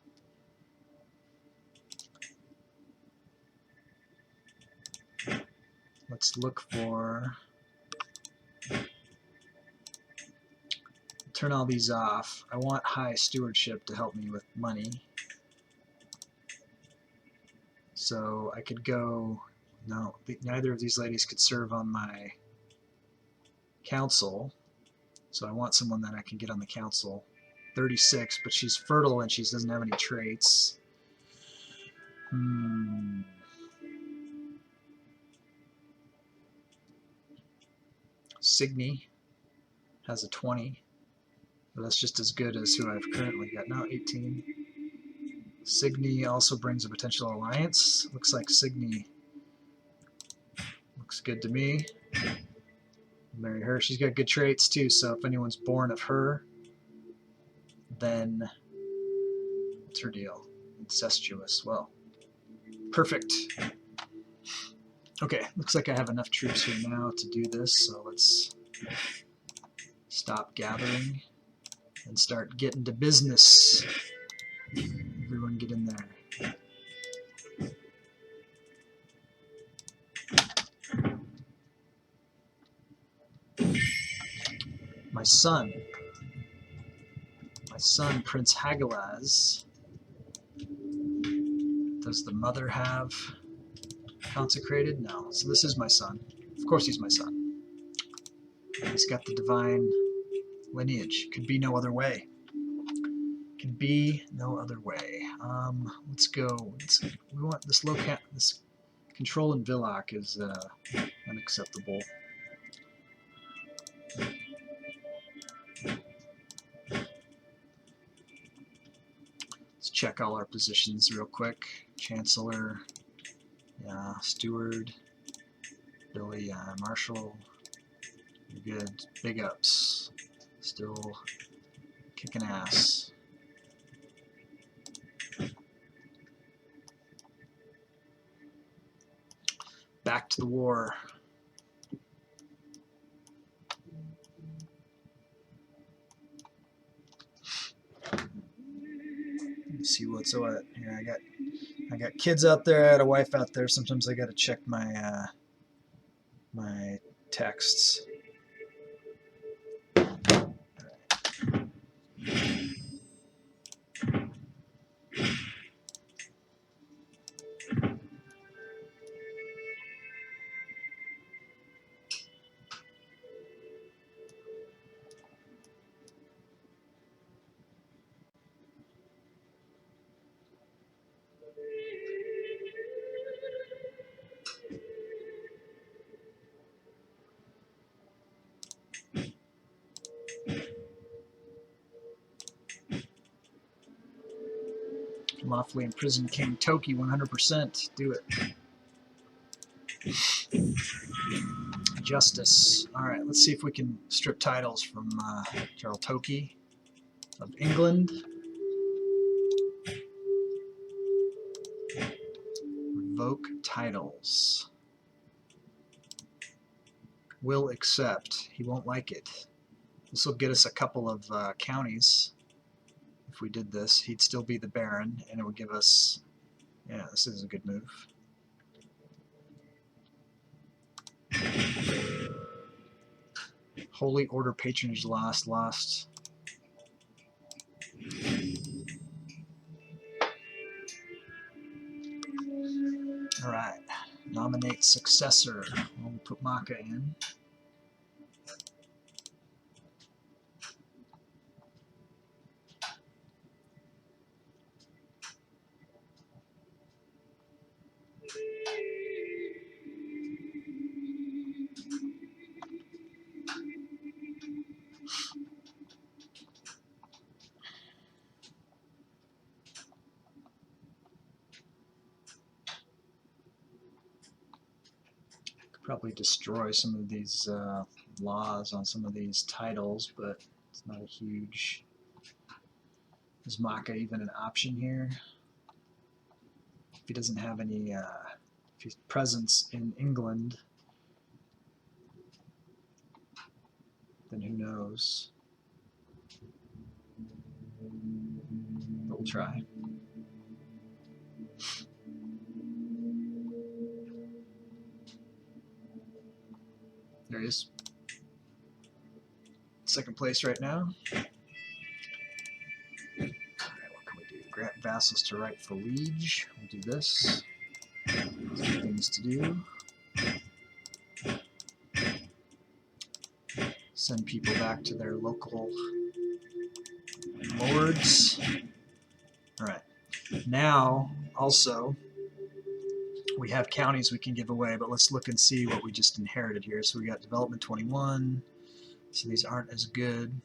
Let's look for... Turn all these off. I want high stewardship to help me with money. So I could go... No, neither of these ladies could serve on my council. So I want someone that I can get on the council. 36, but she's fertile and she doesn't have any traits. Signy has a 20, but that's just as good as who I've currently got now, 18. Signy also brings a potential alliance. Looks like Signy looks good to me. Marry her. She's got good traits too, so if anyone's born of her, then what's her deal? Incestuous. Well, perfect. Okay, looks like I have enough troops here now to do this, so let's stop gathering and start getting to business. Everyone get in there. My son, Prince Hagalaz. Does the mother have consecrated? No. So this is my son. Of course he's my son. He's got the divine lineage. Could be no other way. Could be no other way. Let's go. We want this this control in Villach is unacceptable. Let's check all our positions real quick. Chancellor, yeah, Steward, Billy, Marshall. You're good. Big ups. Still kicking ass. Back to the war. Let's see what's what. Here I got kids out there. I got a wife out there. Sometimes I got to check my my texts. Lawfully imprisoned King Toki 100%. Do it. Justice. Alright, let's see if we can strip titles from Gerald Toki of England. Revoke titles. Will accept. He won't like it. This will get us a couple of counties. If we did this, he'd still be the Baron, and it would give us... Yeah, this is a good move. Holy Order patronage lost. Alright, nominate successor. We'll put Maka in. probably destroy some of these laws on some of these titles, but it's not a huge... Is Maka even an option here? If he doesn't have any if he's presence in England, then who knows? But we'll try. There he is. Second place right now. Alright, what can we do? Grant vassals to rightful liege. We'll do this. Things to do. Send people back to their local lords. Alright. Now, also, we have counties we can give away, but let's look and see what we just inherited here. So we got development 21. So these aren't as good.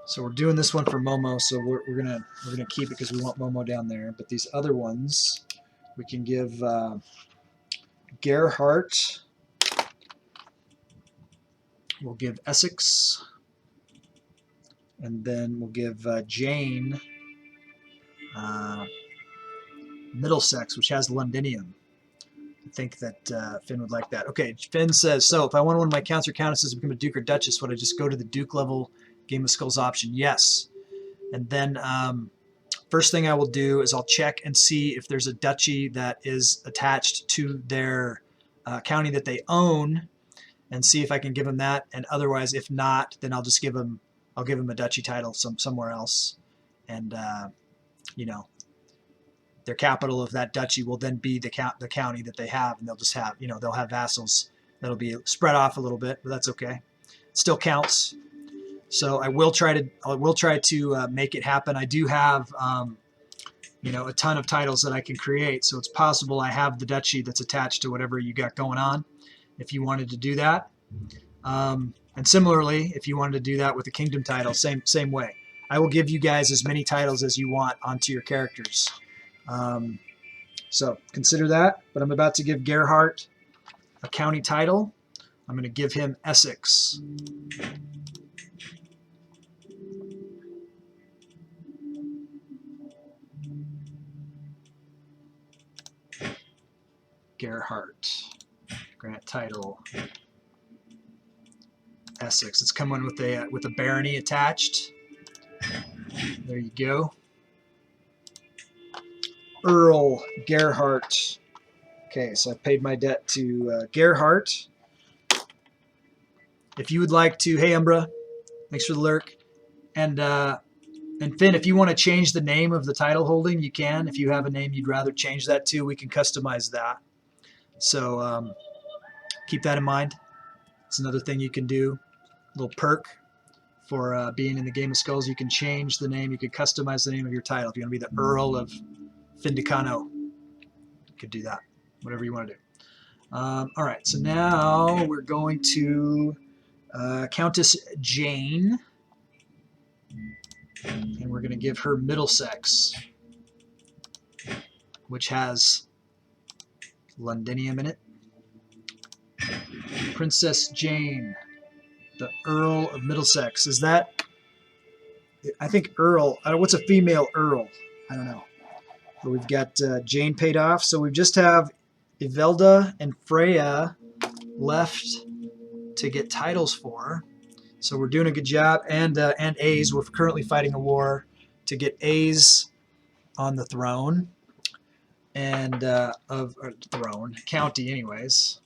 So we're doing this one for Momo, so we're gonna keep it because we want Momo down there. But these other ones, we can give Gerhardt. We'll give Essex, and then we'll give Jane Middlesex, which has Londinium. I think that Finn would like that. Okay, Finn says, so if I want one of my counts or countesses to become a duke or duchess, would I just go to the duke level Game of Skulls option? Yes. And then first thing I will do is I'll check and see if there's a duchy that is attached to their county that they own, and see if I can give them that. And otherwise, if not, then I'll just give them a duchy title somewhere else, and you know, their capital of that duchy will then be the county that they have, and they'll just have, you know, they'll have vassals that'll be spread off a little bit, but that's okay. It still counts. So I will try to make it happen. I do have you know, a ton of titles that I can create, so it's possible I have the duchy that's attached to whatever you got going on, if you wanted to do that. And similarly, if you wanted to do that with the kingdom title, same way. I will give you guys as many titles as you want onto your characters. So consider that. But I'm about to give Gerhardt a county title. I'm going to give him Essex. Gerhardt. Grant title Essex. It's coming with a barony attached. There you go. Earl Gerhardt. Okay, so I paid my debt to Gerhardt. If you would like to, hey Umbra, thanks for the lurk. And Finn, if you want to change the name of the title holding, you can. If you have a name you'd rather change that to, we can customize that. So keep that in mind. It's another thing you can do. A little perk for being in the Game of Skulls. You can change the name. You could customize the name of your title. If you want to be the Earl of Findicano, you could do that. Whatever you want to do. All right, so now we're going to Countess Jane, and we're going to give her Middlesex, which has Londinium in it. Princess Jane, the Earl of Middlesex. Is that, I think Earl, what's a female Earl? I don't know. But we've got Jane paid off, so we just have Ivelda and Freya left to get titles for. So we're doing a good job. And A's, we're currently fighting a war to get A's on the throne, and throne county anyways.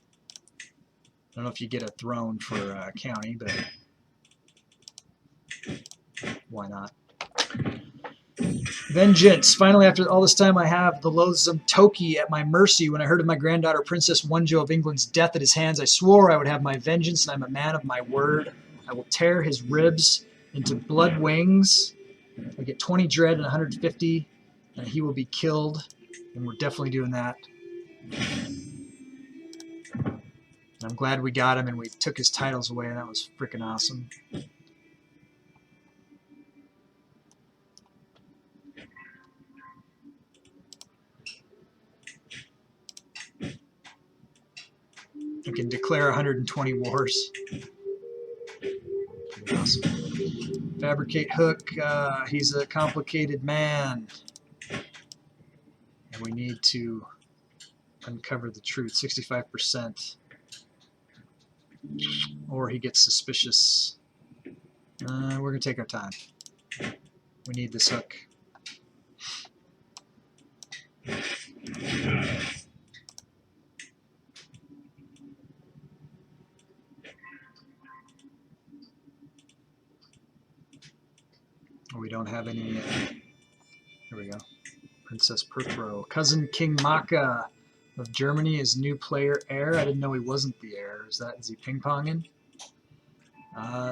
I don't know if you get a throne for county, but why not? Vengeance. Finally, after all this time, I have the loathsome Toki at my mercy. When I heard of my granddaughter, Princess Wonjo of England's death at his hands, I swore I would have my vengeance, and I'm a man of my word. I will tear his ribs into blood wings. I get 20 dread and 150, and he will be killed, and we're definitely doing that. And I'm glad we got him, and we took his titles away, and that was freaking awesome. We can declare 120 wars. Pretty awesome. Fabricate hook. He's a complicated man. And we need to uncover the truth. 65%. Or he gets suspicious. We're going to take our time. We need this hook. We don't have any. Here we go. Princess Perthro. Cousin King Maka of Germany is new player heir. I didn't know he wasn't the heir. Is he ping-ponging?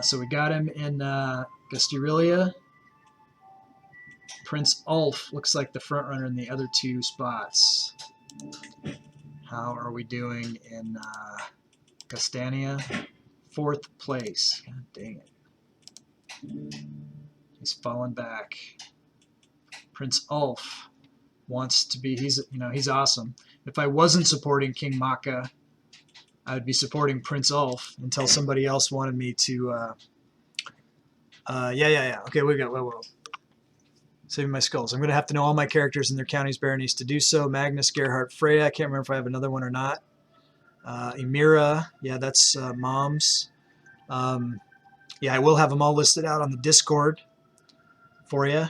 So we got him in Gustyrill. Prince Ulf looks like the front runner in the other two spots. How are we doing in Gastania? 4th place. God dang it. He's fallen back. Prince Ulf wants to be, he's awesome. If I wasn't supporting King Maka, I would be supporting Prince Ulf until somebody else wanted me to, yeah. Okay, we got, whoa. Saving my skulls. I'm going to have to know all my characters and their counties, baronies to do so. Magnus, Gerhard, Freya. I can't remember if I have another one or not. Emira. Yeah, that's Mom's. Yeah, I will have them all listed out on the Discord for you.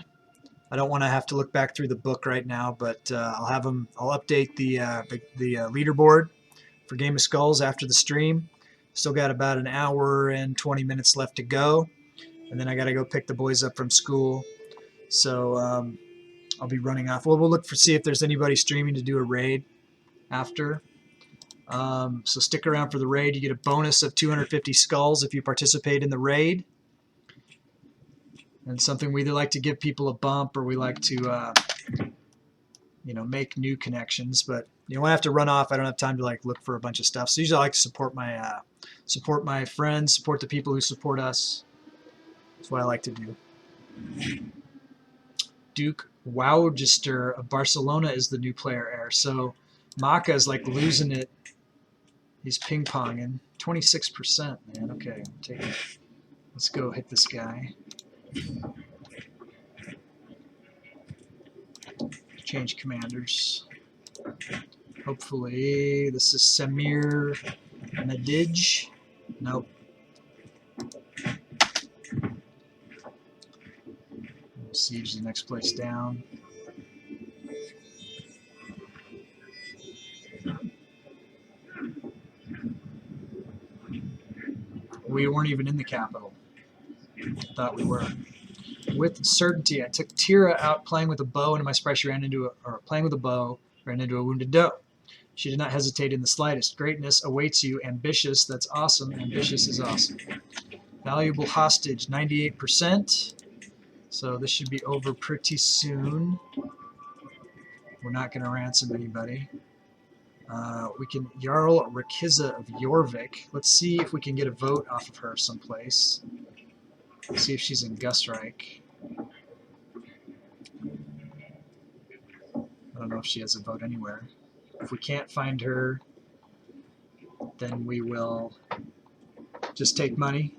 I don't want to have to look back through the book right now, but I'll have them. I'll update the leaderboard for Game of Skulls after the stream. Still got about an hour and 20 minutes left to go, and then I got to go pick the boys up from school. So I'll be running off. Well, we'll look see if there's anybody streaming to do a raid after. So stick around for the raid. You get a bonus of 250 skulls if you participate in the raid. And something we either like to give people a bump or we like to, make new connections. But when I have to run off, I don't have time to look for a bunch of stuff. So usually I like to support my friends, support the people who support us. That's what I like to do. Duke Wowgester of Barcelona is the new player heir. So Maka is losing it. He's ping-ponging. 26%, man. Okay, let's go hit this guy. Change commanders. Hopefully this is Samir Nadij. Nope. We'll siege the next place down. We weren't even in the capital. I thought we were. With certainty, I took Tira out playing with a bow, and in my sprite she ran into a wounded doe. She did not hesitate in the slightest. Greatness awaits you. Ambitious, that's awesome. Ambitious is awesome. Valuable hostage, 98%. So this should be over pretty soon. We're not going to ransom anybody. We can Jarl Rakiza of Jorvik. Let's see if we can get a vote off of her someplace. Let's see if she's in Gustrike. I don't know if she has a vote anywhere. If we can't find her, then we will just take money.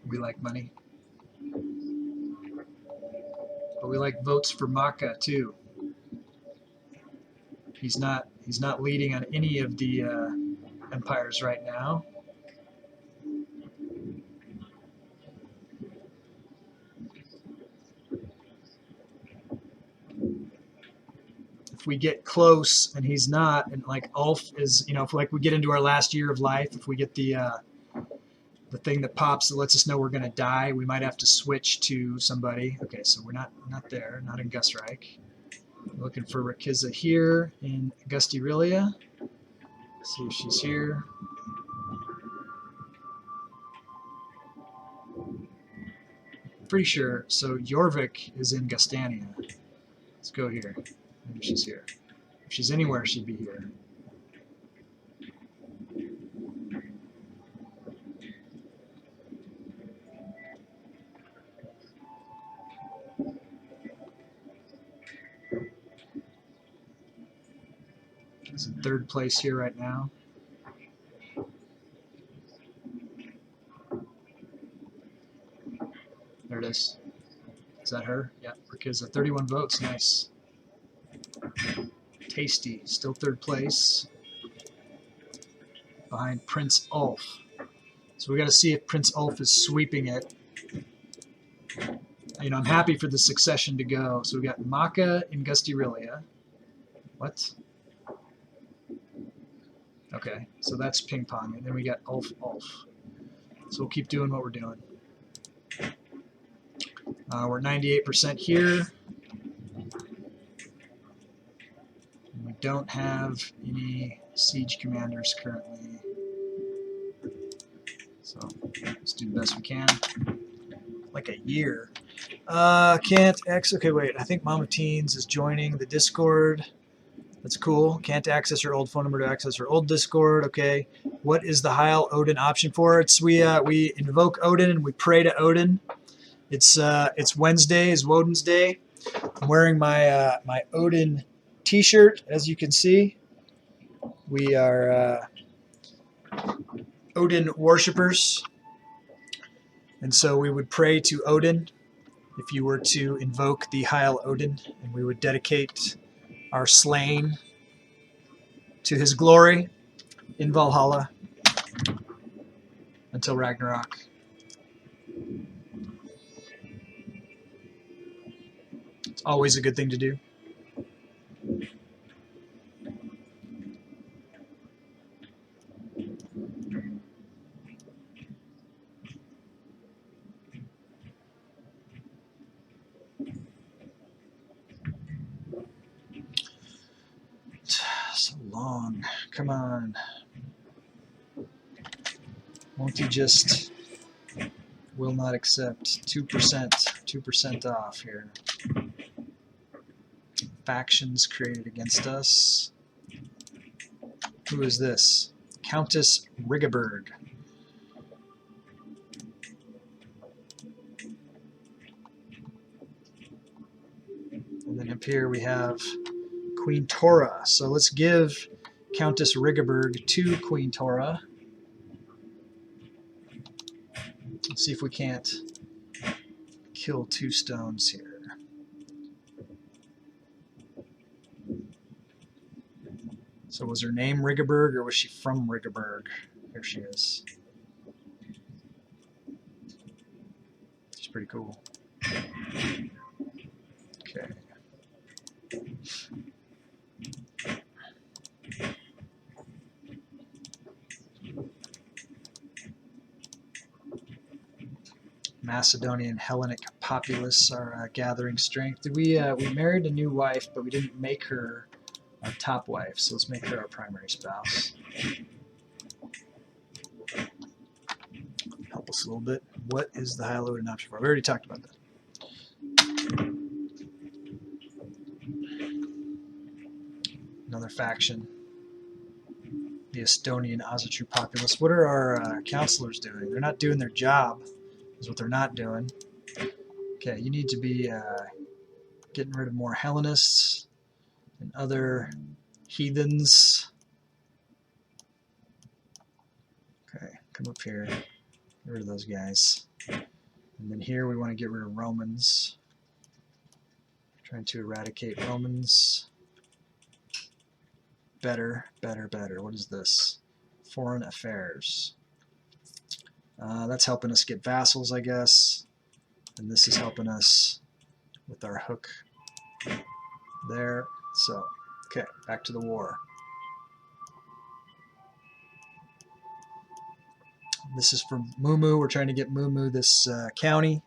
We like money. But we like votes for Maka too. He's not leading on any of the empires right now. If we get close and he's not, and Ulf is, if we get into our last year of life, if we get the thing that pops that lets us know we're going to die, we might have to switch to somebody. Okay, so we're not there, not in Gustrike. Looking for Rakiza here in Gustyrill. See if she's here. Pretty sure. So Jorvik is in Gastania. Let's go here. Maybe she's here. If she's anywhere, she'd be here. third place here right now. There it is. Is that her? Yeah, because of 31 votes. Nice. Tasty, still third place. Behind Prince Ulf. So we got to see if Prince Ulf is sweeping it. You know, I'm happy for the succession to go. So we got Maka and Gustyrill. What? Okay, so that's ping pong, and then we got Ulf. So we'll keep doing what we're doing. We're 98% here. We don't have any siege commanders currently. So let's do the best we can. Like a year. Can't X. Okay, wait. I think Mama Teens is joining the Discord. That's cool. Can't access her old phone number to access her old Discord. Okay. What is the Heil Odin option for? It's we invoke Odin and we pray to Odin. It's Wednesday is Woden's Day. I'm wearing my my Odin T-shirt, as you can see. We are Odin worshippers, and so we would pray to Odin if you were to invoke the Heil Odin, and we would dedicate our slain to his glory in Valhalla until Ragnarok. It's always a good thing to do. So long. Come on. Won't you just... Will not accept 2% off here. Factions created against us. Who is this? Countess Rigaberg. And then up here we have Queen Tora. So let's give Countess Rigaberg to Queen Tora. Let's see if we can't kill 2 stones here. So was her name Rigaberg, or was she from Rigaberg? Here she is. She's pretty cool. Okay. Macedonian Hellenic populace are gathering strength. We married a new wife, but we didn't make her our top wife, so let's make her our primary spouse. Help us a little bit. What is the Heil Odin option for? We already talked about that. Another faction. The Estonian Azatru populace. What are our counselors doing? They're not doing their job, is what they're not doing. Okay, you need to be getting rid of more Hellenists and other heathens. Okay, come up here. Get rid of those guys. And then here we want to get rid of Romans. Trying to eradicate Romans. Better. What is this? Foreign affairs. That's helping us get vassals, I guess. And this is helping us with our hook there. So, okay, back to the war. This is for Mumu. We're trying to get Mumu this county.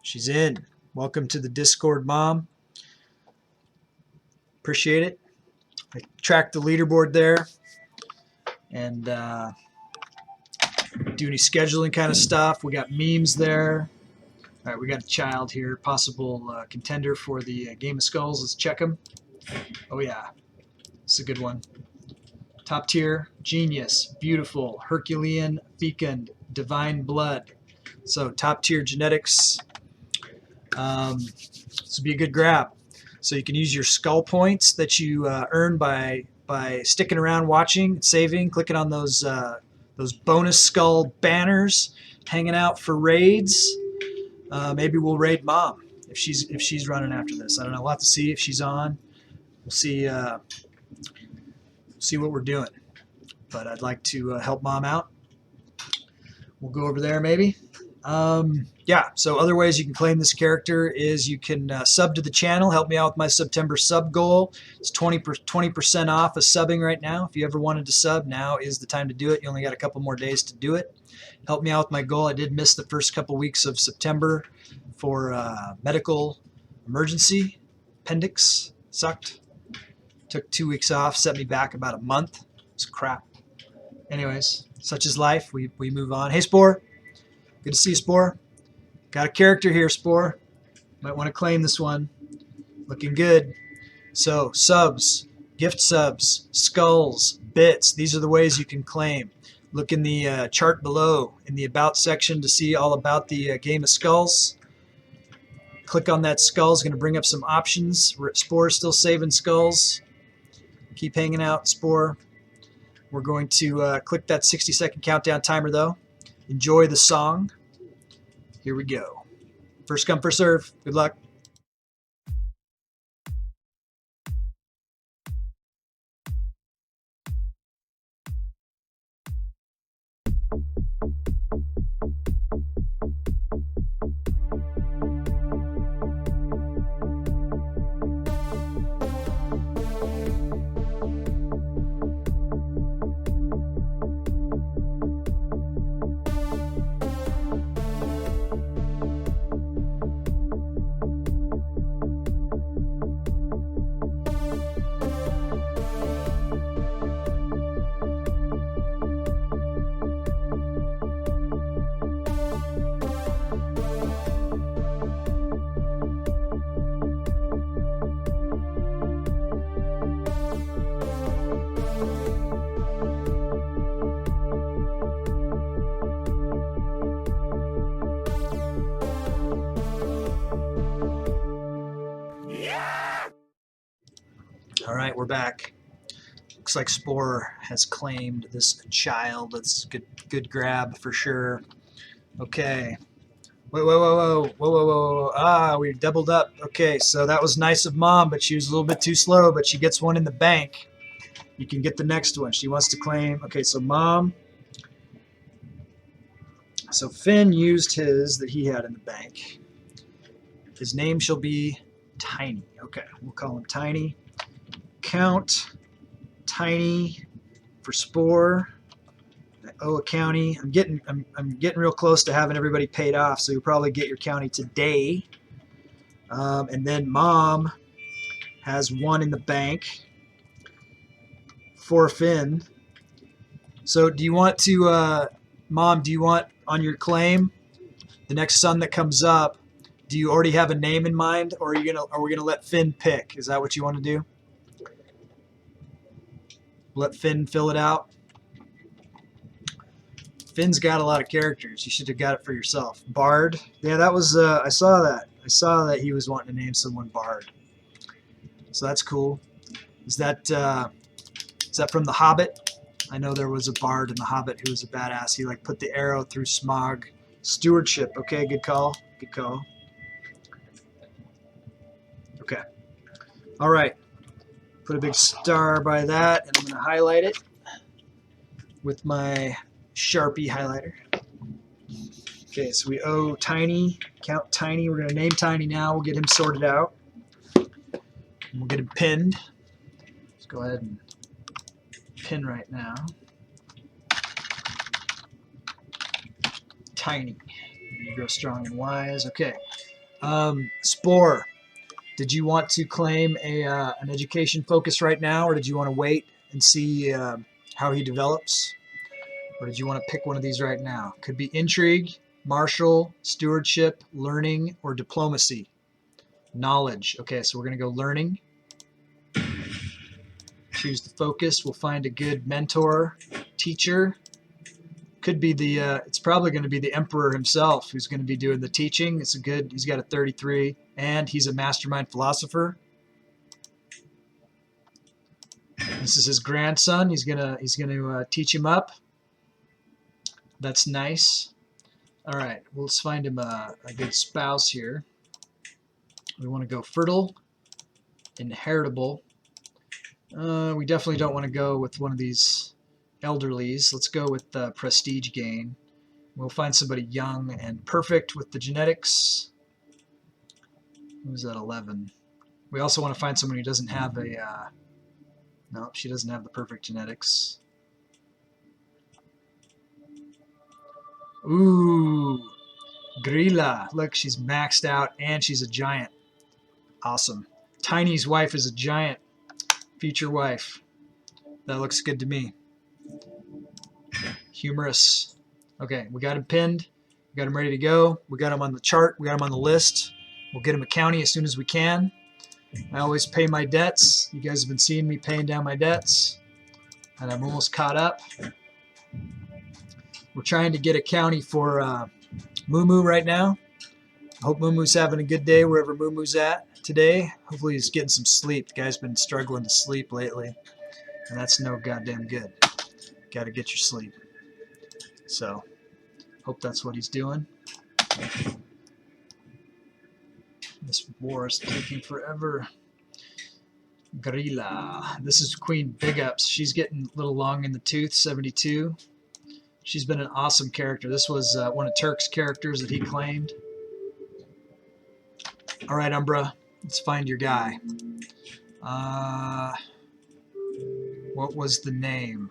She's in. Welcome to the Discord, Mom. Appreciate it. I tracked the leaderboard there and do any scheduling kind of stuff. We got memes there. All right, we got a child here, possible contender for the Game of Skulls. Let's check him. Oh yeah, it's a good one. Top tier, genius, beautiful, Herculean, fecund, divine blood. So top tier genetics. This would be a good grab. So you can use your skull points that you earn by by sticking around, watching, saving, clicking on those bonus skull banners, hanging out for raids. Maybe we'll raid Mom if she's running after this. I don't know. We'll have to see if she's on. We'll see what we're doing. But I'd like to help Mom out. We'll go over there maybe. Yeah, so other ways you can claim this character is you can sub to the channel, help me out with my September sub goal. It's 20% off of subbing right now. If you ever wanted to sub, now is the time to do it. You only got a couple more days to do it. Help me out with my goal. I did miss the first couple weeks of September for medical emergency. Appendix sucked. Took 2 weeks off, set me back about a month. It's crap. Anyways, such is life. We move on. Hey, Spore. Good to see you, Spore. Got a character here, Spore. Might want to claim this one. Looking good. So, subs, gift subs, skulls, bits. These are the ways you can claim. Look in the chart below in the About section to see all about the Game of Skulls. Click on that skull. It's going to bring up some options. Spore is still saving skulls. Keep hanging out, Spore. We're going to click that 60-second countdown timer, though. Enjoy the song. Here we go. First come, first serve. Good luck. All right, we're back. Looks like Spore has claimed this child. That's good grab for sure. Okay. Whoa. Ah, we doubled up. Okay, so that was nice of Mom, but she was a little bit too slow, but she gets one in the bank. You can get the next one. She wants to claim. Okay, so Mom. So Finn used his that he had in the bank. His name shall be Tiny. Okay, we'll call him Tiny. Count Tiny for Spore. I owe a county. I'm getting real close to having everybody paid off, so you'll probably get your county today. And then Mom has one in the bank for Finn. So do you want to, Mom? Do you want on your claim the next son that comes up? Do you already have a name in mind, or are we gonna let Finn pick? Is that what you want to do? Let Finn fill it out. Finn's got a lot of characters. You should have got it for yourself. Bard. Yeah, that was. I saw that. I saw that he was wanting to name someone Bard. So that's cool. Is that from The Hobbit? I know there was a Bard in The Hobbit who was a badass. He like put the arrow through Smog. Stewardship. Okay, good call. Good call. Okay. All right. Put a big star by that, and I'm going to highlight it with my Sharpie highlighter. Okay, so we owe Tiny, count Tiny. We're going to name Tiny now. We'll get him sorted out. And we'll get him pinned. Let's go ahead and pin right now. Tiny. You grow strong and wise. Okay. Spore. Did you want to claim an education focus right now, or did you want to wait and see how he develops? Or did you want to pick one of these right now? Could be intrigue, martial, stewardship, learning, or diplomacy. Knowledge. Okay, so we're going to go learning. Choose the focus. We'll find a good mentor, teacher. Could be it's probably going to be the Emperor himself who's going to be doing the teaching. He's got a 33, and he's a mastermind philosopher. This is his grandson. He's gonna teach him up. That's nice. All right, well, let's find him a good spouse here. We want to go fertile, inheritable. We definitely don't want to go with one of these elderlies. Let's go with prestige gain. We'll find somebody young and perfect with the genetics. Who's at 11? We also want to find someone who doesn't have a... no, she doesn't have the perfect genetics. Ooh, Grilla. Look, she's maxed out and she's a giant. Awesome. Tiny's wife is a giant. Future wife. That looks good to me. Humorous. Okay, we got him pinned. We got him ready to go. We got him on the chart. We got him on the list. We'll get him a county as soon as we can. I always pay my debts. You guys have been seeing me paying down my debts. And I'm almost caught up. We're trying to get a county for Moo right now. I hope Moo's having a good day wherever Moo's at today. Hopefully he's getting some sleep. The guy's been struggling to sleep lately. And that's no goddamn good. Got to get your sleep. So, hope that's what he's doing. This war is taking forever. Grilla. This is Queen Big Ups. She's getting a little long in the tooth, 72. She's been an awesome character. This was one of Turk's characters that he claimed. All right, Umbra. Let's find your guy. What was the name?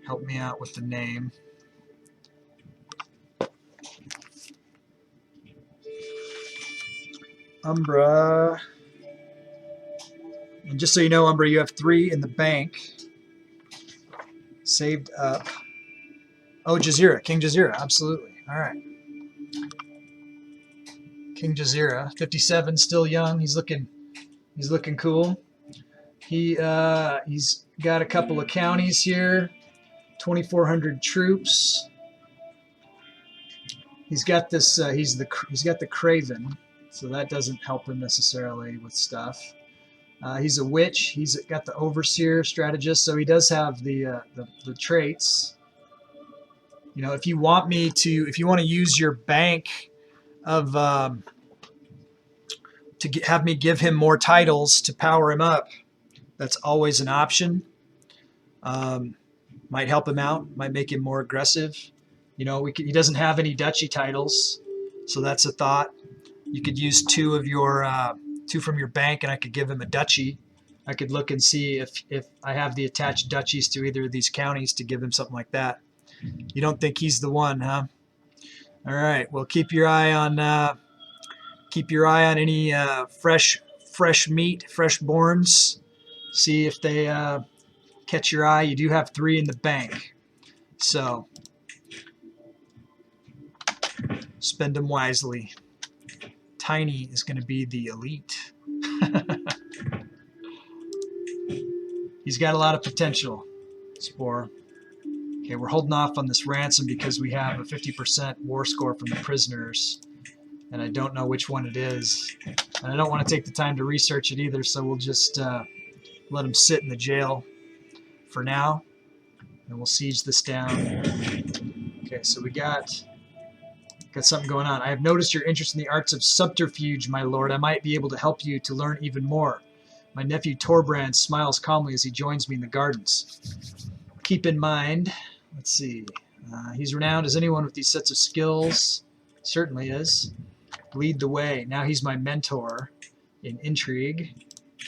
Help me out with the name. Umbra. And just so you know, Umbra, you have 3 in the bank. Saved up. Oh, Jazeera. King Jazeera. Absolutely. All right. King Jazeera. 57, still young. He's looking cool. He's got a couple of counties here. 2,400 troops. He's got this. He's got the Craven, so that doesn't help him necessarily with stuff. He's a witch. He's got the overseer strategist, so he does have the traits. You know, if you want to use your bank of have me give him more titles to power him up, that's always an option. Might help him out. Might make him more aggressive. You know, he doesn't have any duchy titles, so that's a thought. You could use 2 of your 2 from your bank, and I could give him a duchy. I could look and see if I have the attached duchies to either of these counties to give him something like that. You don't think he's the one, huh? All right. Well, keep your eye on any fresh meat, fresh borns. See if they catch your eye. You do have 3 in the bank, so spend them wisely. Tiny is going to be the elite. He's got a lot of potential, Spore. Okay, we're holding off on this ransom because we have a 50% war score from the prisoners, and I don't know which one it is. And I don't want to take the time to research it either, so we'll just let him sit in the jail for now, and we'll siege this down. Okay, so we got something going on. I have noticed your interest in the arts of subterfuge, my lord. I might be able to help you to learn even more. My nephew Torbrand smiles calmly as he joins me in the gardens. Keep in mind, let's see, he's renowned as anyone with these sets of skills. Certainly is. Lead the way. Now he's my mentor in intrigue.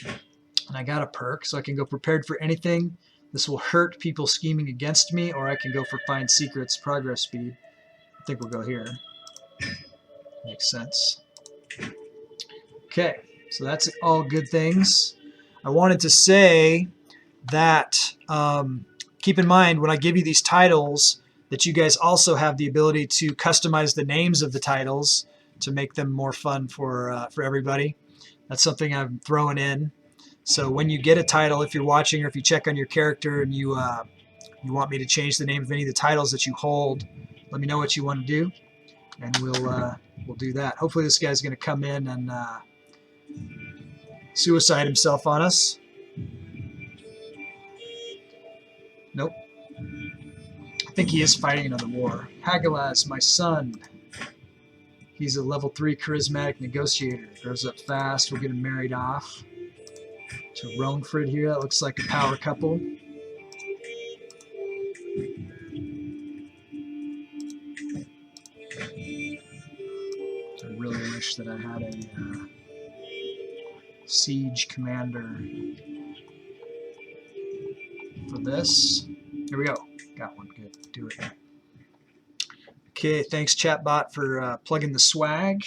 And I got a perk, so I can go prepared for anything. This will hurt people scheming against me, or I can go for find secrets, progress speed. I think we'll go here. Makes sense. Okay, so that's all good things. I wanted to say that keep in mind when I give you these titles that you guys also have the ability to customize the names of the titles to make them more fun for everybody. That's something I'm throwing in. So when you get a title, if you're watching or if you check on your character and you want me to change the name of any of the titles that you hold, let me know what you want to do, and we'll do that. Hopefully this guy's going to come in and suicide himself on us. Nope. I think he is fighting another war. Hagalaz, my son. He's a level 3 charismatic negotiator. Grows up fast. We'll get him married off to Romford here. That looks like a power couple. I really wish that I had a siege commander for this. Here we go. Got one. Good. Do it. Okay, thanks chatbot for plugging the swag.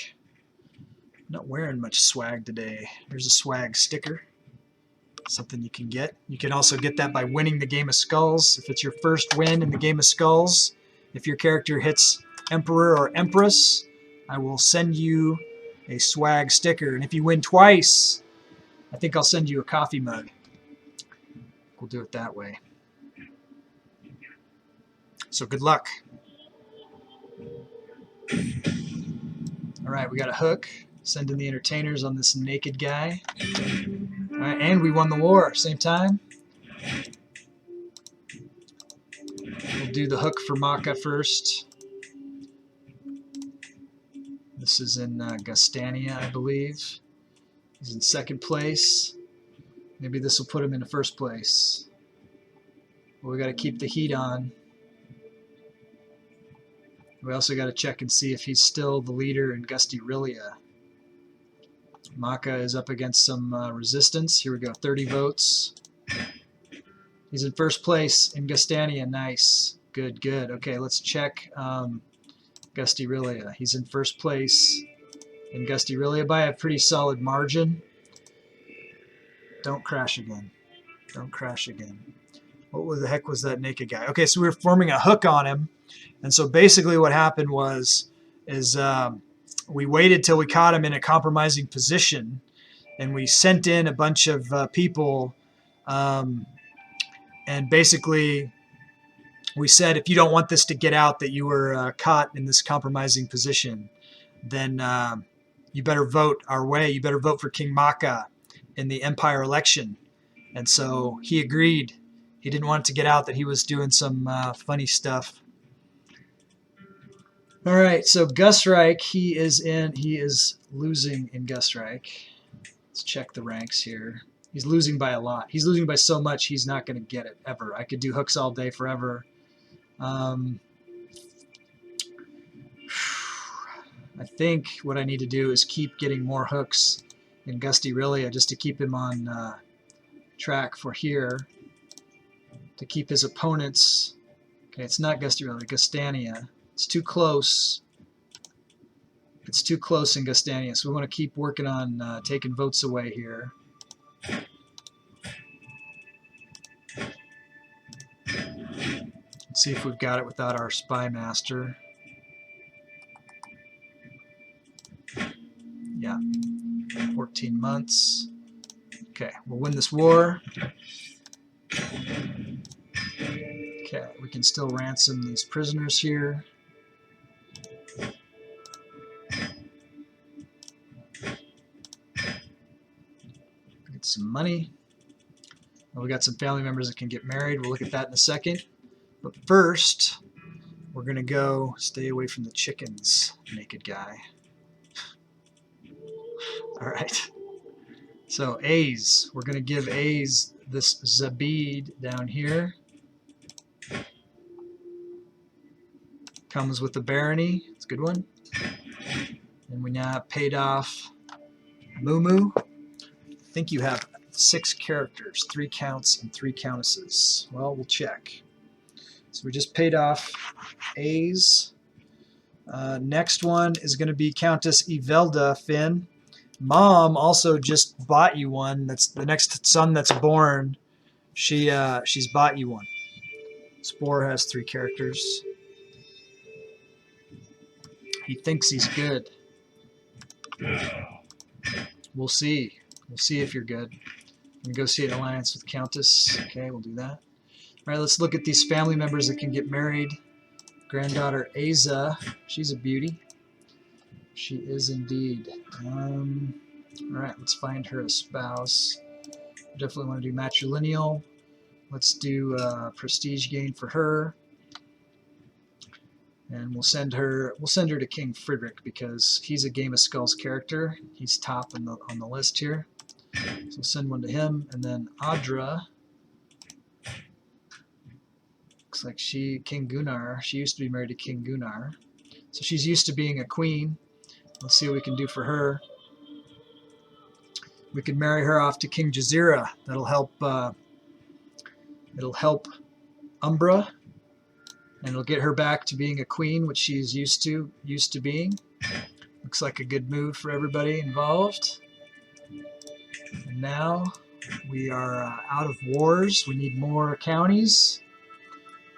Not wearing much swag today. There's a swag sticker. Something you can get. You can also get that by winning the Game of Skulls. If it's your first win in the Game of Skulls, if your character hits Emperor or Empress, I will send you a swag sticker. And if you win twice, I think I'll send you a coffee mug. We'll do it that way. So good luck. All right, we got a hook. Sending the entertainers on this naked guy. All right, and we won the war. Same time. We'll do the hook for Maka first. This is in Gustania, I believe. He's in second place. Maybe this will put him in first place. But we got to keep the heat on. We also got to check and see if he's still the leader in Gustyrill. Maka is up against some resistance. Here we go, 30 votes. He's in first place in Gustania. Nice. Good, good. Okay, let's check Gustyrill. He's in first place in Gustyrill by a pretty solid margin. Don't crash again. Don't crash again. What the heck was that naked guy? Okay, so we were forming a hook on him. And so basically what happened was we waited till we caught him in a compromising position, and we sent in a bunch of people, and basically we said, if you don't want this to get out that you were caught in this compromising position, then you better vote our way. You better vote for King Maka in the Empire election. And so he agreed. He didn't want it to get out that he was doing some funny stuff. All right, so Gusreich, he is losing in Gusreich. Let's check the ranks here. He's losing by a lot. He's losing by so much, he's not going to get it ever. I could do hooks all day forever. I think what I need to do is keep getting more hooks in Gustyrill just to keep him on track for here, to keep his opponents. Okay, it's not Gustyrill, Gustania. It's too close. It's too close in Gustania, so we want to keep working on taking votes away here. Let's see if we've got it without our spy master. Yeah, 14 months. Okay, we'll win this war. Okay, we can still ransom these prisoners here. Get some money. Well, we got some family members that can get married. We'll look at that in a second. But first, we're going to go stay away from the chickens, naked guy. All right. So A's, we're going to give A's this Zabid down here. Comes with the barony. It's a good one. And we now paid off Mumu. I think you have 6 characters, 3 counts and 3 countesses. Well, we'll check. So we just paid off A's. Next one is going to be Countess Evelda Finn. Mom also just bought you one. That's the next son that's born. She's bought you one. Spore has 3 characters. He thinks he's good. We'll see. We'll see if you're good. Negotiate alliance with Countess. Okay, we'll do that. All right, let's look at these family members that can get married. Granddaughter Aza. She's a beauty. She is indeed. All right, let's find her a spouse. Definitely want to do matrilineal. Let's do prestige gain for her, and we'll send her to King Frederick because he's a Game of Skulls character. He's top on the list here. So send one to him, and then Audra. Looks like King Gunnar. She used to be married to King Gunnar, so she's used to being a queen. Let's see what we can do for her. We could marry her off to King Jazeera. That'll help. It'll help Umbra, and it'll get her back to being a queen, which she's used to being. Looks like a good move for everybody involved. And now we are out of wars. We need more counties.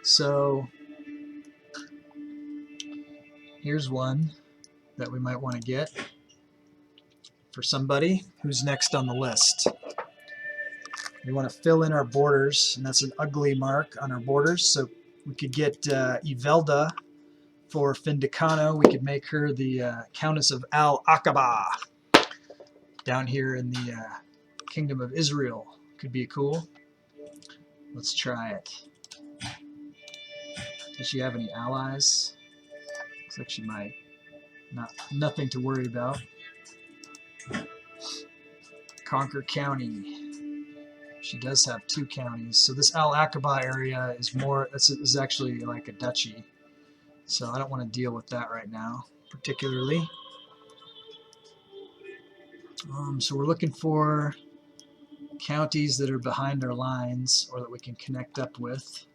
So here's one that we might want to get for somebody who's next on the list. We want to fill in our borders, and that's an ugly mark on our borders. So we could get Ivelda for Findicano. We could make her the Countess of Al-Aqaba down here in the Kingdom of Israel. Could be cool. Let's try it. Does she have any allies? Looks like she might. Nothing to worry about. Conquer County. She does have 2 counties. So this Al-Aqaba area is is actually like a duchy. So I don't want to deal with that right now, particularly. So we're looking for counties that are behind our lines or that we can connect up with.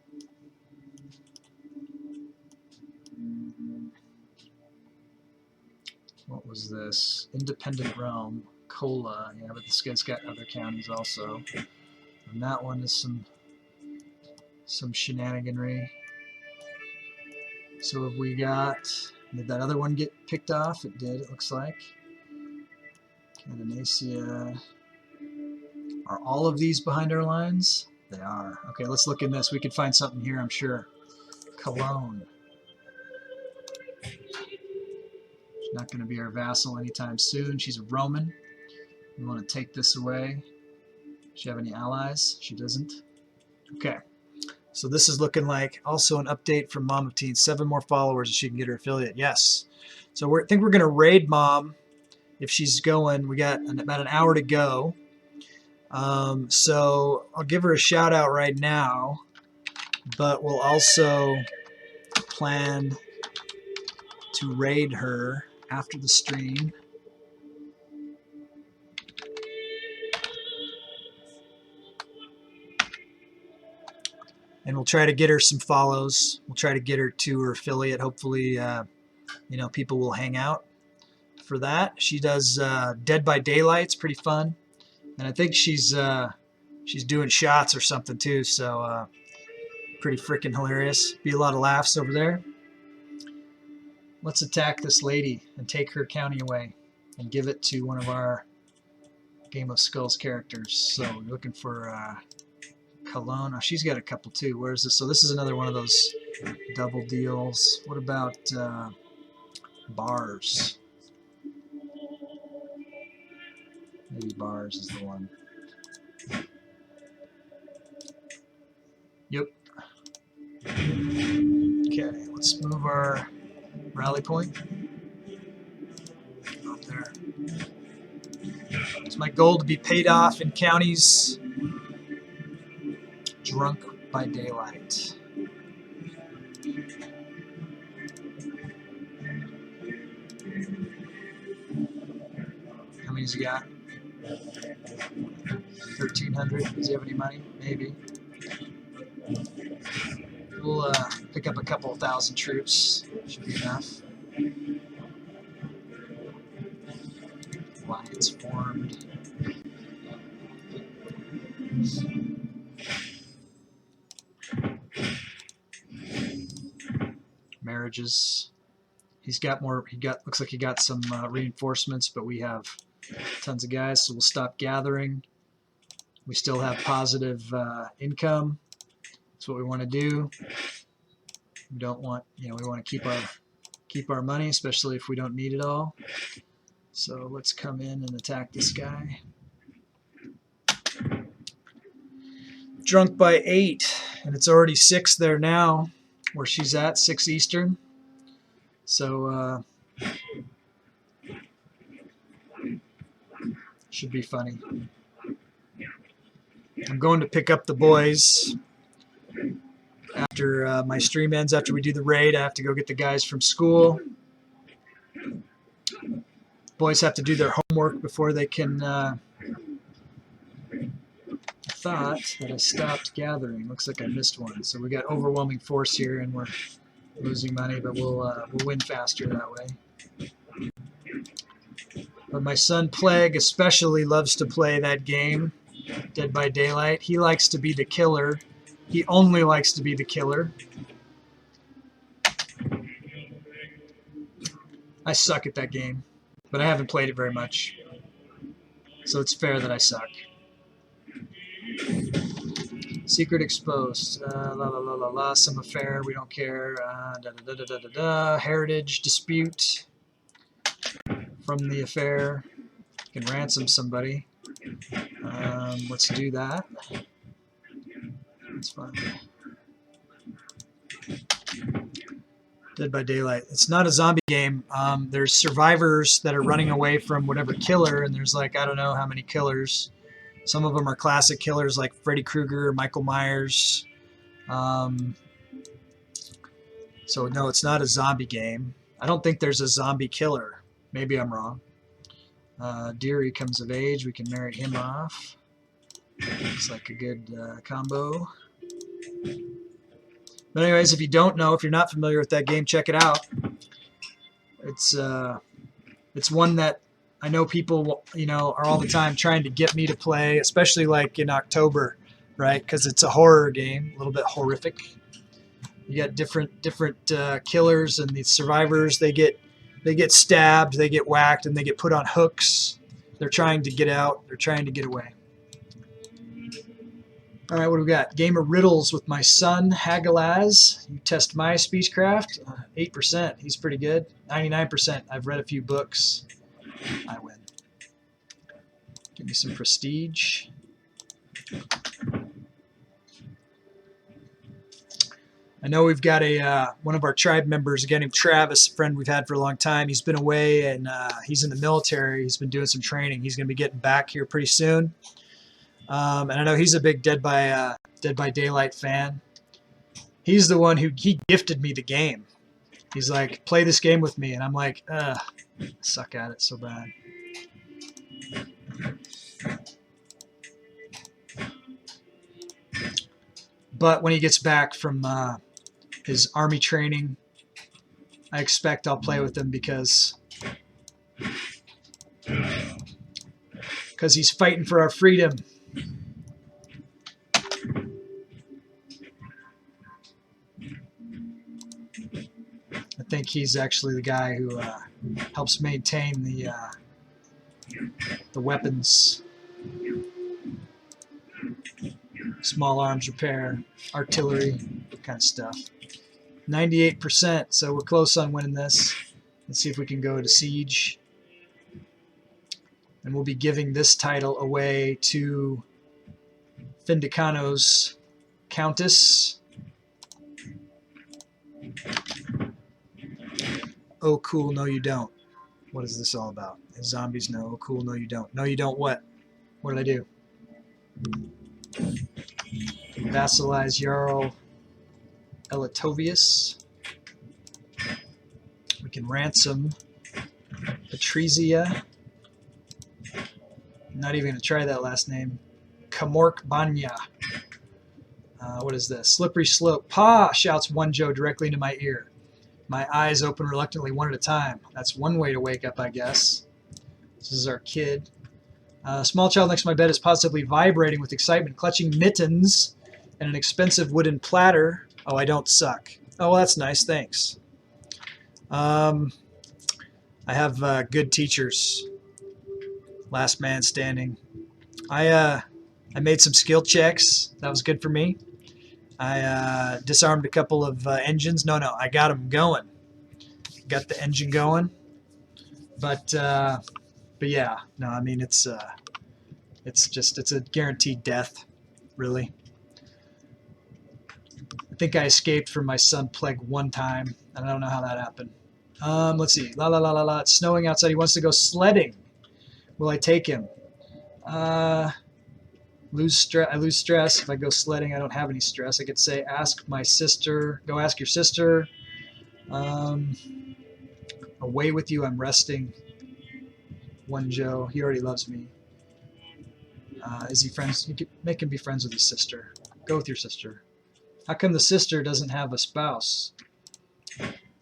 What was this? Independent Rome, Kola. Yeah, but this guy's got other counties also. And that one is some shenaniganry. So have we got... Did that other one get picked off? It did, it looks like. Candonacia. Are all of these behind our lines? They are. Okay, let's look in this. We could find something here, I'm sure. Cologne. She's not going to be our vassal anytime soon. She's a Roman. We want to take this away. Does she have any allies? She doesn't. Okay. So this is looking like also an update from Mom of Teens. 7 more followers and she can get her affiliate. Yes. So I think we're going to raid Mom if she's going. We got about an hour to go. So I'll give her a shout out right now, but we'll also plan to raid her after the stream. And we'll try to get her some follows. We'll try to get her to her affiliate. Hopefully, you know, people will hang out for that. She does Dead by Daylight. It's pretty fun. And I think she's doing shots or something too. So pretty freaking hilarious. Be a lot of laughs over there. Let's attack this lady and take her county away and give it to one of our Game of Skulls characters. So we're looking for Cologne. Oh, she's got a couple too. Where is this? So this is another one of those double deals. What about Bars? Maybe Bars is the one. Yep. Okay, let's move our rally point up there. It's my goal to be paid off in counties drunk by daylight. How many's he got? 1,300. Does he have any money? Maybe. We'll pick up a couple of thousand troops. Should be enough. Alliance formed. Marriages. He's got more. Looks like he got some reinforcements, but we have tons of guys, so we'll stop gathering. We still have positive income. That's what we want to do. We don't want, we want to keep our money, especially if we don't need it all. So let's come in and attack this guy. Drunk by 8, and it's already 6 there now, where she's at, 6 Eastern. So should be funny. I'm going to pick up the boys after my stream ends. After we do the raid, I have to go get the guys from school. Boys have to do their homework before they can. I thought that I stopped gathering. Looks like I missed one. So we got overwhelming force here, and we're losing money, but we'll win faster that way. But my son Plague especially loves to play that game, Dead by Daylight. He likes to be the killer. He only likes to be the killer. I suck at that game, but I haven't played it very much. So it's fair that I suck. Secret exposed. La la la la la. Some affair. We don't care. Da da da da da da. Heritage dispute from the affair. Can ransom somebody. Let's do that. That's fine. Dead by Daylight. It's not a zombie game. There's survivors that are running away from whatever killer, and there's like, I don't know how many killers. Some of them are classic killers like Freddy Krueger, Michael Myers. So no, it's not a zombie game. I don't think there's a zombie killer. Maybe I'm wrong. Deary comes of age. We can marry him off. Looks like a good combo. But anyways, if you don't know, if you're not familiar with that game, check it out. It's one that I know people, you know, are all the time trying to get me to play, especially like in October, right? Because it's a horror game, a little bit horrific. You got different killers, and the survivors, they get stabbed, they get whacked, and they get put on hooks. They're trying to get out. They're trying to get away. All right, what do we got? Game of riddles with my son, Hagalaz. You test my speechcraft. 8%. He's pretty good. 99%. I've read a few books. I win. Give me some prestige. I know we've got one of our tribe members, again, named Travis, a friend we've had for a long time. He's been away, and he's in the military. He's been doing some training. He's going to be getting back here pretty soon. And I know he's a big Dead by Daylight fan. He's the one who gifted me the game. He's like, play this game with me, and I'm like, ugh, suck at it so bad. But when he gets back from his army training, I expect I'll play with him because he's fighting for our freedom. I think he's actually the guy who helps maintain the weapons, small arms repair, artillery, kind of stuff. 98%, so we're close on winning this. Let's see if we can go to Siege. And we'll be giving this title away to Findicano's Countess. Oh, cool, no you don't. What is this all about? Zombies, no. Oh, cool, no you don't. No you don't what? What did I do? Vassalize Jarl Elatovius. We can ransom Patrizia. I'm not even going to try that last name. Kamork Banya. What is this? Slippery Slope. Pa! Shouts one Joe directly into my ear. My eyes open reluctantly one at a time. That's one way to wake up, I guess. This is our kid. Small child next to my bed is positively vibrating with excitement, clutching mittens and an expensive wooden platter. Oh, I don't suck. Oh, well, that's nice. Thanks. I have good teachers. Last man standing. I made some skill checks. That was good for me. I disarmed a couple of engines. No, I got them going. Got the engine going. But yeah, no, I mean it's a guaranteed death, really. I think I escaped from my son Plague one time, and I don't know how that happened. Let's see. La la la la la. It's snowing outside. He wants to go sledding. Will I take him? I lose stress if I go sledding. I don't have any stress. I could say, ask my sister. Go ask your sister. Away with you. I'm resting. One Joe. He already loves me. Is he friends? You can make him be friends with his sister. Go with your sister. How come the sister doesn't have a spouse?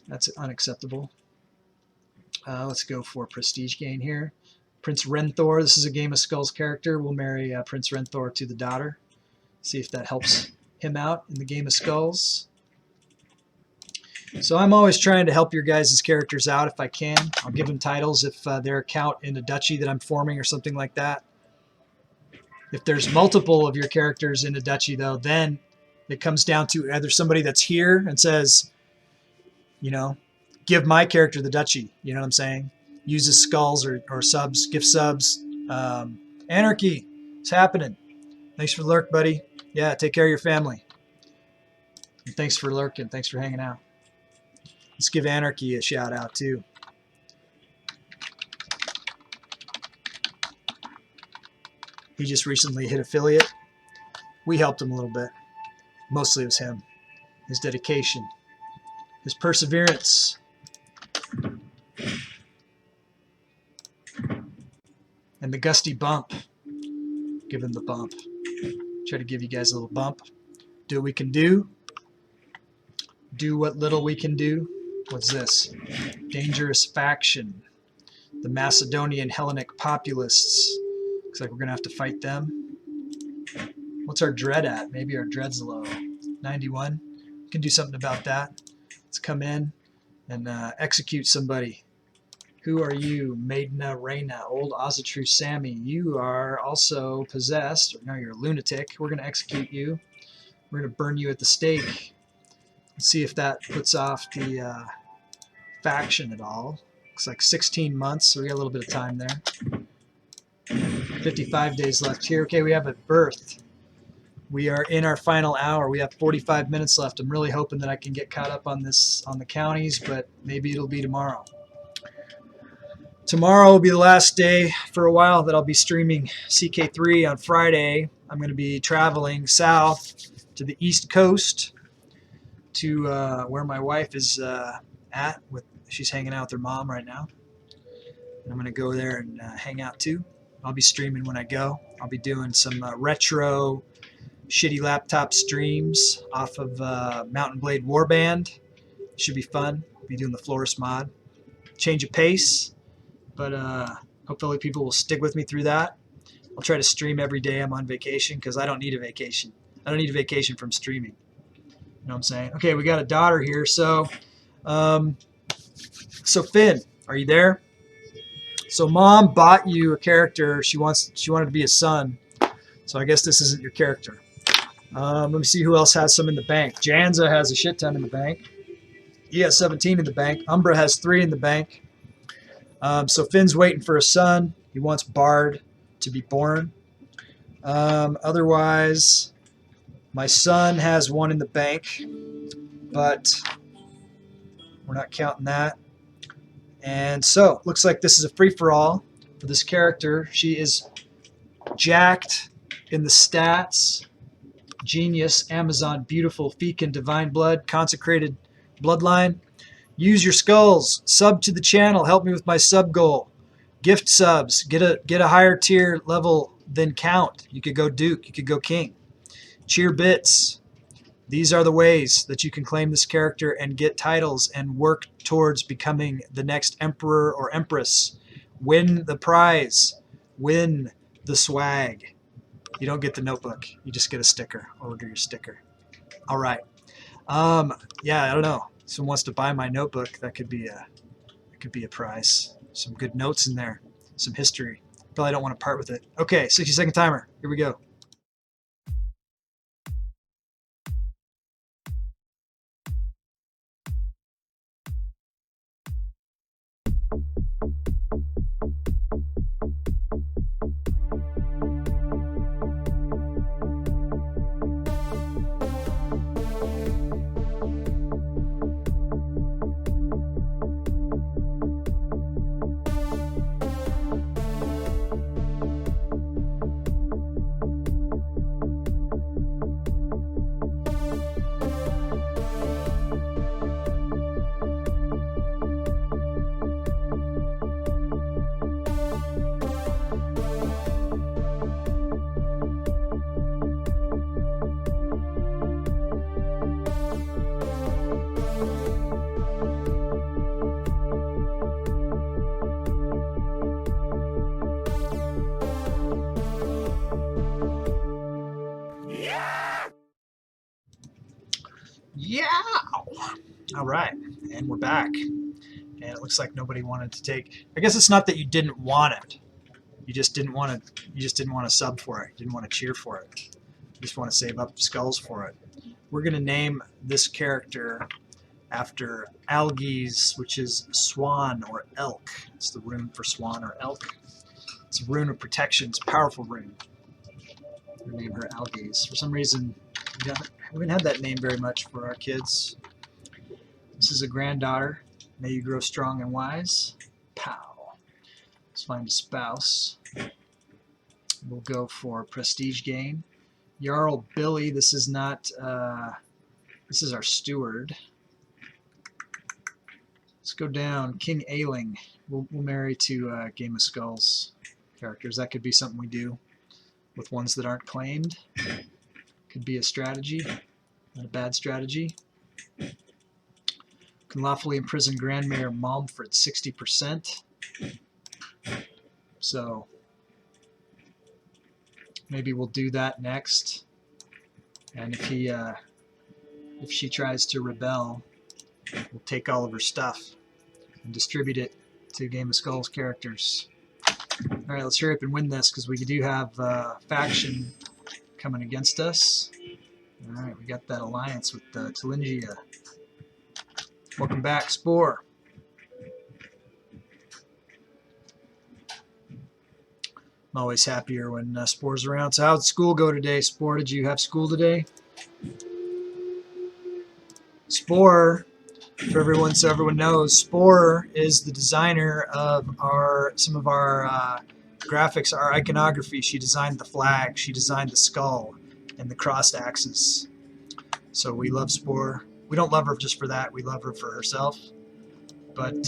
That's unacceptable. Let's go for prestige gain here. Prince Renthor. This is a Game of Skulls character. We'll marry Prince Renthor to the daughter. See if that helps him out in the Game of Skulls. So I'm always trying to help your guys' characters out if I can. I'll give them titles if they're a count in a duchy that I'm forming or something like that. If there's multiple of your characters in a duchy, though, then it comes down to either somebody that's here and says, you know, give my character the duchy. You know what I'm saying? Uses skulls or subs, gift subs. Anarchy. It's happening. Thanks for the lurk, buddy. Yeah, take care of your family. And thanks for lurking. Thanks for hanging out. Let's give Anarchy a shout out, too. He just recently hit affiliate. We helped him a little bit. Mostly it was him. His dedication. His perseverance. And the Gusty bump. Give him the bump. Try to give you guys a little bump. Do what we can do. Do what little we can do. What's this? Dangerous faction. The Macedonian Hellenic populists. Looks like we're going to have to fight them. What's our dread at? Maybe our dread's low. 91. We can do something about that. Let's come in and execute somebody. Who are you? Maidena Reina. Old Ozatru Sammy. You are also possessed. Or no, you're a lunatic. We're going to execute you. We're going to burn you at the stake. Let's see if that puts off the faction at all. Looks like 16 months, so we got a little bit of time there. 55 days left here. Okay, we have a birth. We are in our final hour. We have 45 minutes left. I'm really hoping that I can get caught up on this, on the counties, but maybe it'll be tomorrow. Tomorrow will be the last day for a while that I'll be streaming CK3 on Friday. I'm going to be traveling south to the East Coast to where my wife is at. She's hanging out with her mom right now. And I'm going to go there and hang out too. I'll be streaming when I go. I'll be doing some retro shitty laptop streams off of Mountain Blade Warband. Should be fun. I'll be doing the Florist mod. Change of pace. But hopefully people will stick with me through that. I'll try to stream every day I'm on vacation because I don't need a vacation. I don't need a vacation from streaming. You know what I'm saying? Okay, we got a daughter here. So Finn, are you there? So mom bought you a character. She wanted to be a son. So I guess this isn't your character. Let me see who else has some in the bank. Janza has a shit ton in the bank. He has 17 in the bank. Umbra has 3 in the bank. So Finn's waiting for a son. He wants Bard to be born. Otherwise, my son has 1 in the bank, but we're not counting that. And so, looks like this is a free-for-all for this character. She is jacked in the stats. Genius, Amazon, beautiful, Fekin, divine blood, consecrated bloodline. Use your skulls. Sub to the channel. Help me with my sub goal. Gift subs. Get a higher tier level than count. You could go Duke. You could go King. Cheer bits. These are the ways that you can claim this character and get titles and work towards becoming the next emperor or empress. Win the prize. Win the swag. You don't get the notebook. You just get a sticker. Order your sticker. All right. Yeah, I don't know. Someone wants to buy my notebook. That could be a prize. Some good notes in there. Some history. Probably don't want to part with it. Okay, 60-second timer. Here we go. Yeah! All right, and we're back. And it looks like nobody wanted to take. I guess it's not that you didn't want it. You just didn't want to. You just didn't want to sub for it. You didn't want to cheer for it. You just want to save up skulls for it. We're gonna name this character after Algies, which is swan or elk. It's the rune for swan or elk. It's a rune of protection. It's a powerful rune. We'll name her Algies. For some reason, we haven't had that name very much for our kids. This is a granddaughter. May you grow strong and wise. Pow. Let's find a spouse. We'll go for prestige gain. Jarl Billy. This is not. This is our steward. Let's go down. King Ailing. We'll marry to Game of Skulls characters. That could be something we do with ones that aren't claimed. Could be a strategy, not a bad strategy. Can lawfully imprison Grand Mayor Malmford 60%. So maybe we'll do that next. And if she tries to rebel, we'll take all of her stuff and distribute it to Game of Skulls characters. All right, let's hurry up and win this because we do have faction coming against us. All right, we got that alliance with Tulingia. Welcome back, Spore. I'm always happier when Spore's around. So how'd school go today, Spore? Did you have school today? Spore, for everyone, so everyone knows, Spore is the designer of some of our graphics, our iconography. She designed the flag, she designed the skull, and the crossed axes. So we love Spore. We don't love her just for that. We love her for herself. But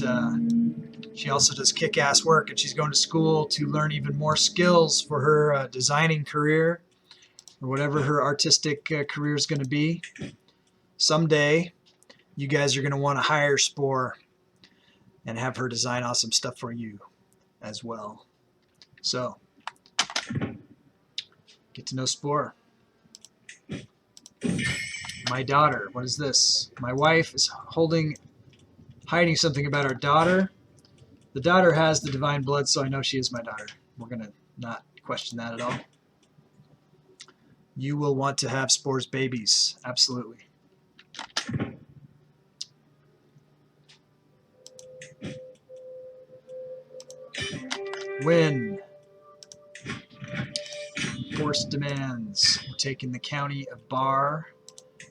she also does kick-ass work, and she's going to school to learn even more skills for her designing career, or whatever her artistic career is going to be. Someday, you guys are going to want to hire Spore and have her design awesome stuff for you as well. So, get to know Spore. My daughter. What is this? My wife is hiding something about our daughter. The daughter has the divine blood, so I know she is my daughter. We're going to not question that at all. You will want to have Spore's babies. Absolutely. Win. Force demands. We're taking the county of Bar,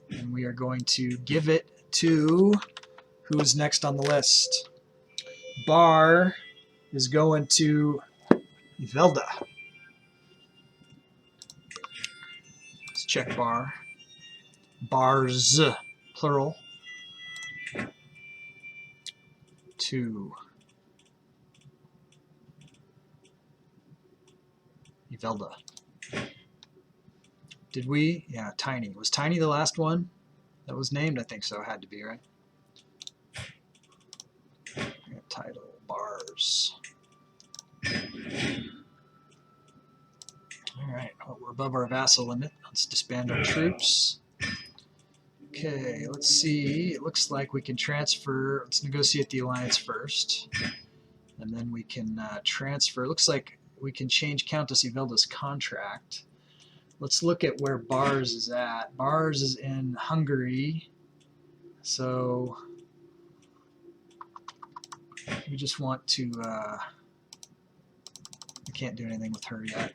and we are going to give it to who's next on the list. Bar is going to Yvelda. Let's check Bar. Bars, plural. 2. Yvelda. Did we? Yeah, Tiny. Was Tiny the last one that was named? I think so. It had to be, right? Title, Bars. Alright, well, we're above our vassal limit. Let's disband our troops. Okay, let's see. It looks like we can transfer. Let's negotiate the alliance first. And then we can transfer. It looks like we can change Countess Yvelda's contract. Let's look at where Bars is at. Bars is in Hungary. So we just want to... we can't do anything with her yet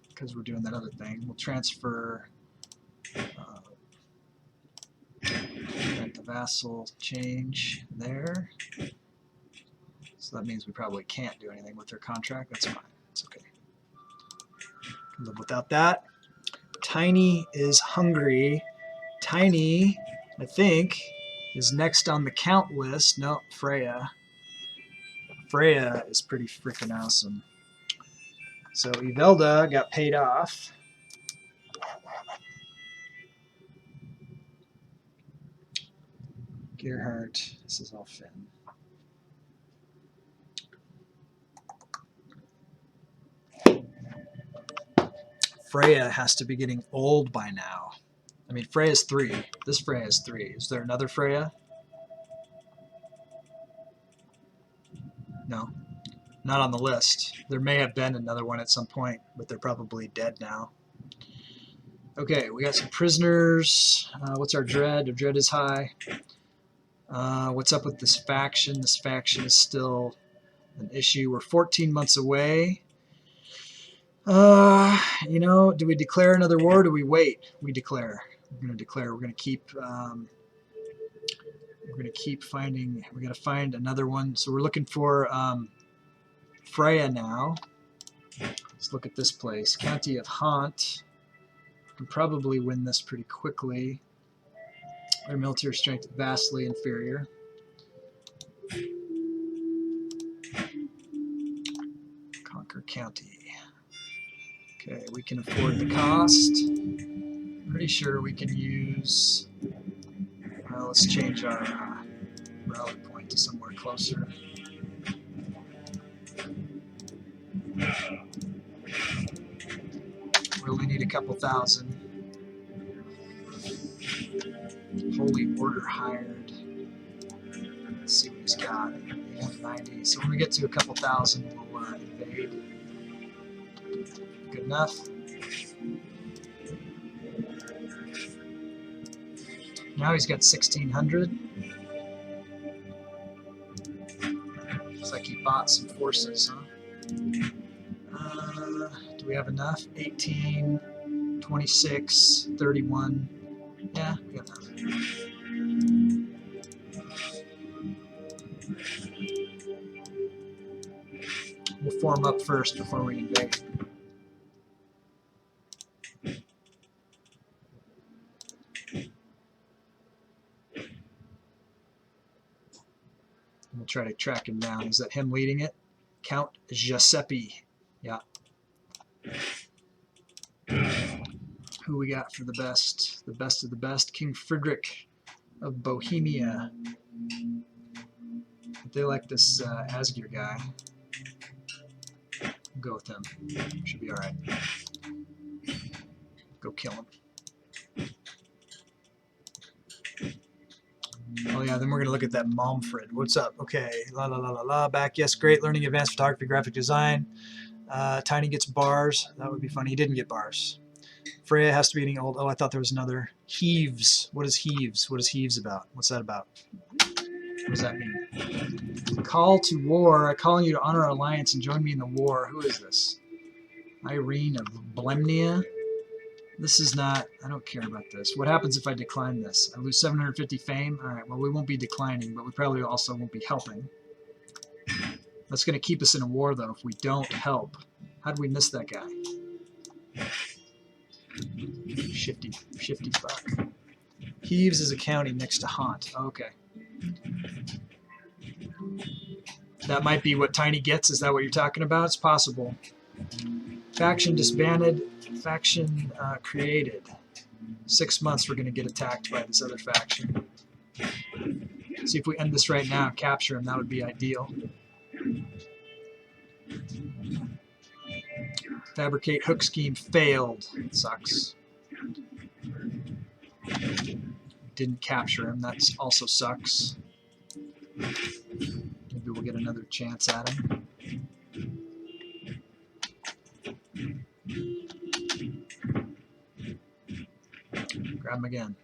because we're doing that other thing. We'll transfer... let the vassal change there. So that means we probably can't do anything with their contract. That's fine. It's okay. Can live without that. Tiny is hungry. Tiny, I think, is next on the count list. No, Freya. Freya is pretty freaking awesome. So Yvelda got paid off. Gerhardt, this is all Finn. Freya has to be getting old by now. I mean, Freya's 3. This Freya is 3. Is there another Freya? No. Not on the list. There may have been another one at some point, but they're probably dead now. Okay, we got some prisoners. What's our dread? Our dread is high. What's up with this faction? This faction is still an issue. We're 14 months away. You know, do we declare another war or do we wait? We declare. We're going to declare. We're going to keep finding, we're going to find another one. So we're looking for Freya now. Let's look at this place. County of Haunt. Can probably win this pretty quickly. Their military strength vastly inferior. Conquer County. Okay, we can afford the cost. Pretty sure we can use... Well, let's change our rally point to somewhere closer. We only need a couple thousand. Holy Order hired. Let's see what he's got. 190. So when we get to a couple thousand, we'll invade. Good enough. Now he's got 1,600. Looks like he bought some forces, huh? Do we have enough? 18, 26, 31. Yeah, we got enough. We'll form up first before we invade. We'll try to track him down. Is that him leading it? Count Giuseppe. Yeah. Who we got for the best? The best of the best. King Friedrich of Bohemia. They like this Asgir guy. We'll go with him. Should be alright. Go kill him. Oh yeah, then we're going to look at that Malmfred. What's up? Okay, la la la la la. Back, yes, great. Learning advanced photography, graphic design. Tiny gets bars. That would be funny. He didn't get bars. Freya has to be getting old. Oh, I thought there was another. Heaves. What is Heaves? What is Heaves about? What's that about? What does that mean? Call to war. I call on you to honor our alliance and join me in the war. Who is this? Irene of Blemnia. This is not, I don't care about this. What happens if I decline this? I lose 750 fame? Alright, well we won't be declining, but we probably also won't be helping. That's going to keep us in a war though if we don't help. How did we miss that guy? Shifty fuck. Heaves is a county next to Haunt. Okay. That might be what Tiny gets. Is that what you're talking about? It's possible. Faction disbanded. Faction created. 6 months we're going to get attacked by this other faction. See if we end this right now, capture him, that would be ideal. Fabricate hook scheme failed. It sucks. Didn't capture him, that also sucks. Maybe we'll get another chance at him. Grab him again.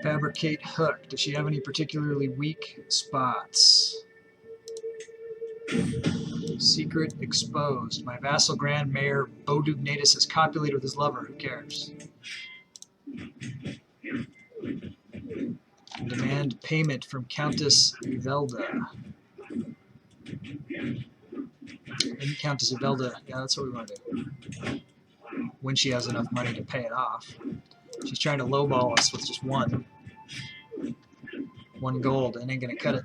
Fabricate hook. Does she have any particularly weak spots? Secret exposed. My vassal Grand Mayor Bodugnatus has copulated with his lover. Who cares? Demand payment from Countess Ivelda. Maybe Countess Ivelda. Yeah, that's what we want to do. When she has enough money to pay it off. She's trying to lowball us with just one. 1 gold. And ain't going to cut it.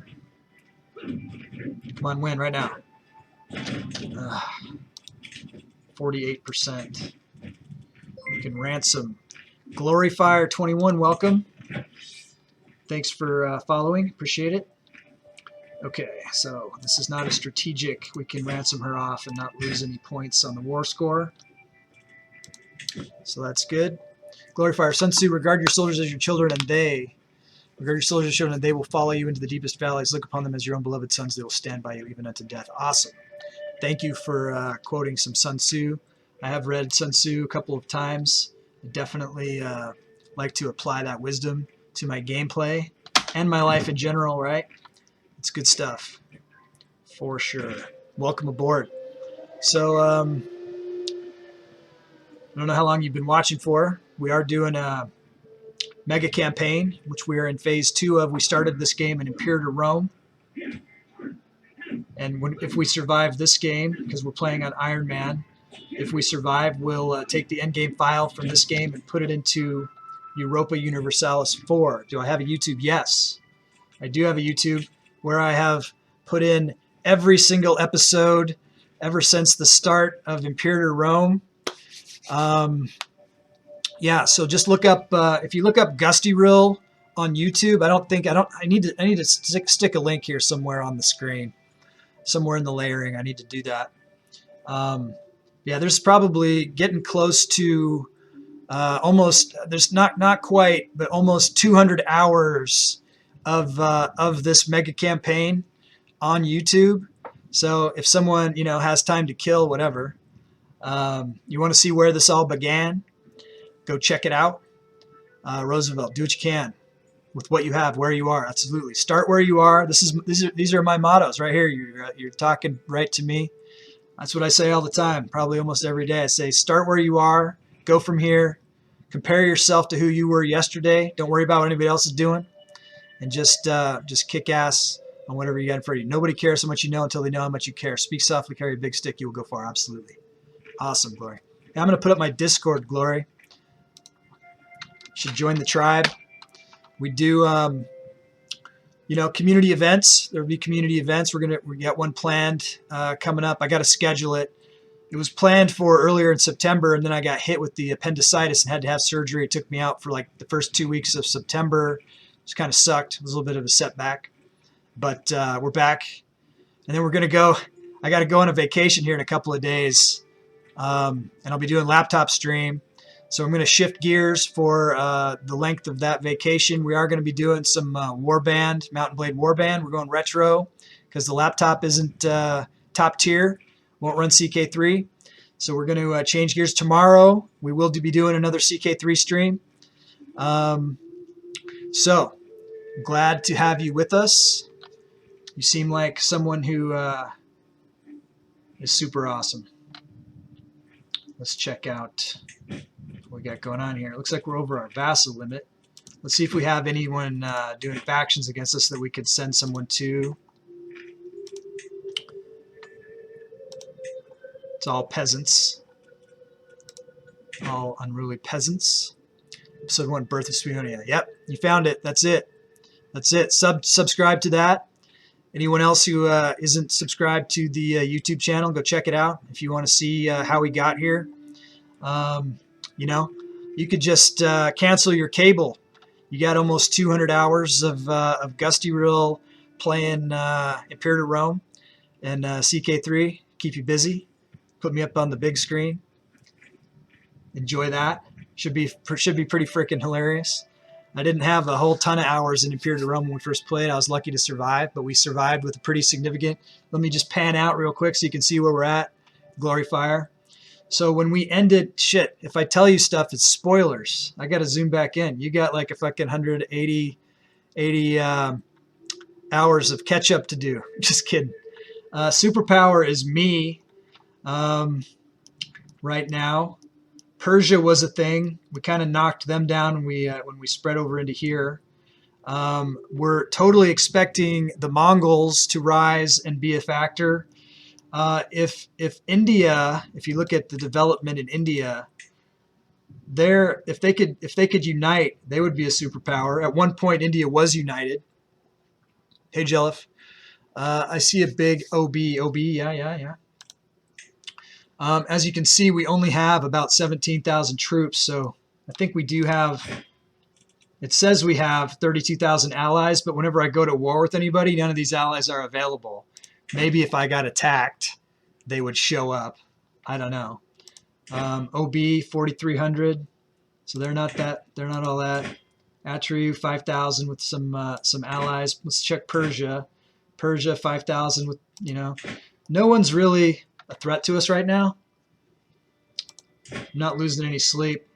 Come on, win right now. 48%. We can ransom. Gloryfire 21, welcome. Thanks for following. Appreciate it. Okay, so this is not a strategic. We can ransom her off and not lose any points on the war score. So that's good. Gloryfire, Sun Tzu, regard your soldiers as your children, and they regard your soldiers as children, and they will follow you into the deepest valleys. Look upon them as your own beloved sons. They will stand by you even unto death. Awesome. Thank you for quoting some Sun Tzu. I have read Sun Tzu a couple of times. I definitely like to apply that wisdom to my gameplay and my life in general, right? It's good stuff, for sure. Welcome aboard. So, I don't know how long you've been watching for. We are doing a mega campaign, which we are in phase 2 of. We started this game in Imperator Rome. And if we survive this game, because we're playing on Ironman, if we survive, we'll take the endgame file from this game and put it into Europa Universalis 4. Do I have a YouTube? Yes. I do have a YouTube where I have put in every single episode ever since the start of Imperator Rome. Yeah, so just look up, if you look up Gustyrill on YouTube, I need to stick a link here somewhere on the screen, somewhere in the layering. I need to do that. Yeah, there's probably getting close to almost, there's not quite, but almost 200 hours of this mega campaign on YouTube. So if someone, has time to kill, whatever, you want to see where this all began, go check it out. Roosevelt, do what you can with what you have, where you are. Absolutely. Start where you are. These are my mottos right here. You're talking right to me. That's what I say all the time, probably almost every day. I say, start where you are, go from here, compare yourself to who you were yesterday. Don't worry about what anybody else is doing, and just kick ass on whatever you got in front of you. Nobody cares how much you know until they know how much you care. Speak softly, carry a big stick, you will go far. Absolutely. Awesome, Glory. Now I'm going to put up my Discord, Glory. You should join the tribe. We do, community events. There will be community events. We got one planned coming up. I got to schedule it. It was planned for earlier in September, and then I got hit with the appendicitis and had to have surgery. It took me out for like the first 2 weeks of September. It kind of sucked. It was a little bit of a setback, but we're back. And then we're going to go. I got to go on a vacation here in a couple of days, and I'll be doing laptop stream. So I'm going to shift gears for the length of that vacation. We are going to be doing some Warband, Mountain Blade Warband. We're going retro because the laptop isn't top tier, won't run CK3. So we're going to change gears tomorrow. We will be doing another CK3 stream. So glad to have you with us. You seem like someone who is super awesome. Let's check out what we got going on here. It looks like we're over our vassal limit. Let's see if we have anyone doing factions against us that we could send someone to. It's all peasants. All unruly peasants. Episode 1, Birth of Spionia. Yep, you found it. That's it. That's it. Subscribe to that. Anyone else who isn't subscribed to the YouTube channel, go check it out if you want to see how we got here. You could just cancel your cable. You got almost 200 hours of Gustyrill playing Imperator Rome and CK3. Keep you busy. Put me up on the big screen. Enjoy that. Should be pretty freaking hilarious. I didn't have a whole ton of hours in Imperator Rome when we first played. I was lucky to survive, but we survived with a pretty significant. Let me just pan out real quick so you can see where we're at. Gloryfire. So when we ended, shit, if I tell you stuff, it's spoilers. I got to zoom back in. You got like a fucking 180 hours of catch up to do. Just kidding. Superpower is me right now. Persia was a thing. We kind of knocked them down when we spread over into here. We're totally expecting the Mongols to rise and be a factor. If India, if you look at the development in India, if they could unite, they would be a superpower. At one point, India was united. Hey, Jelif. I see a big OB, yeah. As you can see, we only have about 17,000 troops, so I think we do have It says we have 32,000 allies, but whenever I go to war with anybody, none of these allies are available. Maybe if I got attacked, they would show up. I don't know. OB 4,300, so they're not all that. Atreyu 5,000 with some allies. Let's check Persia. Persia 5,000 with, you know, no one's really a threat to us right now. I'm not losing any sleep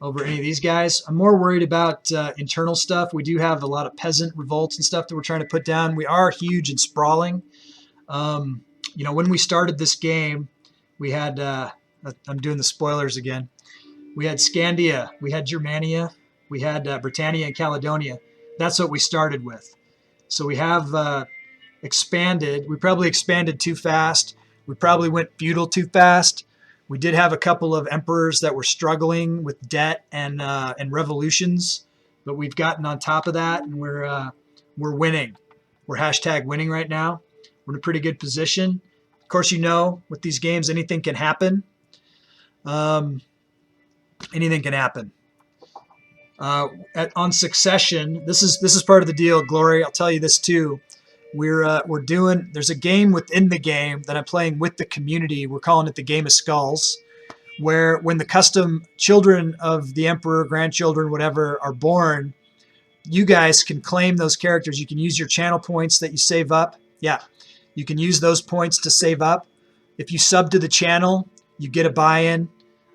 over any of these guys. I'm more worried about internal stuff. We do have a lot of peasant revolts and stuff that we're trying to put down. We are huge and sprawling. You know, when we started this game, we had, I'm doing the spoilers again. We had Scandia, we had Germania, we had Britannia and Caledonia. That's what we started with. So we have expanded. We probably expanded too fast. We probably went feudal too fast. We did have a couple of emperors that were struggling with debt and revolutions, but we've gotten on top of that, and we're winning. We're hashtag winning right now. We're in a pretty good position. Of course, you know, with these games, anything can happen. Anything can happen. On succession, this is part of the deal, Glory. I'll tell you this too. We're doing. There's a game within the game that I'm playing with the community. We're calling it the Game of Skulls, where when the custom children of the emperor, grandchildren, whatever, are born, you guys can claim those characters. You can use your channel points that you save up. Yeah, you can use those points to save up. If you sub to the channel, you get a buy-in.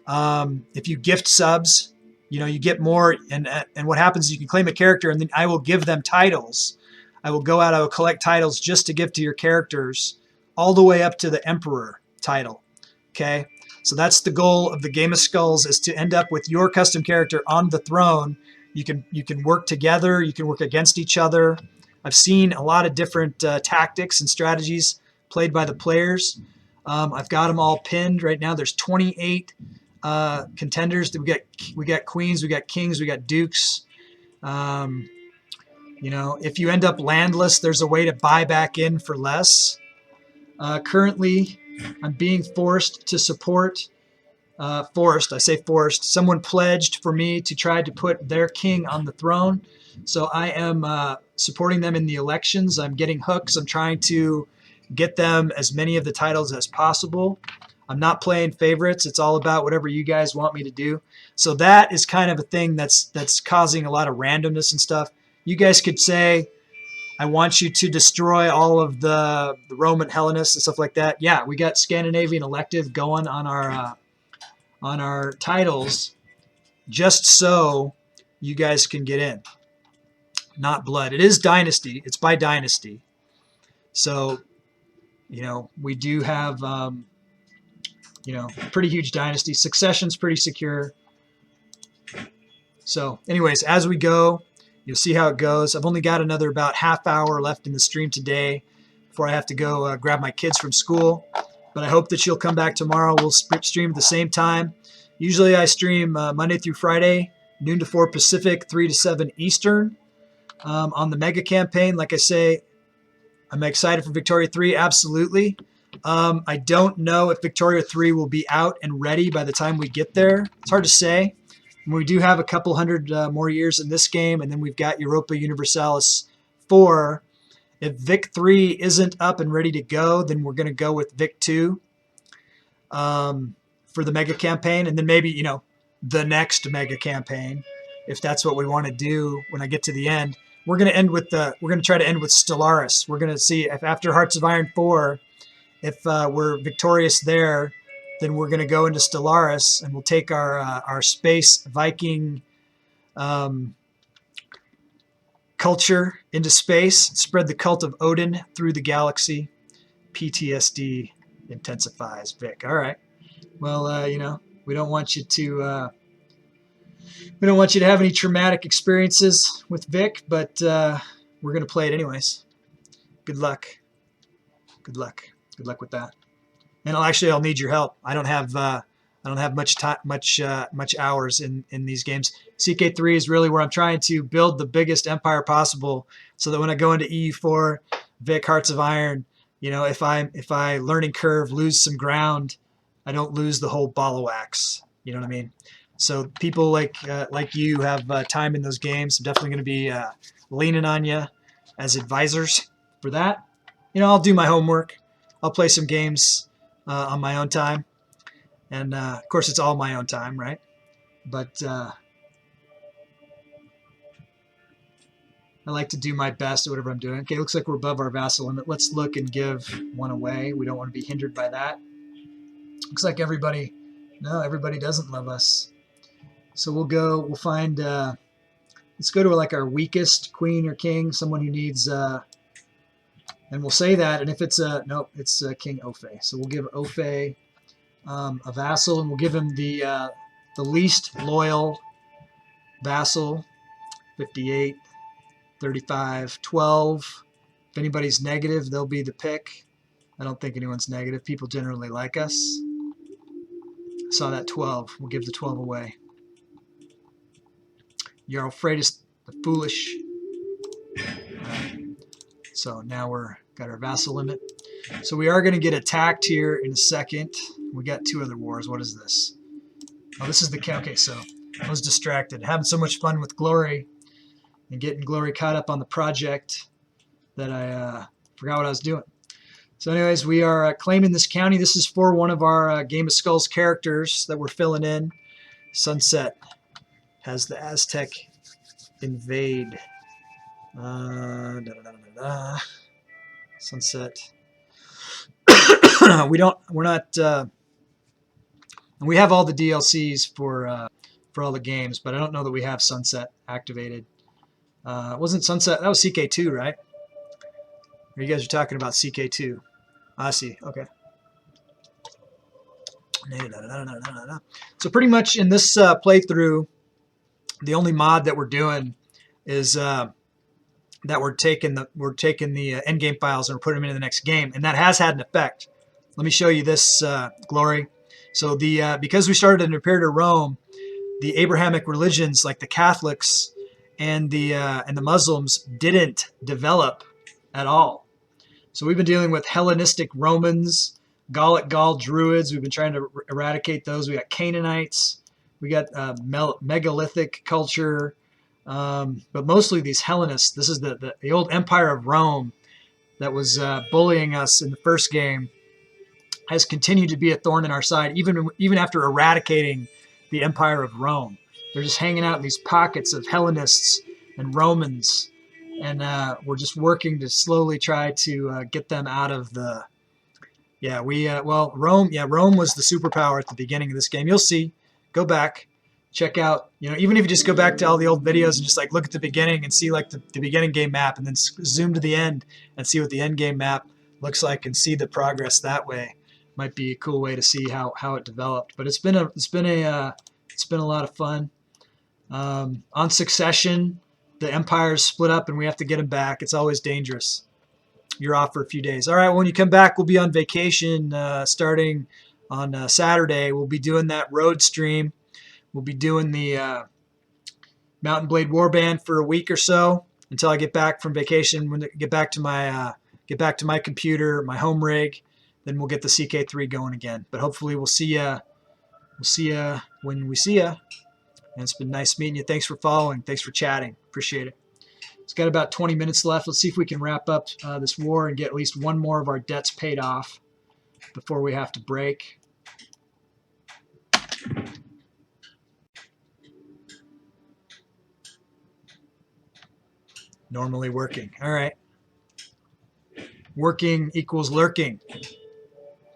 If you gift subs, you know, you get more. And what happens is you can claim a character, and then I will give them titles. I will go out, I will collect titles just to give to your characters, all the way up to the Emperor title. Okay? So that's the goal of the Game of Skulls, is to end up with your custom character on the throne. You can work together, you can work against each other. I've seen a lot of different tactics and strategies played by the players. I've got them all pinned right now. There's 28 contenders. We got queens, we got kings, we got dukes. You know, if you end up landless, there's a way to buy back in for less. Currently, I'm being forced to support, I say forced, someone pledged for me to try to put their king on the throne. So I am supporting them in the elections. I'm getting hooks. I'm trying to get them as many of the titles as possible. I'm not playing favorites. It's all about whatever you guys want me to do. So that is kind of a thing that's causing a lot of randomness and stuff. You guys could say, I want you to destroy all of the Roman Hellenists and stuff like that. Yeah, we got Scandinavian elective going on our titles, just so you guys can get in. Not blood. It is dynasty. It's by dynasty. So, you know, we do have, you know, pretty huge dynasty. Succession's pretty secure. So, anyways, as we go, you'll see how it goes. I've only got another about half hour left in the stream today before I have to go grab my kids from school. But I hope that you'll come back tomorrow. We'll stream at the same time. Usually I stream Monday through Friday, noon to 4 Pacific, 3 to 7 Eastern. On the mega campaign, like I say, I'm excited for Victoria 3, absolutely. I don't know if Victoria 3 will be out and ready by the time we get there. It's hard to say. We do have a couple hundred more years in this game, and then we've got Europa Universalis 4. If Vic 3 isn't up and ready to go, then we're going to go with Vic 2 for the mega campaign, and then maybe, you know, the next mega campaign, if that's what we want to do when I get to the end. We're going to end with we're going to try to end with Stellaris. We're going to see if after Hearts of Iron 4, if we're victorious there, then we're going to go into Stellaris, and we'll take our space Viking culture into space, spread the cult of Odin through the galaxy. PTSD intensifies, Vic. All right. Well, you know, we don't want you to have any traumatic experiences with Vic, but we're going to play it anyways. Good luck. Good luck. Good luck with that. And I'll need your help. I don't have much hours in these games. CK3 is really where I'm trying to build the biggest empire possible, so that when I go into EU4, Vic, Hearts of Iron, you know, if I learning curve lose some ground, I don't lose the whole ball of wax. You know what I mean? So people like you have time in those games. I'm definitely going to be leaning on you as advisors for that. I'll do my homework. I'll play some games on my own time. And, of course, it's all my own time, right? But I like to do my best at whatever I'm doing. Okay, looks like we're above our vassal limit. Let's look and give one away. We don't want to be hindered by that. Looks like everybody doesn't love us. So we'll find, let's go to like our weakest queen or king, someone who needs, and we'll say that. And if it's nope, it's King Ophe. So we'll give Ophe a vassal, and we'll give him the least loyal vassal, 58, 35, 12. If anybody's negative, they'll be the pick. I don't think anyone's negative. People generally like us. I saw that 12. We'll give the 12 away. Jarl Freitas the Foolish. So now we're got our vassal limit. So we are going to get attacked here in a second. We got 2 other wars. What is this? Oh, this is the okay. So I was distracted, having so much fun with Glory and getting Glory caught up on the project that I forgot what I was doing. So anyways, we are claiming this county. This is for one of our Game of Skulls characters that we're filling in. Sunset has the Aztec invade. Sunset. We're not, we have all the DLCs for all the games, but I don't know that we have Sunset activated. Wasn't Sunset, that was CK2, right? Or you guys are talking about CK2. I see, okay. So pretty much in this playthrough, the only mod that we're doing is that we're taking the endgame files and we're putting them into the next game, and that has had an effect. Let me show you this, Glory. So because we started in Imperator Rome, the Abrahamic religions like the Catholics and the Muslims didn't develop at all. So we've been dealing with Hellenistic Romans, Gallic Gaul Druids. We've been trying to eradicate those. We got Canaanites. We got megalithic culture. But mostly these Hellenists. This is the old Empire of Rome that was bullying us in the first game, has continued to be a thorn in our side, even after eradicating the Empire of Rome. They're just hanging out in these pockets of Hellenists and Romans, and we're just working to slowly try to get them out of the. Rome was the superpower at the beginning of this game. You'll see. Go back. Check out, even if you just go back to all the old videos and just like look at the beginning and see like the beginning game map, and then zoom to the end and see what the end game map looks like and see the progress that way. Might be a cool way to see how it developed. But it's been a lot of fun. On Succession, the Empire's split up and we have to get them back. It's always dangerous. You're off for a few days. All right, when you come back, we'll be on vacation starting on Saturday. We'll be doing that road stream. We'll be doing the Mountain Blade Warband for a week or so until I get back from vacation. When I get back to my computer, my home rig, then we'll get the CK3 going again. But hopefully we'll see ya. We'll see ya when we see ya. And it's been nice meeting you. Thanks for following. Thanks for chatting. Appreciate it. It's got about 20 minutes left. Let's see if we can wrap up this war and get at least one more of our debts paid off before we have to break. Normally working. All right. Working equals lurking. You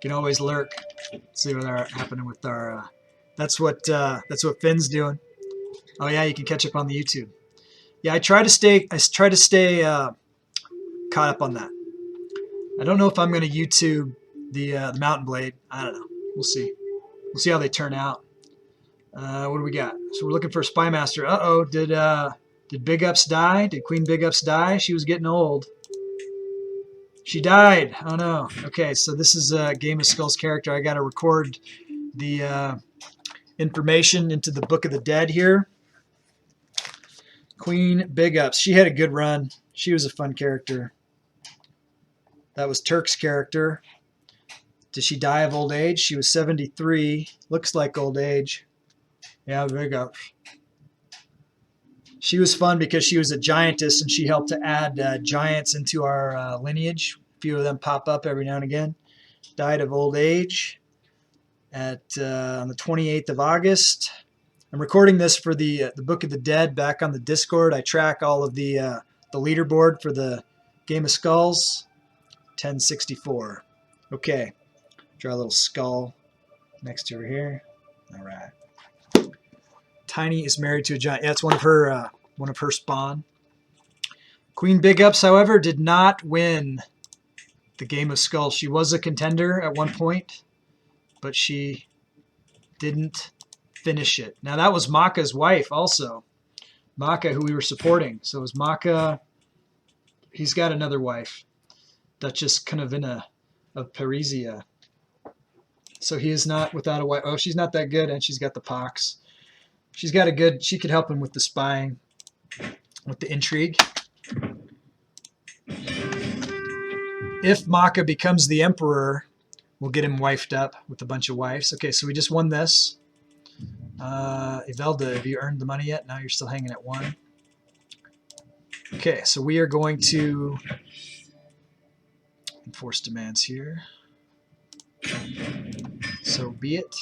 can always lurk. Let's see what's happening with our. That's what Finn's doing. Oh yeah, you can catch up on the YouTube. Yeah, I try to stay caught up on that. I don't know if I'm going to YouTube the Mountain Blade. I don't know. We'll see. We'll see how they turn out. What do we got? So we're looking for a Spy Master. Uh-oh, did Big Ups die? Did Queen Big Ups die? She was getting old. She died. Oh no. Okay, so this is a Game of Skulls character. I got to record the information into the Book of the Dead here. Queen Big Ups. She had a good run. She was a fun character. That was Turk's character. Did she die of old age? She was 73. Looks like old age. Yeah, big up. She was fun because she was a giantess and she helped to add giants into our lineage. A few of them pop up every now and again. Died of old age at on the 28th of August. I'm recording this for the Book of the Dead back on the Discord. I track all of the leaderboard for the Game of Skulls. 1064. Okay, draw a little skull next to her here. All right. Tiny is married to a giant. Yeah, it's one of her spawn. Queen Big Ups, however, did not win the Game of Skulls. She was a contender at one point, but she didn't finish it. Now that was Maka's wife also. Maka, who we were supporting. So it was Maka. He's got another wife, Duchess Kanavina of Parisia. So he is not without a wife. Oh, she's not that good, and she's got the pox. She's got a good, she could help him with the spying, with the intrigue. If Maka becomes the emperor, we'll get him wifed up with a bunch of wives. Okay, so we just won this. Ivelda, have you earned the money yet? No, you're still hanging at 1. Okay, so we are going to enforce demands here. So be it.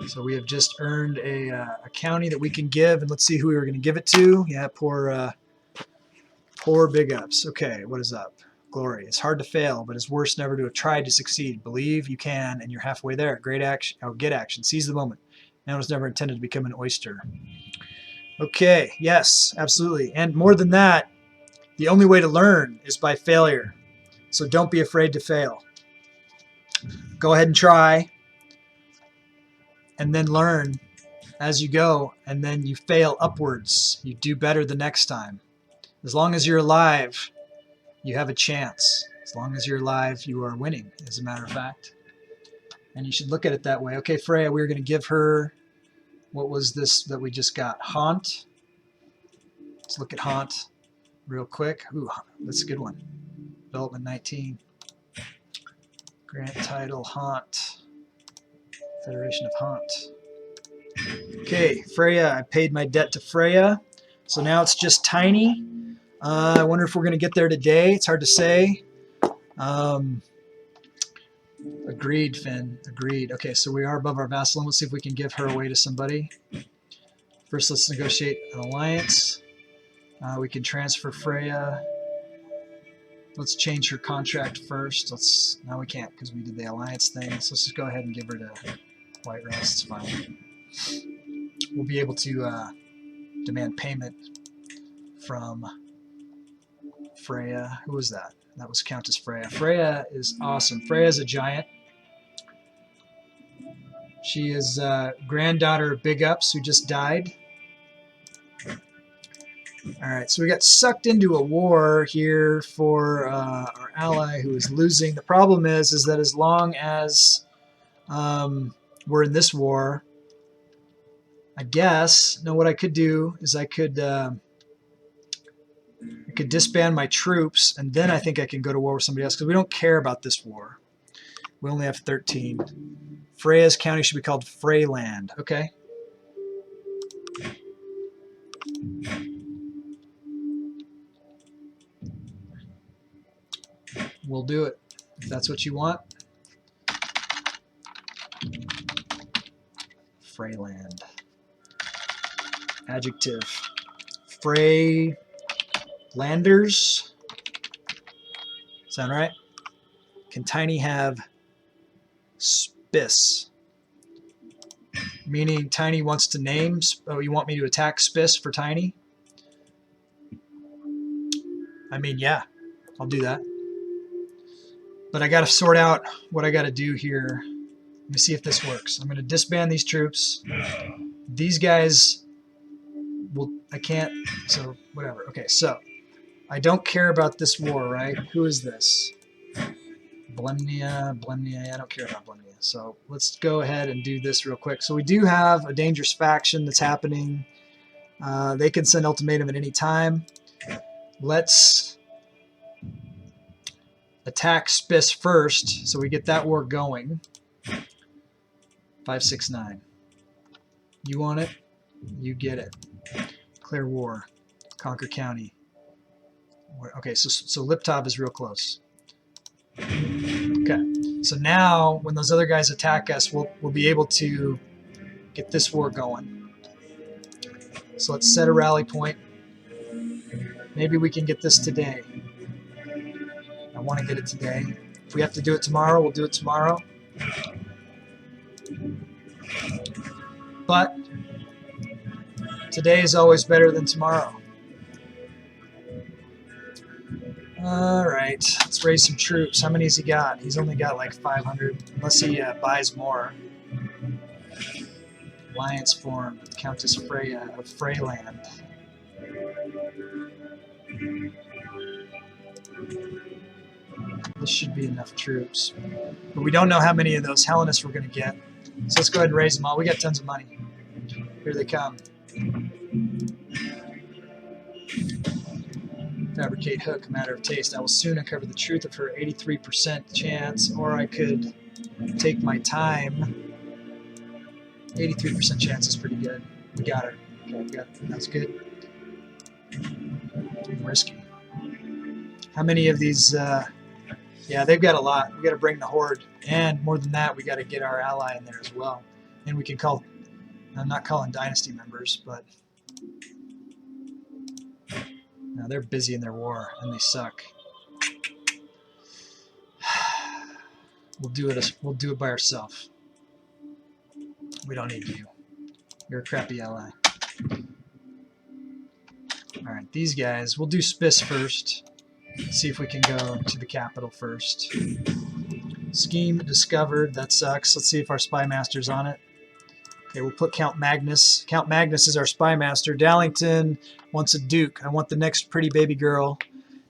So we have just earned a county that we can give, and let's see who we were going to give it to. Yeah, poor Big Ups. Okay, what is up? Glory. It's hard to fail, but it's worse never to have tried to succeed. Believe you can, and you're halfway there. Great action. Oh, get action. Seize the moment. Man was never intended to become an oyster. Okay, yes, absolutely. And more than that, the only way to learn is by failure. So don't be afraid to fail. Go ahead and try, and then learn as you go, and then you fail upwards. You do better the next time. As long as you're alive, you have a chance. As long as you're alive, you are winning, as a matter of fact. And you should look at it that way. Okay, Freya, we're going to give her, what was this that we just got? Haunt. Let's look at Haunt real quick. Ooh, that's a good one. Development 19. Grant title, Haunt. Federation of Haunt. Okay, Freya, I paid my debt to Freya. So now it's just Tiny. I wonder if we're going to get there today. It's hard to say. Agreed, Finn. Agreed. Okay, so we are above our vassal. Let's see if we can give her away to somebody. First, let's negotiate an alliance. We can transfer Freya. Let's change her contract first. No, we can't because we did the alliance thing. So let's just go ahead and give her to Whiterest. It's fine. We'll be able to demand payment from Freya. Who was that? That was Countess Freya. Freya is awesome. Freya is a giant. She is granddaughter of Big Ups, who just died. All right, so we got sucked into a war here for our ally who is losing. The problem is that as long as we're in this war, I guess, no, what I could do is I could disband my troops, and then I think I can go to war with somebody else, because we don't care about this war. We only have 13. Freya's county should be called Freyland. Okay. We'll do it, if that's what you want. Freyland. Adjective. Freylanders. Sound right? Can Tiny have Spiss? Meaning Tiny wants to name. Oh, you want me to attack Spiss for Tiny? I mean, yeah, I'll do that. But I got to sort out what I got to do here. Let me see if this works. I'm going to disband these troops. These guys will, I can't, so whatever. Okay, so I don't care about this war, right? Who is this? Blemnia, I don't care about Blemnia. So let's go ahead and do this real quick. So we do have a dangerous faction that's happening. They can send ultimatum at any time. Let's attack Spiss first, so we get that war going. 569. You want it? You get it. Declare war. Conquer county. Okay, so Liptov is real close. Okay, so now when those other guys attack us, we'll be able to get this war going. So let's set a rally point. Maybe we can get this today. I want to get it today. If we have to do it tomorrow, we'll do it tomorrow. But today is always better than tomorrow. Alright, let's raise some troops. How many has he got? He's only got like 500, unless he buys more. Alliance formed with Countess Freya of Freyland. This should be enough troops. But we don't know how many of those Hellenists we're going to get. So let's go ahead and raise them all. We got tons of money. Here they come. Fabricate hook, matter of taste. I will soon uncover the truth of her 83% chance, or I could take my time. 83% chance is pretty good. We got her. Okay, we got it. That's good. Risky. How many of these? Yeah, they've got a lot. We got to bring the horde, and more than that, we got to get our ally in there as well. And we can call. I'm not calling dynasty members, but no, they're busy in their war and they suck. We'll do it. We'll do it by ourselves. We don't need you. You're a crappy ally. All right, these guys. We'll do Spice first. See if we can go to the capital first. Scheme discovered. That sucks. Let's see if our spy master's on it. Okay, we'll put Count Magnus. Count Magnus is our spy master. Darlington wants a duke. I want the next pretty baby girl.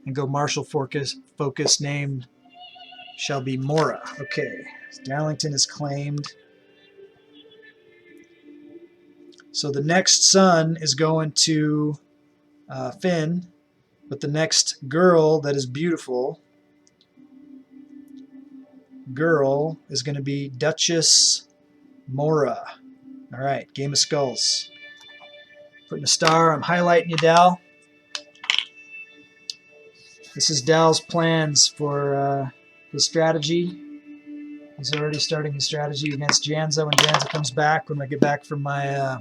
And go martial focus named shall be Mora. Okay, Darlington is claimed. So the next son is going to Finn, but the next girl that is beautiful girl is going to be Duchess Mora. All right, Game of Skulls. Putting a star. I'm highlighting you, Dal. This is Dal's plans for his strategy. He's already starting his strategy against Janzo, and Janzo comes back when I get back from my...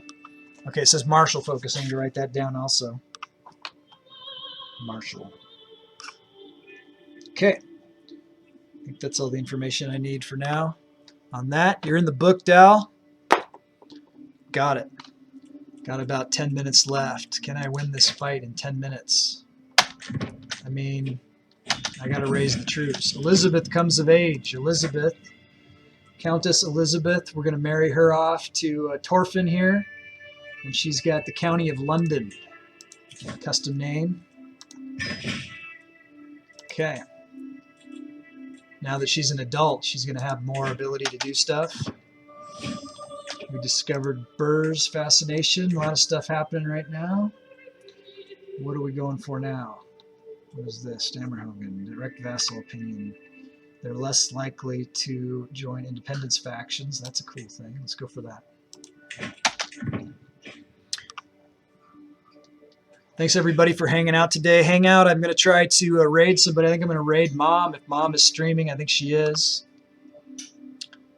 Okay, it says martial focus. I need to write that down also. Martial. Okay. I think that's all the information I need for now. On that, you're in the book, Dal. Got it. Got about 10 minutes left. Can I win this fight in 10 minutes? I mean, I got to raise the troops. Elizabeth comes of age. Elizabeth, Countess Elizabeth. We're going to marry her off to Torfin here. And she's got the County of London. Custom name. Okay. Now that she's an adult, she's going to have more ability to do stuff. We discovered Burr's fascination. A lot of stuff happening right now. What are we going for now? What is this? Stammerhogan. Direct vassal opinion. They're less likely to join independence factions. That's a cool thing. Let's go for that. Thanks everybody for hanging out today. Hang out. I'm going to try to raid somebody. I think I'm going to raid Mom. If Mom is streaming, I think she is.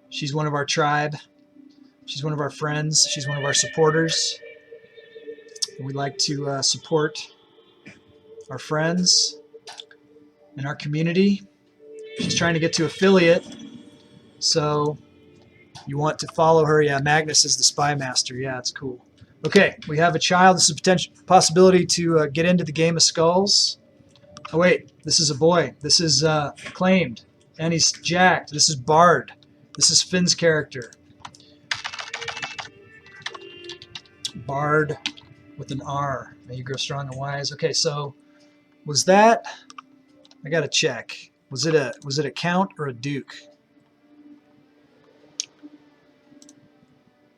She's one of our tribe. She's one of our friends. She's one of our supporters. And we like to support our friends and our community. She's trying to get to affiliate. So you want to follow her. Yeah, Magnus is the spy master. Yeah, it's cool. Okay, we have a child. This is a potential possibility to get into the Game of Skulls. Oh wait, this is a boy. This is claimed, and he's jacked. This is Bard. This is Finn's character. Bard with an R. May you grow strong and wise. Okay, so was that? I gotta check. Was it a count or a duke?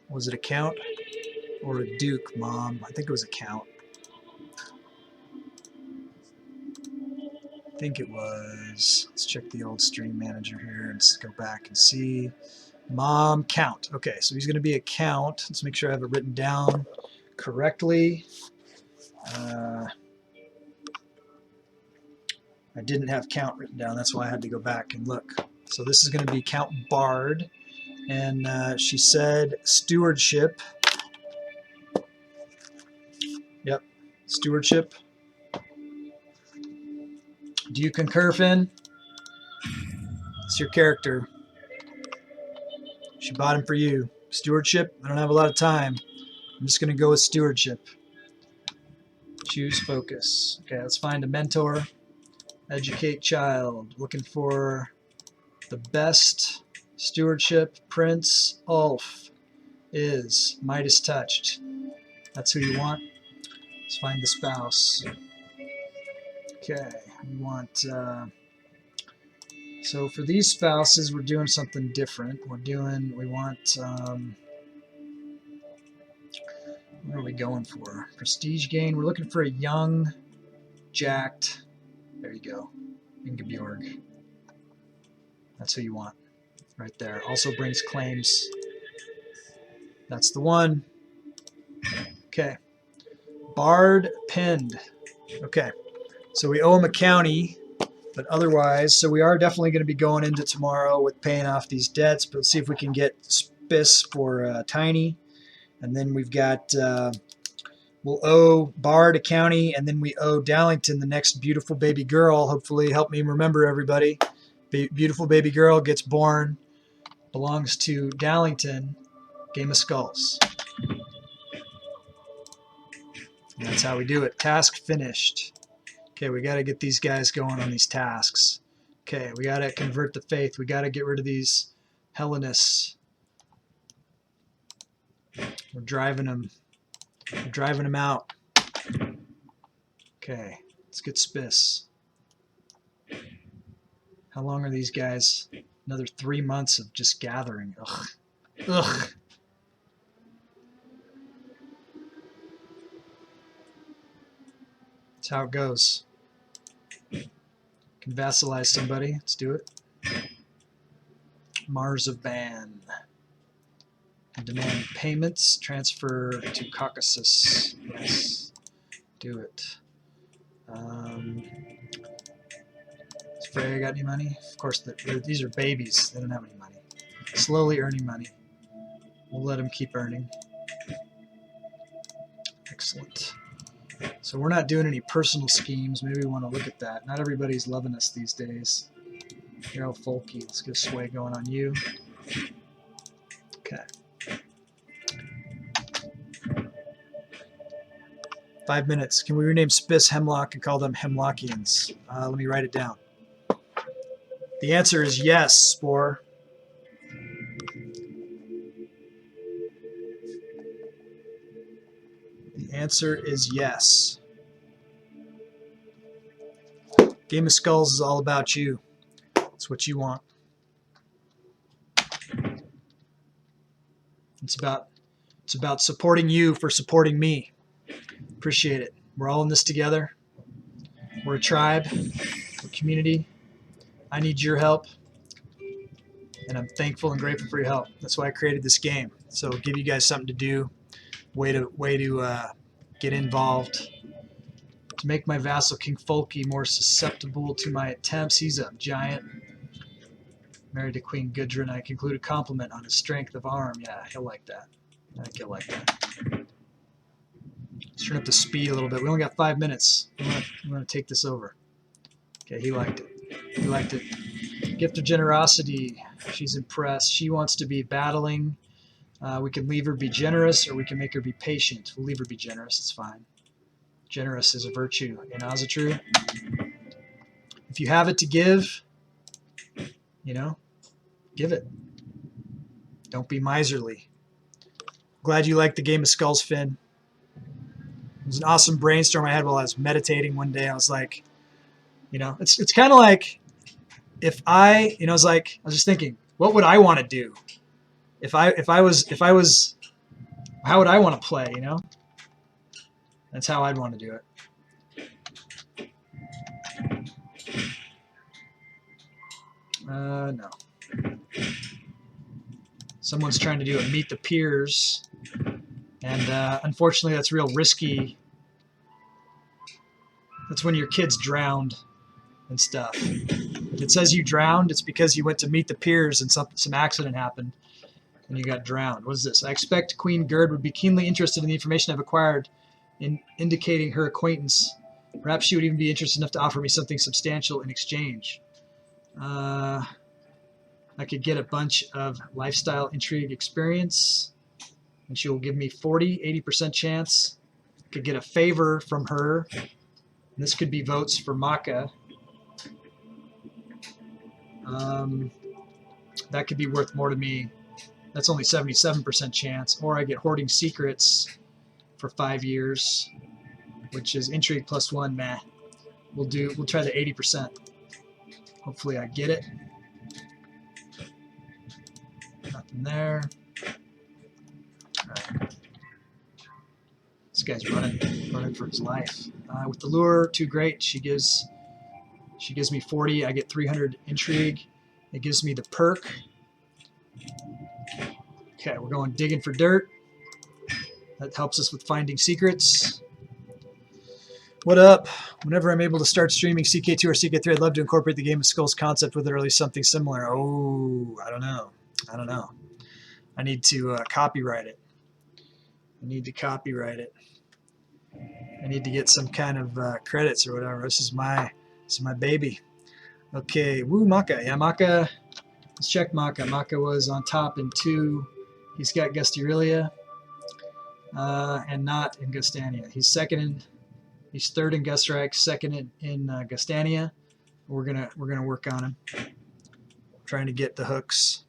Was it a count? Or a duke, Mom. I think it was a count. I think it was. Let's check the old stream manager here and go back and see. Mom count. Okay, so he's going to be a count. Let's make sure I have it written down correctly. I didn't have count written down. That's why I had to go back and look. So this is going to be Count Bard. And she said stewardship. Yep, stewardship. Do you concur, Finn? It's your character. She bought him for you. Stewardship. I don't have a lot of time. I'm just going to go with stewardship. Choose focus. Okay, let's find a mentor. Educate child. Looking for the best stewardship. Prince Ulf is Midas touched. That's who you want. Let's find the spouse. Okay, we want. So for these spouses, we're doing something different. We want. What are we going for? Prestige gain. We're looking for a young, jacked. There you go. Ingeborg. That's who you want. Right there. Also brings claims. That's the one. Okay. Bard pinned. Okay. So we owe him a county, but otherwise, so we are definitely going to be going into tomorrow with paying off these debts, but let's see if we can get Spiss for Tiny. And then we've got, we'll owe Bard a county, and then we owe Dallington the next beautiful baby girl. Hopefully, help me remember, everybody. Beautiful baby girl gets born, belongs to Dallington, Game of Skulls. And that's how we do it. Task finished. Okay, we got to get these guys going on these tasks. Okay, we got to convert the faith. We got to get rid of these Hellenists. We're driving them. We're driving them out. Okay, let's get Spiss. How long are these guys? Another 3 months of just gathering. Ugh. Ugh. That's how it goes. Can vassalize somebody. Let's do it. Marzavan. Demand payments. Transfer to Caucasus. Yes. Do it. Has Freya got any money? Of course, these are babies. They don't have any money. Slowly earning money. We'll let them keep earning. Excellent. So we're not doing any personal schemes. Maybe we want to look at that. Not everybody's loving us these days. You're all folky. Let's get a sway going on you. Okay. 5 minutes. Can we rename Spiss Hemlock and call them Hemlockians? Let me write it down. The answer is yes, Spore. The answer is yes. Game of Skulls is all about you. It's what you want. It's about supporting you for supporting me. Appreciate it. We're all in this together. We're a tribe. We're a community. I need your help, and I'm thankful and grateful for your help. That's why I created this game. So give you guys something to do, way to get involved, to make my vassal King Folky more susceptible to my attempts. He's a giant. Married to Queen Gudrun, I conclude a compliment on his strength of arm. Yeah, he'll like that. I think he'll like that. Let's turn up the speed a little bit. We only got 5 minutes. We want to take this over. Okay, he liked it. He liked it. Gift of generosity. She's impressed. She wants to be battling. We can leave her be generous, or we can make her be patient. We'll leave her be generous. It's fine. Generous is a virtue in Asatru. If you have it to give, you know, give it. Don't be miserly. Glad you liked the Game of Skulls, Finn. It was an awesome brainstorm I had while I was meditating one day. I was like, you know, it's kind of like if I, you know, it's like I was just thinking, what would I want to do? If I was, how would I want to play? You know, that's how I'd want to do it. No. Someone's trying to do a meet the peers, and unfortunately that's real risky. That's when your kid's drowned and stuff. If it says you drowned, it's because you went to meet the peers and some accident happened and you got drowned. What is this? I expect Queen Gerd would be keenly interested in the information I've acquired in indicating her acquaintance. Perhaps she would even be interested enough to offer me something substantial in exchange. I could get a bunch of lifestyle intrigue experience, and she will give me 80% chance. I could get a favor from her. And this could be votes for Maka. That could be worth more to me. That's only 77% chance. Or I get hoarding secrets for 5 years, which is intrigue +1. Meh. We'll try the 80%. Hopefully I get it. Nothing there. Alright. This guy's running for his life. With the lure, too great. She gives me 40. I get 300 intrigue. It gives me the perk. Okay, we're going digging for dirt. That helps us with finding secrets. What up? Whenever I'm able to start streaming CK2 or CK3, I'd love to incorporate the Game of Skulls concept with it, or at least something similar. Oh, I don't know. I need to copyright it. I need to get some kind of credits or whatever. This is my baby. Okay, woo, Maka. Yeah, Maka. Let's check Maka. Maka was on top in 2. He's got Gustyrill and not in Gustania. He's third in Gustreich, second in Gustania. We're gonna work on him. Trying to get the hooks.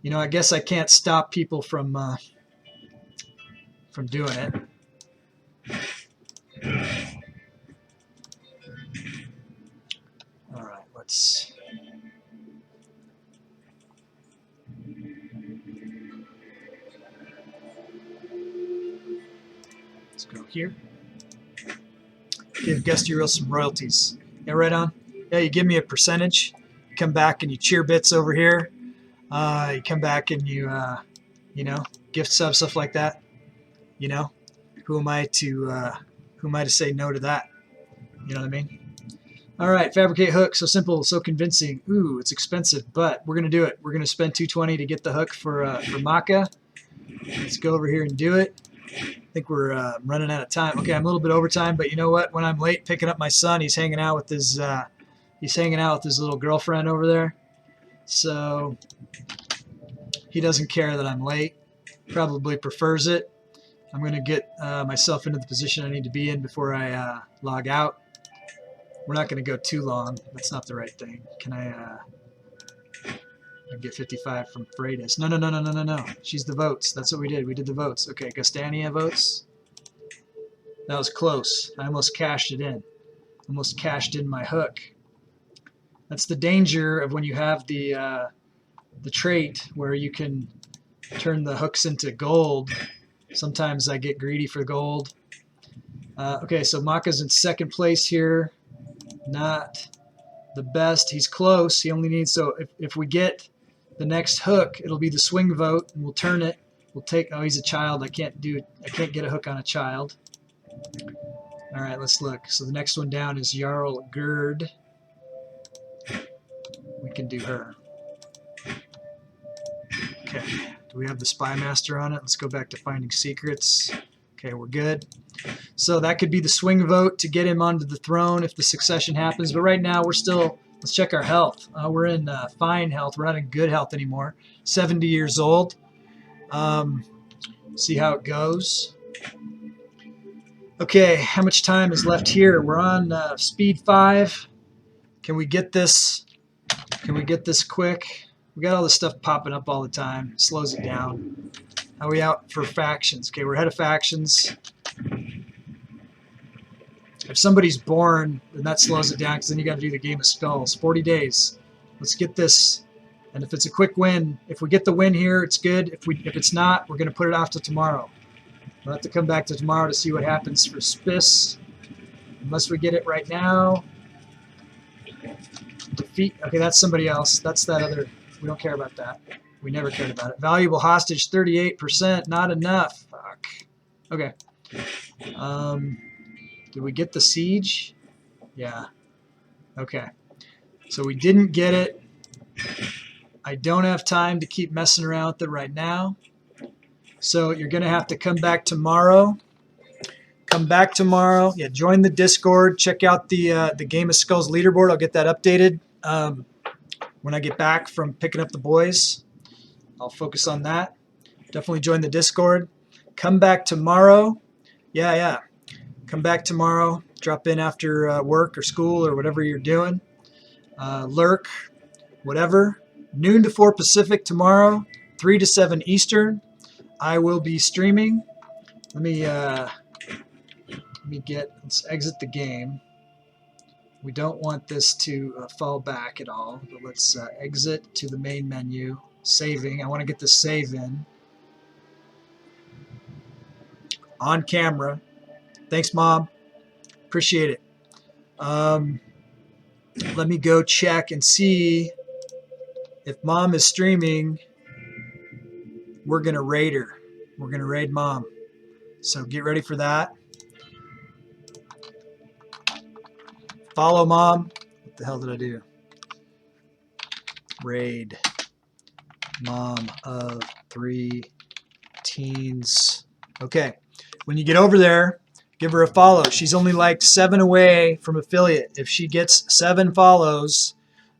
You know, I guess I can't stop people from doing it. All right, let's go here. Give Gustyrill some royalties. Yeah, right on. Yeah, you give me a percentage. You come back and you cheer bits over here. You come back and you gift sub, stuff like that. You know, who am I to say no to that? You know what I mean? All right, fabricate hook. So simple, so convincing. Ooh, it's expensive, but we're gonna do it. We're gonna spend 220 to get the hook for Maka. Let's go over here and do it. I think we're running out of time. Okay, I'm a little bit over time, but you know what? When I'm late picking up my son, he's hanging out with his little girlfriend over there. So he doesn't care that I'm late. Probably prefers it. I'm going to get myself into the position I need to be in before I log out. We're not going to go too long. That's not the right thing. Can I get 55 from Freitas? No. She's the votes. That's what we did. We did the votes. Okay, Gustania votes. That was close. I almost cashed it in. Almost cashed in my hook. That's the danger of when you have the trait where you can turn the hooks into gold. Sometimes I get greedy for gold. Okay, so Maka's in second place here. Not the best. He's close. He only needs, so if we get the next hook, it'll be the swing vote, and we'll turn it. We'll take, oh, he's a child. I can't get a hook on a child. All right, let's look. So the next one down is Jarl Gerd. We can do her. Okay, do we have the Spy Master on it? Let's go back to finding secrets. Okay, we're good. So that could be the swing vote to get him onto the throne if the succession happens. But right now we're still, let's check our health. We're in fine health. We're not in good health anymore. 70 years old. See how it goes. Okay, how much time is left here? We're on speed 5. Can we get this? Can we get this quick? We got all this stuff popping up all the time. It slows it down. How are we out for factions? Okay, we're ahead of factions. If somebody's born, then that slows it down because then you got to do the Game of Skulls. 40 days. Let's get this. And if it's a quick win, if we get the win here, it's good. If it's not, we're going to put it off to tomorrow. We'll have to come back to tomorrow to see what happens for Spiss. Unless we get it right now. Defeat. Okay, that's somebody else. That's that other. We don't care about that. We never cared about it. Valuable hostage, 38%. Not enough. Fuck. Okay. Did we get the siege? Yeah. Okay. So we didn't get it. I don't have time to keep messing around with it right now. So you're going to have to come back tomorrow. Come back tomorrow. Yeah, join the Discord. Check out the Game of Skulls leaderboard. I'll get that updated when I get back from picking up the boys. I'll focus on that. Definitely join the Discord. Come back tomorrow. Yeah. Come back tomorrow. Drop in after work or school or whatever you're doing. Lurk, whatever. Noon to 4 Pacific tomorrow. 3 to 7 Eastern. I will be streaming. Let me let's exit the game. We don't want this to fall back at all, but let's exit to the main menu. Saving. I want to get the save in. On camera. Thanks, Mom. Appreciate it. Let me go check and see if Mom is streaming. We're going to raid her. We're going to raid Mom. So get ready for that. Follow Mom. What the hell did I do? Raid Mom of 3 teens. Okay. When you get over there, give her a follow. She's only like 7 away from affiliate. If she gets 7 follows,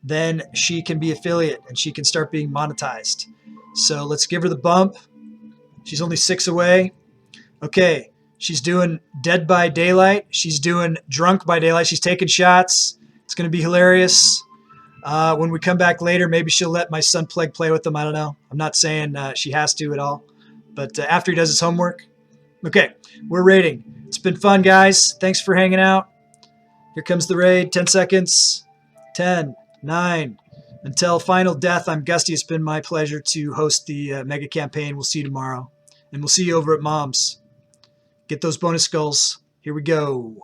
then she can be affiliate and she can start being monetized. So let's give her the bump. She's only 6 away. Okay. She's doing Dead by Daylight. She's doing Drunk by Daylight. She's taking shots. It's going to be hilarious. When we come back later, maybe she'll let my son Plague play with them. I don't know. I'm not saying she has to at all. But after he does his homework. Okay, we're raiding. It's been fun, guys. Thanks for hanging out. Here comes the raid. 10 seconds. 10, 9. Until final death, I'm Gusty. It's been my pleasure to host the mega campaign. We'll see you tomorrow. And we'll see you over at Mom's. Get those bonus skulls. Here we go.